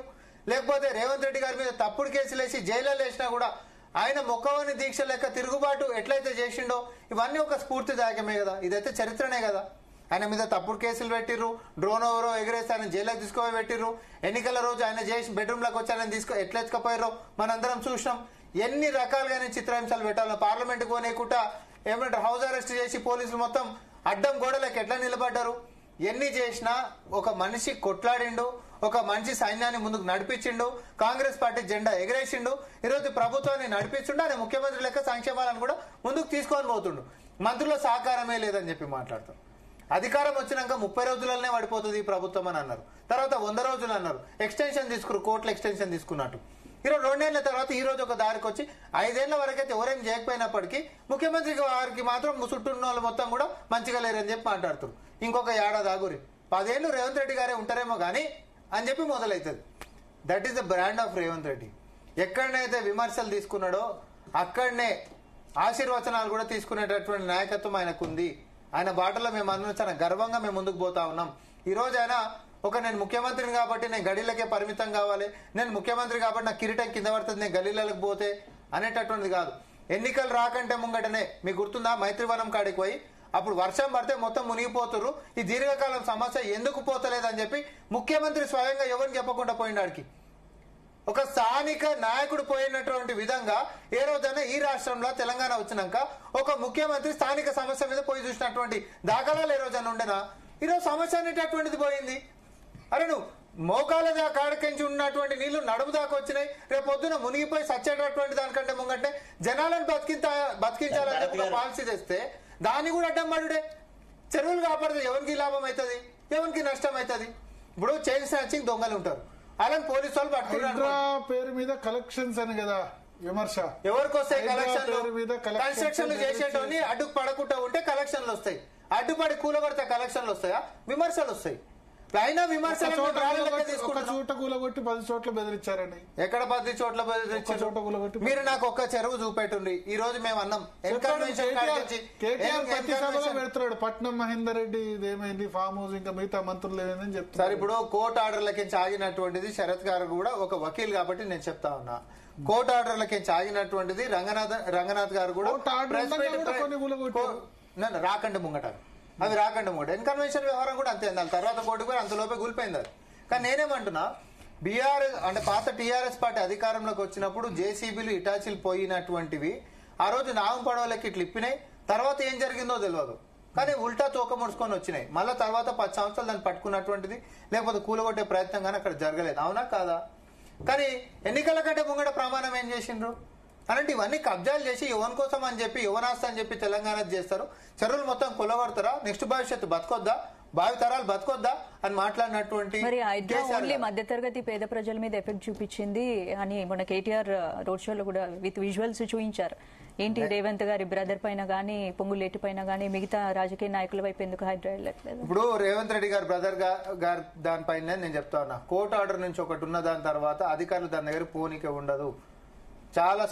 లేకపోతే రేవంత్ రెడ్డి గారి మీద తప్పుడు కేసులు వేసి జైల్లో వేసినా కూడా ఆయన మొక్కవని దీక్ష లెక్క తిరుగుబాటు ఎట్లయితే చేసిండో ఇవన్నీ ఒక స్ఫూర్తిదాయకమే కదా. ఇదైతే చరిత్రనే కదా. ఆయన మీద తప్పుడు కేసులు పెట్టిర్రు, డ్రోన్ ఎవరో ఎగరేసి ఆయన జైల్లోకి తీసుకుపోయి పెట్టిర్రు. ఎన్నికల రోజు ఆయన చేసి బెడ్రూమ్ లోకి వచ్చి ఆయన ఎట్లా ఎత్తుకపోయారో మనందరం చూసినాం. ఎన్ని రకాలుగానే చిత్రహింసలు పెట్టాలో పార్లమెంట్ కోనేకుట ఏమంటారు హౌస్ అరెస్ట్ చేసి పోలీసులు మొత్తం అడ్డం గోడలకు ఎట్లా నిలబడ్డారు. ఎన్ని చేసినా ఒక మనిషి కొట్లాడిండు, ఒక మనిషి సైన్యాన్ని ముందుకు నడిపించిండు, కాంగ్రెస్ పార్టీ జెండా ఎగరేసిండు, ఈరోజు ప్రభుత్వాన్ని నడిపించిండు. ఆయన ముఖ్యమంత్రి లెక్క సంక్షేమాలను కూడా ముందుకు తీసుకొని పోతుండు. మంత్రుల సహకారమే లేదని చెప్పి మాట్లాడతారు. అధికారం వచ్చినాక 30 రోజులనే పడిపోతుంది ఈ ప్రభుత్వం అని అన్నారు, తర్వాత 100 రోజులు అన్నారు, ఎక్స్టెన్షన్ తీసుకున్నారు, కోర్టుల ఎక్స్టెన్షన్ తీసుకున్నట్టు. ఈరోజు 2 ఏళ్ల తర్వాత ఈ రోజు ఒక దారికి వచ్చి 5 ఏళ్ల వరకైతే ఎవరేం చేయకపోయినప్పటికీ ముఖ్యమంత్రి వారికి మాత్రం చుట్టూ ఉన్న వాళ్ళు మొత్తం కూడా మంచిగా లేరని చెప్పి మాట్లాడుతారు. ఇంకొక ఏడాది ఆగురి 10 ఏళ్ళు రేవంత్ రెడ్డి గారే ఉంటారేమో కానీ అని చెప్పి మొదలవుతుంది. That is the brand of Revanth Reddy. ఎక్కడనైతే విమర్శలు తీసుకున్నాడో అక్కడనే ఆశీర్వచనాలు కూడా తీసుకునేటటువంటి నాయకత్వం ఆయనకు ఉంది. ఆయన బాటలో మేము అందరం చాలా గర్వంగా మేము ముందుకు పోతా ఉన్నాం. ఈ రోజు ఆయన నేను ముఖ్యమంత్రిని కాబట్టి నేను గడిలకే పరిమితం కావాలి, నేను ముఖ్యమంత్రి కాబట్టి నా కిరీటం కింద పడుతుంది, నేను గలీలకు పోతే అనేటటువంటిది కాదు. ఎన్నికలు రాకంటే ముంగటనే మీకు గుర్తుందా, మైత్రివనం కాడికి పోయి అప్పుడు వర్షం పడితే మొత్తం మునిగిపోతున్నారు, ఈ దీర్ఘకాలం సమస్య ఎందుకు పోతలేదని చెప్పి ముఖ్యమంత్రి స్వయంగా ఎవరిని చెప్పకుండా పోయినాడికి. ఒక స్థానిక నాయకుడు పోయినటువంటి విధంగా ఏ రోజైనా ఈ రాష్ట్రంలో తెలంగాణ వచ్చినాక ఒక ముఖ్యమంత్రి స్థానిక సమస్య మీద పోయి చూసినటువంటి దాఖలాలు ఏ రోజైనా ఉండేనా? ఈరోజు సమస్య అనేటటువంటిది పోయింది. అరే నువ్వు మోకాల కాడకించి ఉన్నటువంటి నీళ్లు నడుము దాకా వచ్చినాయి, రేపు పొద్దున మునిగిపోయి సచ్చేటటువంటి దానికంటే ముంగంటే జనాలను బతికించాలని చెప్పి పాలసీ తెస్తే దాన్ని కూడా అడ్డం పడుడే. చెరువులు కాపాడితే ఎవరికి లాభం అవుతుంది, ఎవరికి నష్టం అవుతుంది? ఇప్పుడు చైన్ స్నాచింగ్ దొంగలు ఉంటారు, అలాగే పోలీసు వాళ్ళు పట్టుకున్నారు పేరు మీద కలెక్షన్స్ అని కదా విమర్శ. ఎవరికి వస్తాయి కన్స్ట్రక్షన్లు చేసేటోని అడ్డుకు పడకుండా ఉంటే కలెక్షన్లు వస్తాయి, అడ్డుపడి కూలగొడితే కలెక్షన్లు వస్తాయా? విమర్శలు వస్తాయి. అయినా విమర్శలు చోట కూలగొట్టి 10 చోట్ల బెదిరించారని. ఎక్కడ 10 చోట్ల బెదిరించారు? మీరు నాకు ఒక్క చెరువు చూపెట్టుండి. ఈ రోజు మేము అన్నాం పెడుతున్నాడు పట్నం మహేందర్ రెడ్డి ఇదేమైంది, ఫామ్ హౌస్ ఇంకా మిగతా మంత్రులు ఏమైందని చెప్తారు. సార్ ఇప్పుడు కోర్టు ఆర్డర్లకి ఆగినటువంటిది శరత్ గారు కూడా ఒక వకీల్ కాబట్టి నేను చెప్తా ఉన్నా, కోర్టు ఆర్డర్లకి ఆగినటువంటిది రంగనాథ్ గారు కూడా రాకండి ముంగటారు, అవి రాకండి ముంగట ఇన్కన్వెన్షన్ వ్యవహారం కూడా అంతే. దాని తర్వాత కోర్టుకు పోయి అంతలోపే కూలిపోయింది అది. కానీ నేనేమంటున్నా, బీఆర్ఎస్ అంటే పాత టీఆర్ఎస్ పార్టీ అధికారంలోకి వచ్చినప్పుడు జేసీబీలు ఇటాచీలు పోయినటువంటివి ఆ రోజు నాగం పడవలకి ఇట్లా ఇప్పినాయి. తర్వాత ఏం జరిగిందో తెలియదు. కానీ ఉల్టా తోక ముడుచుకొని వచ్చినాయి. మళ్ళీ తర్వాత 10 సంవత్సరాలు దాన్ని పట్టుకున్నటువంటిది లేకపోతే కూలగొట్టే ప్రయత్నం కానీ అక్కడ జరగలేదు. అవునా కాదా? కానీ ఎన్నికల కంటే ముంగడ ప్రమాణం ఏం చేసిండ్రు అంటే ఇవన్నీ కబ్జాలు చేసి యువన్ కోసం అని చెప్పి యువనాస్త అని చెప్పి తెలంగాణ చేస్తారు, చెరువులు మొత్తం కొలగొడతారా, నెక్స్ట్ భవిష్యత్తు బతకొద్దా, భావి తరాలు బతకొద్దా అని మాట్లాడినటువంటి మరి హైడ్రా ఓన్లీ మధ్యతరగతి పేద ప్రజల మీద ఎఫెక్ట్ చూపించింది అని మన కేటీఆర్ రోడ్ షోలో కూడా విత్ విజువల్స్ చూపించారు. ఏంటి రేవంత్ గారి బ్రదర్ పైన గానీ పొంగులేటి పైన గానీ మిగతా రాజకీయ నాయకుల వైపు ఎందుకు హైడ్రా వెళ్ళట్లేదు? ఇప్పుడు రేవంత్ రెడ్డి గారి బ్రదర్ గారు దానిపైన నేను చెప్తా ఉన్నా, కోర్టు ఆర్డర్ నుంచి ఒకటి ఉన్న దాని తర్వాత అధికారులు దాని దగ్గర పోనీకే ఉండదు. చాలా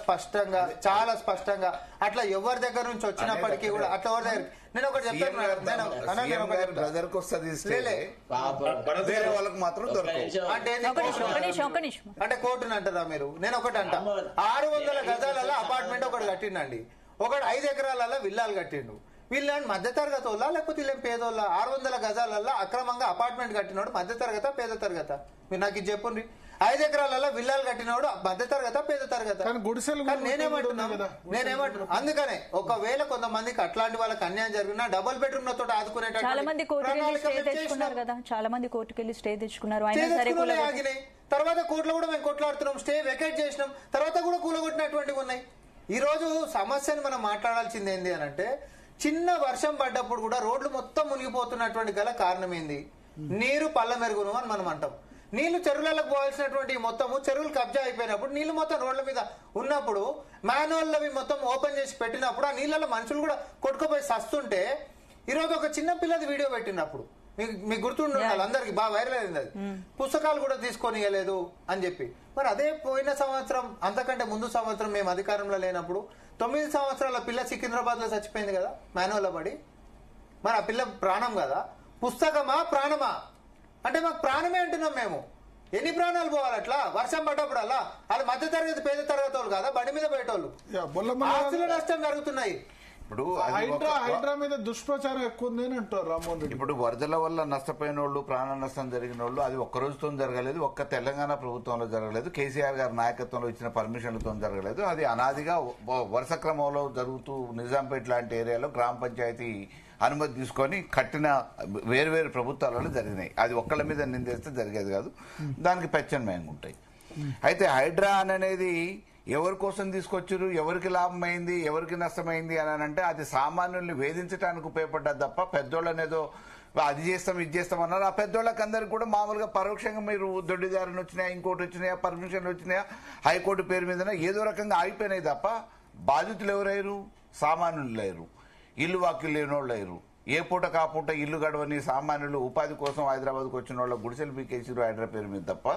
స్పష్టంగా అట్లా ఎవరి దగ్గర నుంచి వచ్చినప్పటికీ కూడా అట్లా ఎవరి దగ్గర నేను ఒకటి చెప్తాను, అంటే కోర్టుని అంటారా మీరు? నేను ఒకటి అంటా, 600 గజాలలో అపార్ట్మెంట్ ఒకటి కట్టిండండి, ఒకటి 5 ఎకరాలలో విల్లాలు కట్టిండు. వీళ్ళని మధ్యతరగతి వాళ్ళ లేకపోతే వీళ్ళేం పేదోళ్ళ? 600 గజాలలో అక్రమంగా అపార్ట్మెంట్ కట్టినోడు మధ్యతరగత పేద తరగత? మీరు నాకు ఇది చెప్పుండ్రి. 5 ఎకరాలలో విల్లాలు కట్టినోడు మధ్యతరగత పేద తరగత? నేనేమంటున్నా అందుకనే ఒకవేళ కొంతమందికి అట్లాంటి వాళ్ళకి అన్యాయం జరిగినా డబుల్ బెడ్రూమ్ లతో ఆదుకునేటట్టు చాలా మంది కోర్టుకెళ్ళి స్టే తెచ్చుకున్నారు కదా, చాలా మంది కోర్టుకెళ్ళి స్టే తెచ్చుకున్నారు. ఆగినాయి. తర్వాత కోర్టులో కూడా మేము కొట్లాడుతున్నాం, స్టే వెకేట్ చేసినాం, తర్వాత కూడా కూలగొట్టినటువంటివి ఉన్నాయి. ఈ రోజు సమస్యను మనం మాట్లాడాల్సింది ఏంది అని అంటే, చిన్న వర్షం పడ్డప్పుడు కూడా రోడ్లు మొత్తం మునిగిపోతున్నటువంటి గల కారణం ఏంది? నీరు పళ్ళ మెరుగును అని మనం అంటాం. నీళ్లు చెరువులకు పోవాల్సినటువంటి మొత్తము చెరువులు కబ్జా అయిపోయినప్పుడు నీళ్లు మొత్తం రోడ్ల మీద ఉన్నప్పుడు మాన్యువల్ అవి మొత్తం ఓపెన్ చేసి పెట్టినప్పుడు ఆ నీళ్ళలో మనుషులు కూడా కొట్టుకుపోయి సస్తుంటే ఈరోజు ఒక చిన్న పిల్లది వీడియో పెట్టినప్పుడు మీకు గుర్తుండి ఉండాలి, అందరికి బాగా వైరల్ అయింది అది. పుస్తకాలు కూడా తీసుకొని ఇవ్వలేదు అని చెప్పి. మరి అదే పోయిన సంవత్సరం అంతకంటే ముందు సంవత్సరం మేము అధికారంలో లేనప్పుడు 9 సంవత్సరాల పిల్ల సికింద్రాబాద్ లో చచ్చిపోయింది కదా మాన్యువల్ పడి. మరి ఆ పిల్ల ప్రాణం కదా, పుస్తకమా ప్రాణమా అంటే మాకు ప్రాణమే అంటున్నాం మేము. ఎన్ని ప్రాణాలు పోవాలి అట్లా వర్షం పడ్డప్పుడు? అలా వాళ్ళు మధ్య తరగతి పేద తరగతి వాళ్ళు కదా, బండి మీద పోయేటోళ్ళు. ఆస్తుల నష్టం జరుగుతున్నాయి. ఇప్పుడు హైడ్రా మీద దుష్ప్రచారం ఎక్కువ ఉంది అని అంటారు రామ్మోహన్ రెడ్డి. ఇప్పుడు వరదల వల్ల నష్టపోయిన వాళ్ళు, ప్రాణ నష్టం జరిగిన వాళ్ళు అది ఒక్క రోజుతో జరగలేదు, ఒక్క తెలంగాణ ప్రభుత్వంలో జరగలేదు, కేసీఆర్ గారి నాయకత్వంలో ఇచ్చిన పర్మిషన్లతో జరగలేదు. అది అనాదిగా వరుస క్రమంలో జరుగుతూ నిజాంపేట్ లాంటి ఏరియాలో గ్రామ పంచాయతీ అనుమతి తీసుకొని కట్టిన వేరు ప్రభుత్వాలలో జరిగినాయి. అది ఒక్కళ్ళ మీద నిందేస్తే జరిగేది కాదు, దానికి ప్రత్యామ్నాయంగా ఉంటాయి. అయితే హైడ్రా అనేది ఎవరి కోసం తీసుకొచ్చారు, ఎవరికి లాభమైంది, ఎవరికి నష్టమైంది అని అంటే అది సామాన్యుల్ని వేధించడానికి ఉపయోగపడ్డది తప్ప పెద్దోళ్ళని ఏదో అది చేస్తాం ఇది చేస్తాం అన్నారు. ఆ పెద్దోళ్ళకి అందరికి కూడా మామూలుగా పరోక్షంగా మీరు దొడ్డిదారుని వచ్చినాయా, ఇంకోటి వచ్చినాయా, పర్మిషన్లు వచ్చినాయా, హైకోర్టు పేరు మీద ఏదో రకంగా ఆగిపోయినాయి తప్ప బాధితులు ఎవరయ్యారు? సామాన్యులు లేరు, ఇల్లు వాకిలు లేనోళ్ళు లేరు. ఏ పూట కాపూట ఇల్లు గడవని సామాన్యులు ఉపాధి కోసం హైదరాబాద్కు వచ్చిన వాళ్ళ గుడిసెలు పీకేసిరు హైదరాబాద్ పేరు మీద తప్ప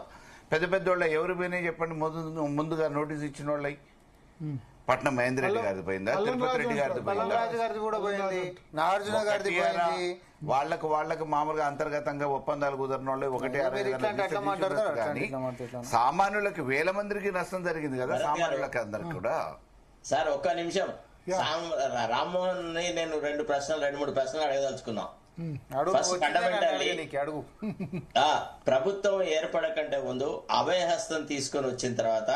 పెద్ద పెద్ద వాళ్ళ ఎవరు పోయినాయి చెప్పండి? ముందుగా నోటీస్ ఇచ్చిన వాళ్ళ పట్నం మహేందర్ రెడ్డి గారిది పోయిందా, తిరుపతి రెడ్డి గారిది పోయిందా, వాళ్ళకి మామూలుగా అంతర్గతంగా ఒప్పందాలు కుదరని వాళ్ళు 1.6 కానీ సామాన్యులకి వేల మందికి నష్టం జరిగింది కదా, సామాన్యులకి అందరికి కూడా. సార్ ఒక్క నిమిషం, రామ్మోహన్ ని నేను 2 3 ప్రశ్నలు అడగదలుచుకున్నాం. ప్రభుత్వం ఏర్పడకంటే ముందు అభయహస్తం తీసుకొని వచ్చిన తర్వాత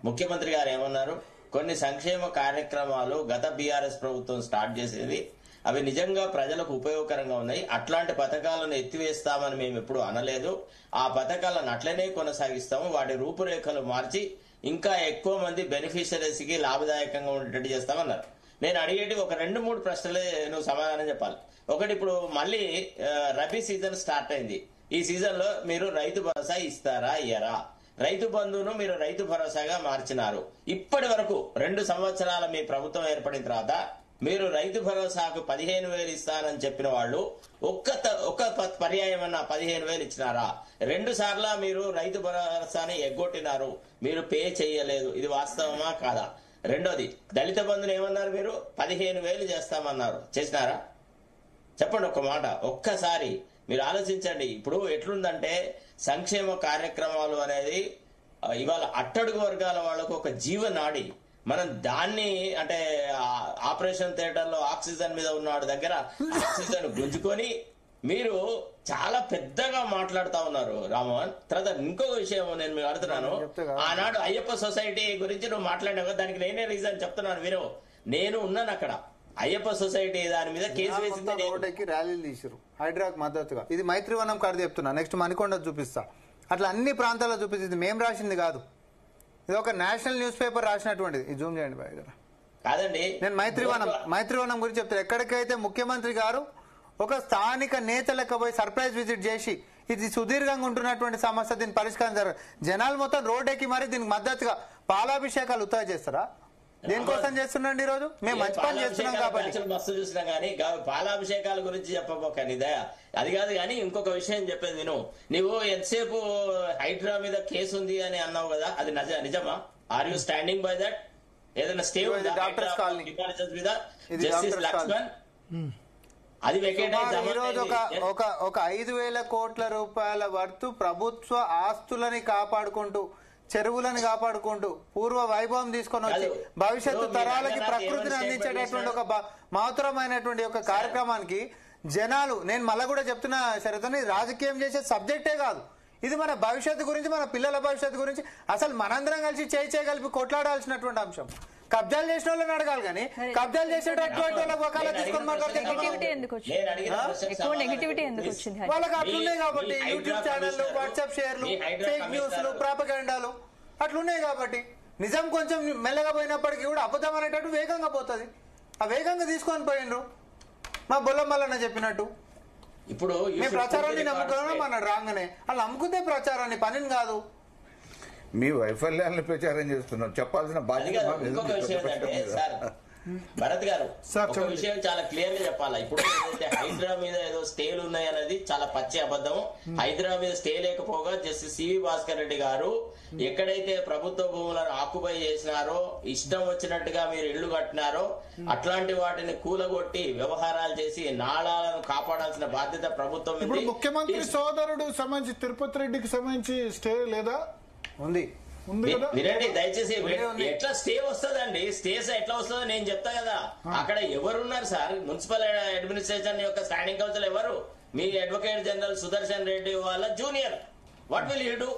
ముఖ్యమంత్రి గారు ఏమన్నారు? కొన్ని సంక్షేమ కార్యక్రమాలు గత బీఆర్ఎస్ ప్రభుత్వం స్టార్ట్ చేసేది అవి నిజంగా ప్రజలకు ఉపయోగకరంగా ఉన్నాయి, అట్లాంటి పథకాలను ఎత్తివేస్తామని మేము ఎప్పుడు అనలేదు, ఆ పథకాలను అట్లనే కొనసాగిస్తాము, వాటి రూపురేఖలు మార్చి ఇంకా ఎక్కువ మంది బెనిఫిషరీస్ కి లాభదాయకంగా ఉండేటట్టు చేస్తామన్నారు. నేను అడిగేటి ఒక 2-3 ప్రశ్నలే నువ్వు సమాధానం చెప్పాలి. ఒకటి, ఇప్పుడు మళ్ళీ రబీ సీజన్ స్టార్ట్ అయింది, ఈ సీజన్ లో మీరు రైతు భరోసా ఇస్తారా ఇయ్యరా? రైతు బంధువును మీరు రైతు భరోసాగా మార్చినారు. ఇప్పటి వరకు 2 సంవత్సరాల మీ ప్రభుత్వం ఏర్పడిన తర్వాత మీరు రైతు భరోసాకు 15,000 ఇస్తానని చెప్పిన వాళ్ళు ఒక్క పర్యాయం అన్న 15,000 ఇచ్చినారా? 2 సార్లు మీరు రైతు భరోసాని ఎగ్గొట్టినారు, మీరు పే చేయలేదు, ఇది వాస్తవమా కాదా? రెండోది, దళిత బంధుని ఏమన్నారు? మీరు 15,000 చేస్తామన్నారు, చేసినారా? చెప్పండి ఒక్క మాట, ఒక్కసారి మీరు ఆలోచించండి. ఇప్పుడు ఎట్లుందంటే సంక్షేమ కార్యక్రమాలు అనేది ఇవాళ అట్టడుగు వర్గాల వాళ్ళకు ఒక జీవనాడి. మనం దాన్ని అంటే ఆపరేషన్ థియేటర్ లో ఆక్సిజన్ మీద ఉన్నవాడి దగ్గర ఆక్సిజన్ గుంజుకొని మీరు చాలా పెద్దగా మాట్లాడుతా ఉన్నారు రామ్మోహన్. తర్వాత ఇంకొక విషయం నేను మీకు అడుగుతున్నాను, ఆనాడు అయ్యప్ప సొసైటీ గురించి నువ్వు మాట్లాడినావు, దానికి నేనే రీజన్ చెప్తున్నాను. నేను ఉన్నాను అక్కడ, అయ్యప్ప సొసైటీ దాని మీద కేసు వేసింది రోడ్డుకి ర్యాలీలు తీసారు హైడ్రాక్ మద్దతుగా. ఇది మైత్రివనం కాదు చెప్తున్నా, నెక్స్ట్ మణికొండ చూపిస్తా. అట్లా అన్ని ప్రాంతాల్లో చూపిస్తుంది, మేము రాసింది కాదు, ఇది ఒక నేషనల్ న్యూస్ పేపర్ రాసినటువంటిది. ఇది జూమ్ చేయండి బాయ్ గారు. కాదండి, నేను మైత్రివనం గురించి చెప్తాను. ఎక్కడికైతే ముఖ్యమంత్రి గారు ఒక స్థానిక నేత లెక్క పోయి సర్ప్రైజ్ విజిట్ చేసి ఇది సుదీర్ఘంగా ఉంటున్నటువంటి సమస్య, దీని పరిష్కారం జరగదు, జనాలు మొత్తం రోడ్డెక్కి మరి దీనికి మద్దతుగా పాలాభిషేకాలు ఉత్తర చేస్తారా? దేనికోసం చేస్తున్నాండి ఈ రోజు? మేము మంచి పని చేస్తున్నాం కాబట్టి. మస్తు చూసినాం కానీ పాలాభిషేకాల గురించి చెప్పబోకండి, అది కాదు. కానీ ఇంకొక విషయం చెప్పేది విను. నువ్వు ఎంతసేపు హైడ్రా మీద కేసు ఉంది అని అన్నావు కదా, అది నిజమా? Are you standing by that? ఏదైనా స్టే ఉందా మీద? జస్టిస్ లక్ష్మణ్ అది ఈరోజు ఒక 5,000 కోట్ల రూపాయల వర్తు ప్రభుత్వ ఆస్తులని కాపాడుకుంటూ, చెరువులను కాపాడుకుంటూ, పూర్వ వైభవం తీసుకొని వచ్చి భవిష్యత్తు తరాలకి ప్రకృతిని అందించేటటువంటి ఒక మహత్తరమైనటువంటి ఒక కార్యక్రమానికి జనాలు, నేను మళ్ళా కూడా చెప్తున్నా శరతని, రాజకీయం చేసే సబ్జెక్టే కాదు ఇది, మన భవిష్యత్తు గురించి, మన పిల్లల భవిష్యత్తు గురించి అసలు మనందరం కలిసి చేయి కలిపి కొట్లాడాల్సినటువంటి అంశం. కబ్జాలు చేసిన వాళ్ళని అడగాలి కానీ కబ్జాలు చేసేటటువంటి వాళ్ళ వకాలా తీసుకొని మాట్లాడితే వాళ్ళకి అట్లున్నాయి కాబట్టి యూట్యూబ్ ఛానళ్లు, వాట్సాప్ షేర్లు, ఫేక్ న్యూస్లు, ప్రాపగాండాలు అట్లున్నాయి కాబట్టి నిజం కొంచెం మెల్లగా పోయినప్పటికీ కూడా అబద్ధం అనేటట్టు వేగంగా పోతుంది. ఆ వేగంగా తీసుకొని పోయినరు మా బొల్లమల్లన్న చెప్పినట్టు. ఇప్పుడు మేము ప్రచారాన్ని నమ్ముకున్నాం అన్నాడు రాగానే, వాళ్ళు నమ్ముకుంటే ప్రచారాన్ని, పనిని కాదు. మీ వైఫల్యాలను ప్రచారం చేస్తున్నారు, చెప్పాల్సిన బాధ్యత. ఇంకొక విషయం ఏంటంటే సార్ భరత్ గారు, ఒక విషయం చాలా క్లియర్ గా చెప్పాలా. ఇప్పుడు హైడ్రా మీద ఏదో స్టేలు ఉన్నాయి అనేది చాలా పచ్చి అబద్ధం. హైడ్రా మీద స్టే లేకపోగా జస్టిస్ సివి భాస్కర్ రెడ్డి గారు ఎక్కడైతే ప్రభుత్వ భూములను ఆక్యుపై చేసినారో, ఇష్టం వచ్చినట్టుగా మీరు ఇళ్లు కట్టినారో, అట్లాంటి వాటిని కూలగొట్టి వ్యవహారాలు చేసి నాళాలను కాపాడాల్సిన బాధ్యత ప్రభుత్వం. ఇప్పుడు ముఖ్యమంత్రి సోదరుడు సంబంధించి తిరుపతి రెడ్డికి సంబంధించి స్టే లేదా? ఉంది. వినండి దయచేసి, ఎట్లా స్టే వస్తుందండి? స్టేస్ ఎట్లా వస్తుందో నేను చెప్తా కదా. అక్కడ ఎవరున్నారు సార్? మున్సిపల్ అడ్మినిస్ట్రేషన్ యొక్క స్టాండింగ్ కౌన్సిల్ ఎవరు? మీ అడ్వకేట్ జనరల్ సుదర్శన్ రెడ్డి వాళ్ళ junior. What will you do?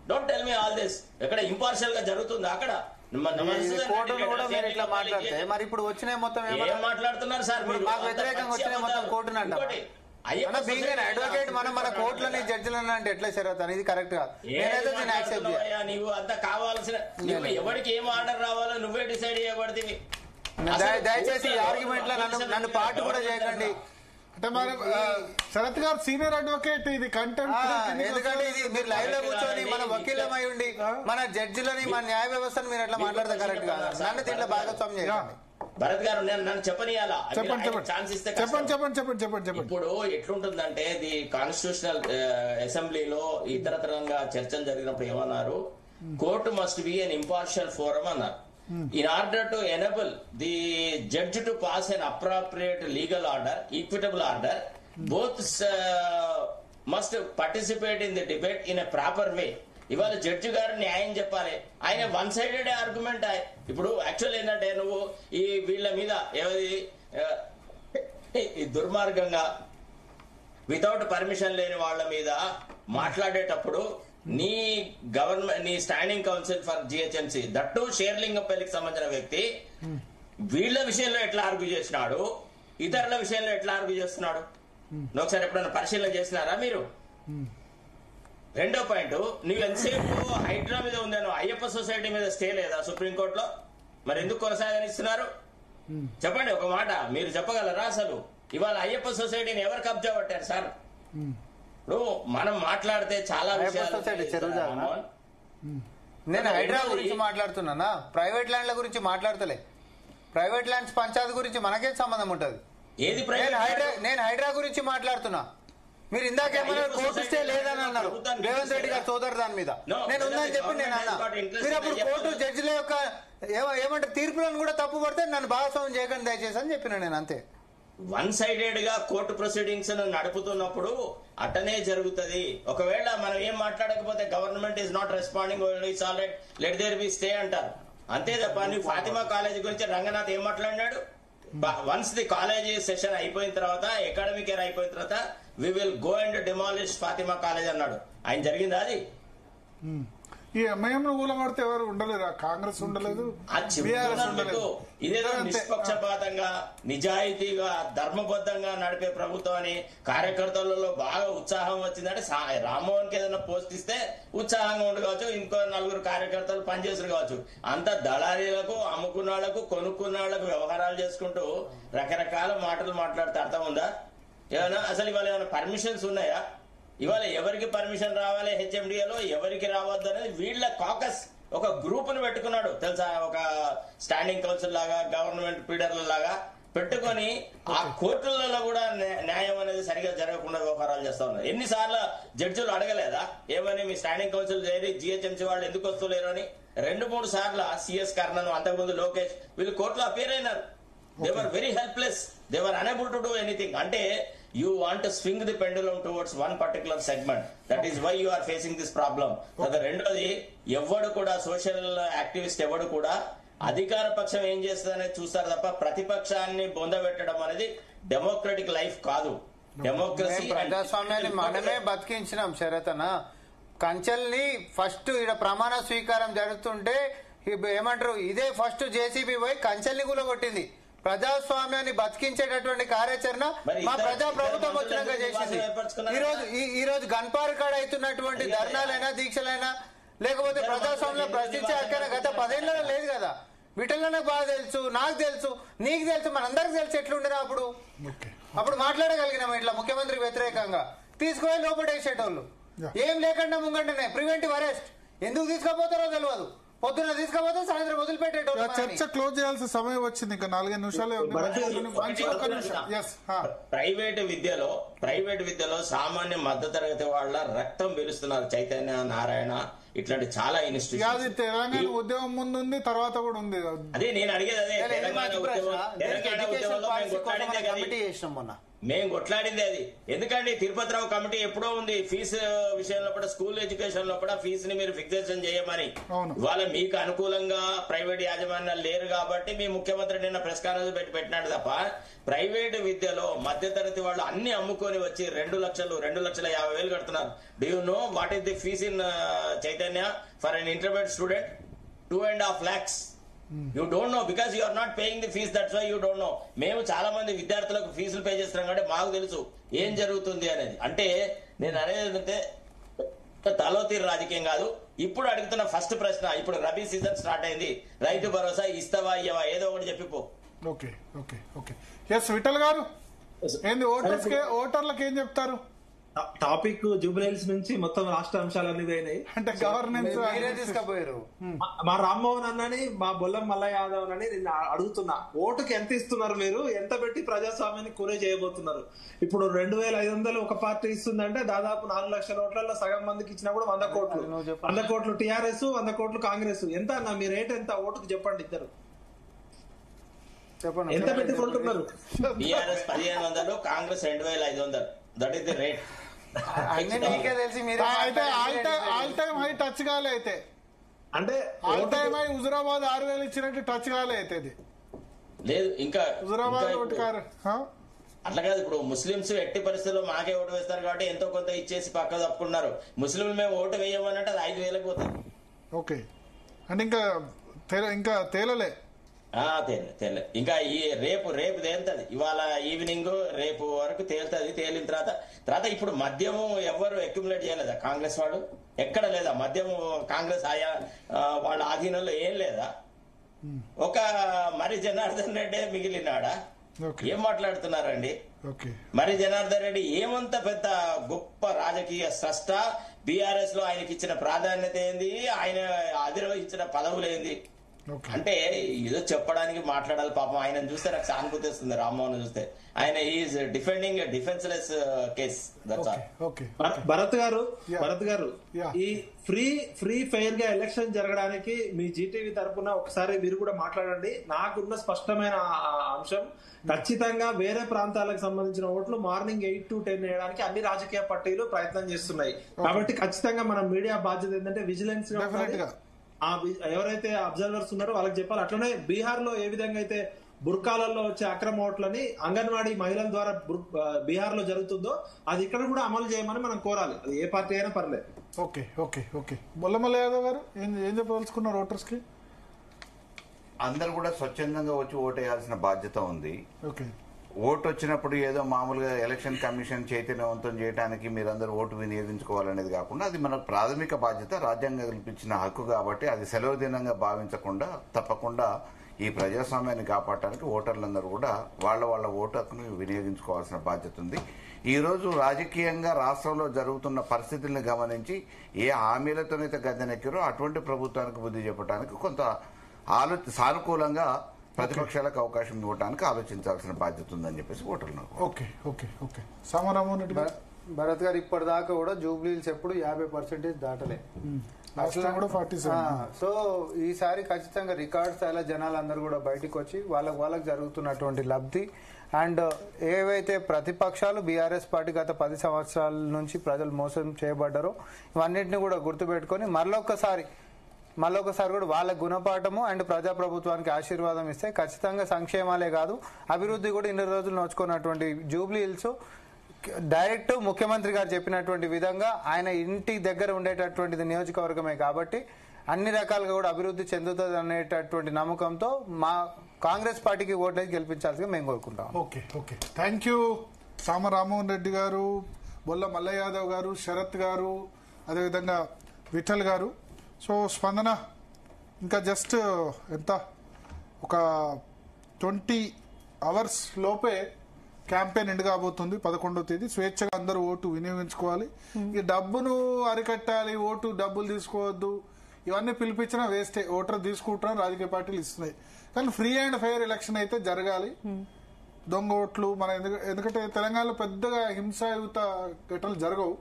Don't tell me all this. ఎక్కడ ఇంపార్షియల్ గా జరుగుతుందా? అక్కడ మరి ఇప్పుడు వచ్చిన మొత్తం ఏం మాట్లాడుతున్నారు సార్? మాకు వ్యతిరేకంగా వచ్చిన మొత్తం కోర్టును అంట. అడ్వకేట్ మనం మన కోర్టులని జడ్జిలని అంటే ఎట్లా జరుగుతుంది? ఇది కరెక్ట్ కాదు. నీవు అంతా కావాల్సిన ఎవరికి ఏం ఆర్డర్ రావాలో నువ్వే డిసైడ్ చేయబడుతుంది. దయచేసి ఆర్గ్యుమెంట్ లో నన్ను పాటు కూడా చేయకండి. అంటే మరి శరత్ గారు సీనియర్ అడ్వకేట్, ఇది కంటెంట్. ఎందుకంటే ఇది మీరు లైవ్ లో కూర్చొని మన వకీలమై ఉండి మన జడ్జిలని, మన న్యాయ వ్యవస్థను మీరు ఎట్లా మాట్లాడితే కరెక్ట్ కాదు. నన్ను దీంట్లో భాగస్వామ్యం చేయండి. భరత్ గారు నన్ను చెప్పనియాలా? ఛాన్స్ ఇస్తే చెప్పండి. ఇప్పుడు ఎట్లుంటుందంటే ది కాన్స్టిట్యూషనల్ అసెంబ్లీలో ఇతరతరంగా చర్చలు జరిగినప్పుడు ఏమన్నారు? Court must be an impartial forum అన్నారు. In order to enable the judge to pass an appropriate legal order, equitable order, both must participate in the debate in a proper way. ఇవాళ judge గారు న్యాయం చెప్పాలి. ఆయన one sided argument. ఇప్పుడు actual ఏంటంటే నువ్వు ఈ వీళ్ళ మీద ఏది దుర్మార్గంగా వితౌట్ పర్మిషన్ లేని వాళ్ళ మీద మాట్లాడేటప్పుడు నీ గవర్నమెంట్, నీ standing council for GHMC, that షేర్లింగంపల్లికి సంబంధించిన వ్యక్తి వీళ్ళ విషయంలో ఎట్లా ఆర్గ్యూ చేసినాడు, ఇతరుల విషయంలో ఎట్లా ఆర్గ్యూ చేస్తున్నాడు, ఒకసారి ఎప్పుడైనా పరిశీలన చేసినారా మీరు? రెండో పాయింట్, నువ్వు ఎంతసేపు హైడ్రా మీద ఉందాను, అయ్యప్ప సొసైటీ మీద స్టే లేదా సుప్రీంకోర్టులో? మరి ఎందుకు కొనసాగనిస్తున్నారు? చెప్పండి ఒక మాట, మీరు చెప్పగలరా? అసలు ఇవాళ అయ్యప్ప సొసైటీని ఎవరు కబ్జా పట్టారు సార్? ఇప్పుడు మనం మాట్లాడితే చాలా విషయాలు. నేను హైడ్రా గురించి మాట్లాడుతున్నానా, ప్రైవేట్ ల్యాండ్ల గురించి మాట్లాడతలే. ప్రైవేట్ ల్యాండ్స్ పంచాయతీ గురించి మనకేం సంబంధం ఉంటది? ఏది నేను హైడ్రా గురించి మాట్లాడుతున్నా. మీరు ఇందాకేమన్నారు కోర్టు స్టే లేదని అన్నారు రేవంత్ రెడ్డి గారు సోదరు దాని మీద. నేను ఉందని చెప్పి నేను అన్నా. మీరు అప్పుడు కోర్టు జడ్జిల యొక్క ఏమంటారు తీర్పులను కూడా తప్పు పడితే నన్ను భాగస్వామ్యం చేయకండి దయచేసి అని చెప్పిన నేను. అంతే. వన్ సైడెడ్ గా కోర్టు ప్రొసీడింగ్స్ నడుపుతున్నప్పుడు అట్టనే జరుగుతుంది. ఒకవేళ మనం ఏం మాట్లాడకపోతే government is not responding, let there be stay అంటారు. అంతే తప్ప నువ్వు ఫాతిమా కాలేజ్ గురించి రంగనాథ్ ఏం మాట్లాడినాడు? వన్స్ ది కాలేజీ సెషన్ అయిపోయిన తర్వాత, అకాడమిక్ ఇయర్ అయిపోయిన తర్వాత we will go and demolish Fatima college అన్నాడు. ఆయన జరిగిందా అది? ఈ ఎంఐఎం కూలగొడితే ఎవరు ఉండలేరు, కాంగ్రెస్ ఉండలేదు, బీఆర్ఎస్ ఉండలేదు. ఇదేదో నిష్పక్షపాతంగా నిజాయితీగా ధర్మబద్ధంగా నడిపే ప్రభుత్వం అని కార్యకర్తలలో బాగా ఉత్సాహం వచ్చిందంటే రామ్మోహన్ కి ఏదైనా పోస్ట్ ఇస్తే ఉత్సాహంగా ఉండవచ్చు, ఇంకో 4 కార్యకర్తలు పనిచేసారు కావచ్చు. అంత దళారీలకు, అమ్ముకున్న వాళ్ళకు, కొనుక్కున్న వాళ్ళకు వ్యవహారాలు చేసుకుంటూ రకరకాల మాటలు మాట్లాడితే అర్థం ఉందా? ఏమైనా అసలు ఇవాళ ఏమైనా పర్మిషన్స్ ఉన్నాయా? ఇవాళ ఎవరికి పర్మిషన్ రావాలి హెచ్ఎండిఏలో, ఎవరికి రావద్దు అనేది వీళ్ళ కాకస్ ఒక గ్రూప్ ను పెట్టుకున్నాడు తెలుసా, ఒక స్టాండింగ్ కౌన్సిల్ లాగా, గవర్నమెంట్ పీడర్ల లాగా పెట్టుకొని ఆ కోర్టులలో కూడా న్యాయం అనేది సరిగా జరగకుండా వ్యవహారాలు చేస్తా ఉన్నారు. ఎన్నిసార్లు జడ్జిలు అడగలేదా ఏమని మీ స్టాండింగ్ కౌన్సిల్ చేరి జిహెచ్ఎంసీ వాళ్ళు ఎందుకు వస్తలేరు అని? 2-3 సార్లు సిఎస్ కర్ణన్, అంతకుముందు లోకేష్ వీళ్ళు కోర్టులో అపీర్ అయినారు. They were very helpless, they were unable to do anything. అంటే you want to swing the pendulum towards one particular segment. That is why you are facing this problem. రెండోది, ఎవడు కూడా సోషల్ యాక్టివిస్ట్ ఎవడు కూడా అధికార పక్షం ఏం చేస్తుందనేది చూస్తారు తప్ప ప్రతిపక్షాన్ని బొందబెట్టడం అనేది డెమోక్రటిక్ లైఫ్ కాదు. డెమోక్రసీ ప్రజాస్వామ్యాన్ని మనమే బతికించినాం శరతన. కంచెల్ని ఫస్ట్ ఇక్కడ ప్రమాణ స్వీకారం జరుగుతుంటే ఏమంటారు, ఇదే ఫస్ట్ జేసీబీ పోయి కంచెల్ని కూలగొట్టింది. ప్రజాస్వామ్యాన్ని బతికించేటటువంటి కార్యాచరణ మా ప్రజా ప్రభుత్వం వచ్చినాక చేసింది. ఈ రోజు గన్పార్ కాడ అవుతున్నటువంటి ధర్నాలైనా, దీక్షలైనా, లేకపోతే ప్రజాస్వామ్యంలో ప్రశ్నించే హక్కైనా గత 10 ఏళ్లలో లేదు కదా. వీటిల్లోనే బాగా తెలుసు, నాకు తెలుసు, నీకు తెలుసు, మనందరికి తెలుసు ఎట్లుండినా అప్పుడు మాట్లాడగలిగినాం. ఇట్లా ముఖ్యమంత్రికి వ్యతిరేకంగా తీసుకుపోయి లోపడేసేటోళ్ళు ఏం లేకుండా ముంగంటనే ప్రివెంటివ్ అరెస్ట్ ఎందుకు తీసుకుపోతారో తెలియదు. పొద్దున్న తీసుకపోతే సాయంత్రం వదిలిపెట్టేటోళ్ళు. చర్చ క్లోజ్ చేయాల్సిన సమయం వచ్చింది, ఇంకా 4 నిమిషాలే. ప్రైవేట్ విద్యలో సామాన్య మధ్యతరగతి వాళ్ళ రక్తం పీలుస్తున్నారు. చైతన్య, నారాయణ ఇట్లాంటి చాలా ఇన్స్టిట్యూషన్. తెలంగాణ ఉద్యమం ముందు ఉంది, తర్వాత కూడా ఉంది. అదే నేను అడిగేది, అదే తెలంగాణ మేము కొట్లాడింది అది. ఎందుకంటే తిరుపతిరావు కమిటీ ఎప్పుడో ఉంది. ఫీజు విషయంలో కూడా, స్కూల్ ఎడ్యుకేషన్ లో కూడా ఫీజుని మీరు ఫిక్సేషన్ చేయమని. ఇవాళ మీకు అనుకూలంగా ప్రైవేట్ యాజమాన్యాలు లేరు కాబట్టి మీ ముఖ్యమంత్రి నిన్న ప్రెస్ కాన్ఫరెన్స్ పెట్టినాడు తప్ప ప్రైవేట్ విద్యలో మధ్యతరగతి వాళ్ళు అన్ని అమ్ముకొని వచ్చి 2,50,000 కడుతున్నారు. Do you know what is the fees in Chaitanya for an intermediate student? 2.5 lakhs. You don't know because you are not paying the fees. That's why you don't know. మేము చాలా మంది విద్యార్థులకు ఫీజులు పే చేస్తున్నాం కాబట్టి మాకు తెలుసు ఏం జరుగుతుంది అనేది. అంటే నేను అనేది ఏంటంటే తలోతీరు రాజకీయం కాదు. ఇప్పుడు అడుగుతున్న ఫస్ట్ ప్రశ్న, ఇప్పుడు రబీ సీజన్ స్టార్ట్ అయింది, రైతు భరోసా ఇస్తావా ఇయ్యవా, ఏదో ఒకటి చెప్పిపో. Okay okay okay yes Vittal garu, ఏంది ఓటర్లకు ఏం చెప్తారు? టాపిక్ జూబ్లీహిల్స్ నుంచి మొత్తం రాష్ట్ర అంశాలన్నీ పోయినాయి. అంటే గవర్నెన్స్ తీసుకుపోయారు. మా రామ్మోహన్ అన్నని, మా బొల్లం మల్ల యాదవ్ అని నేను అడుగుతున్నా, ఓటుకి ఎంత ఇస్తున్నారు మీరు? ఎంత పెట్టి ప్రజాస్వామ్యాన్ని కొనే చేయబోతున్నారు? ఇప్పుడు 2,500 ఒక పార్టీ ఇస్తుందంటే దాదాపు 4 లక్షల ఓట్లలో సగం మందికి ఇచ్చినా కూడా 100 కోట్లు. 100 కోట్లు టీఆర్ఎస్, 100 కోట్లు కాంగ్రెస్. ఎంత అన్న మీ రేట్ ఎంత? ఓటుకు చెప్పండి ఇద్దరు, చెప్పండి ఎంత పెట్టి కొంటున్నారు? TRS 1,500, Congress 2,500. That is the rate. All time high touch కాలే అయితే, అంటే ఆల్ టైమ్ హై హుజురాబాద్ 6,000 ఇచ్చినట్టు టచ్ కాలే అయితే ఇది లేదు. ఇంకా హుజురాబాద్ అట్లా కాదు. ఇప్పుడు ముస్లింస్ ఎట్టి పరిస్థితుల్లో మాకే ఓటు వేస్తారు కాబట్టి ఎంతో కొంత ఇచ్చేసి పక్క తప్పుకున్నారు. ముస్లింలు మేము ఓటు వేయమనంటే అది 5,000 పోతుంది. ఓకే, అంటే ఇంకా తేలలే. ఇంకా ఈ రేపు తేలుతుంది. ఇవాళ ఈవినింగ్ రేపు వరకు తేలుతుంది. తేలిన తర్వాత ఇప్పుడు మద్యము ఎవరు అక్యుములేట్ చేయలేదా? కాంగ్రెస్ వాడు ఎక్కడ లేదా మద్యము? కాంగ్రెస్ వాళ్ళ ఆధీనంలో ఏం లేదా? ఒక మరి జనార్దన్ రెడ్డి మిగిలినాడా? ఏం మాట్లాడుతున్నారండి? మరి జనార్దన్ రెడ్డి ఏమంత పెద్ద గొప్ప రాజకీయ స్రష్ట? బీఆర్ఎస్ లో ఆయనకి ఇచ్చిన ప్రాధాన్యత ఏంది? ఆయన అధిరోహించిన పదవులు ఏంది? అంటే ఏదో చెప్పడానికి మాట్లాడాలి. పాపం ఆయన చూస్తే నాకు సానుభూతి వస్తుంది. రామ్మోహన్ చూస్తే ఆయన is defending defenceless case. Bharat గారు ఈ ఫ్రీ ఫెయిర్ గా ఎలక్షన్ జరగడానికి మీ జీటీవీ తరఫున ఒకసారి మీరు కూడా మాట్లాడండి. నాకున్న స్పష్టమైన అంశం, ఖచ్చితంగా వేరే ప్రాంతాలకు సంబంధించిన ఓట్లు మార్నింగ్ 8 to 10 వేయడానికి అన్ని రాజకీయ పార్టీలు ప్రయత్నం చేస్తున్నాయి. కాబట్టి ఖచ్చితంగా మన మీడియా బాధ్యత ఏంటంటే విజిలెన్స్ గా ఎవరైతే అబ్జర్వర్స్ ఉన్నారో వాళ్ళకి చెప్పాలి. అట్లనే బీహార్ లో ఏ విధంగా అయితే బుర్కాలలో వచ్చే అక్రమ ఓట్లని అంగన్వాడీ మహిళల ద్వారా బీహార్ లో జరుగుతుందో అది ఇక్కడ కూడా అమలు చేయమని మనం కోరాలి. అది ఏ పార్టీ అయినా పర్లేదు. Okay okay okay Bollamalla Yadav గారు ఏం చెప్పదలుచుకున్నారు ఓటర్స్ కి? అందరు కూడా స్వచ్ఛందంగా వచ్చి ఓటేయాల్సిన బాధ్యత ఉంది. ఓకే, ఓటు వచ్చినప్పుడు ఏదో మామూలుగా ఎలక్షన్ కమిషన్ చైతన్యవంతం చేయడానికి మీరందరూ ఓటు వినియోగించుకోవాలనేది కాకుండా అది మన ప్రాథమిక బాధ్యత, రాజ్యాంగం కల్పించిన హక్కు కాబట్టి అది సెలవు దినంగా భావించకుండా తప్పకుండా ఈ ప్రజాస్వామ్యాన్ని కాపాడటానికి ఓటర్లందరూ కూడా వాళ్ళ ఓటు హక్కును వినియోగించుకోవాల్సిన బాధ్యత ఉంది. ఈ రోజు రాజకీయంగా రాష్ట్రంలో జరుగుతున్న పరిస్థితులను గమనించి ఏ హామీలతోనైతే గద్దెనెక్కారో అటువంటి ప్రభుత్వానికి బుద్ధి చెప్పడానికి కొంత సానుకూలంగా ప్రతిపక్షాలకు అవకాశం ఇవ్వడానికి ఆలోచించాల్సిన బాధ్యత ఉందని చెప్పేసి ఓటర్లు. ఓకే ఓకే ఓకే రామారామన్ రెడ్డి గారు. భరత్ గారు ఇప్పటిదాకా కూడా జూబ్లీహిల్స్ ఎప్పుడు 50% దాటలే, అట్లా కూడా 47. సో ఈసారి ఖచ్చితంగా రికార్డ్ స్థాయిలో జనాలందరూ కూడా బయటకు వచ్చి వాళ్ళకి జరుగుతున్నటువంటి లబ్ధి అండ్ ఏవైతే ప్రతిపక్షాలు బీఆర్ఎస్ పార్టీ గత 10 సంవత్సరాల నుంచి ప్రజలు మోసం చేయబడ్డారో ఇవన్నింటినీ కూడా గుర్తుపెట్టుకొని మళ్ళొక్కసారి కూడా వాళ్ళ గుణపాఠము అండ్ ప్రజాప్రభుత్వానికి ఆశీర్వాదం ఇస్తే ఖచ్చితంగా సంక్షేమాలే కాదు అభివృద్ధి కూడా ఇన్ని రోజులు నోచుకున్నటువంటి జూబ్లీహిల్స్ డైరెక్ట్ ముఖ్యమంత్రి గారు చెప్పినటువంటి విధంగా ఆయన ఇంటి దగ్గర ఉండేటటువంటిది నియోజకవర్గమే కాబట్టి అన్ని రకాలుగా కూడా అభివృద్ధి చెందుతుంది అనేటటువంటి నమ్మకంతో మా కాంగ్రెస్ పార్టీకి ఓట్లేసి గెలిపించాల్సిందిగా మేము కోరుకుంటాం. Okay okay thank you Ramaramohan Reddy garu, బొల్ల మల్ల యాదవ్ గారు, శరత్ గారు, అదేవిధంగా విఠల్ గారు. సో స్పందన ఇంకా జస్ట్ ఎంత ఒక 20 అవర్స్ లోపే క్యాంపెయిన్ ఎండ్ కాబోతుంది. 11వ తేదీ స్వేచ్ఛగా అందరూ ఓటు వినియోగించుకోవాలి. ఈ డబ్బును అరికట్టాలి, ఓటు డబ్బులు తీసుకోవద్దు, ఇవన్నీ పిలిపించినా వేస్టే. ఓటర్ తీసుకుంటున్నారు, రాజకీయ పార్టీలు ఇస్తున్నాయి. కానీ ఫ్రీ అండ్ ఫెయిర్ ఎలక్షన్ అయితే జరగాలి. దొంగ ఓట్లు మన ఎందుకంటే తెలంగాణలో పెద్దగా హింసాయుత ఘటనలు జరగవు.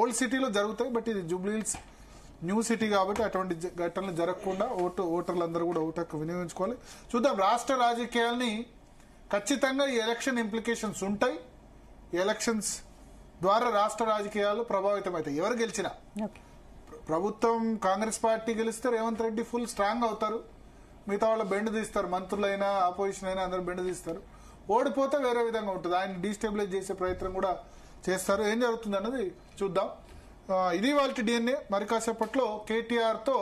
ఓల్డ్ సిటీలో జరుగుతాయి, బట్ ఇది జూబ్లీహిల్స్ న్యూ సిటీ కాబట్టి అటువంటి ఘటనలు జరగకుండా ఓటర్లందరూ కూడా ఓటు హక్కు వినియోగించుకోవాలి. చూద్దాం, రాష్ట్ర రాజకీయాల్ని ఖచ్చితంగా ఈ ఎలక్షన్ ఇంప్లికేషన్స్ ఉంటాయి. ఈ ఎలక్షన్స్ ద్వారా రాష్ట్ర రాజకీయాలు ప్రభావితం అవుతాయి. ఎవరు గెలిచినా ప్రభుత్వం కాంగ్రెస్ పార్టీ గెలిస్తే రేవంత్ రెడ్డి ఫుల్ స్ట్రాంగ్ అవుతారు, మిగతా వాళ్ళ బెండ్ తీస్తారు, మంత్రులైనా ఆపోజిషన్ అయినా అందరూ బెండ్ తీస్తారు. ఓడిపోతే వేరే విధంగా ఉంటుంది, ఆయన డీస్టెబిలైజ్ చేసే ప్రయత్నం కూడా చేస్తారు. ఏం జరుగుతుంది అన్నది చూద్దాం. ఇది వాళ్ళ DNA. మరి కాసేపట్లో KTR తో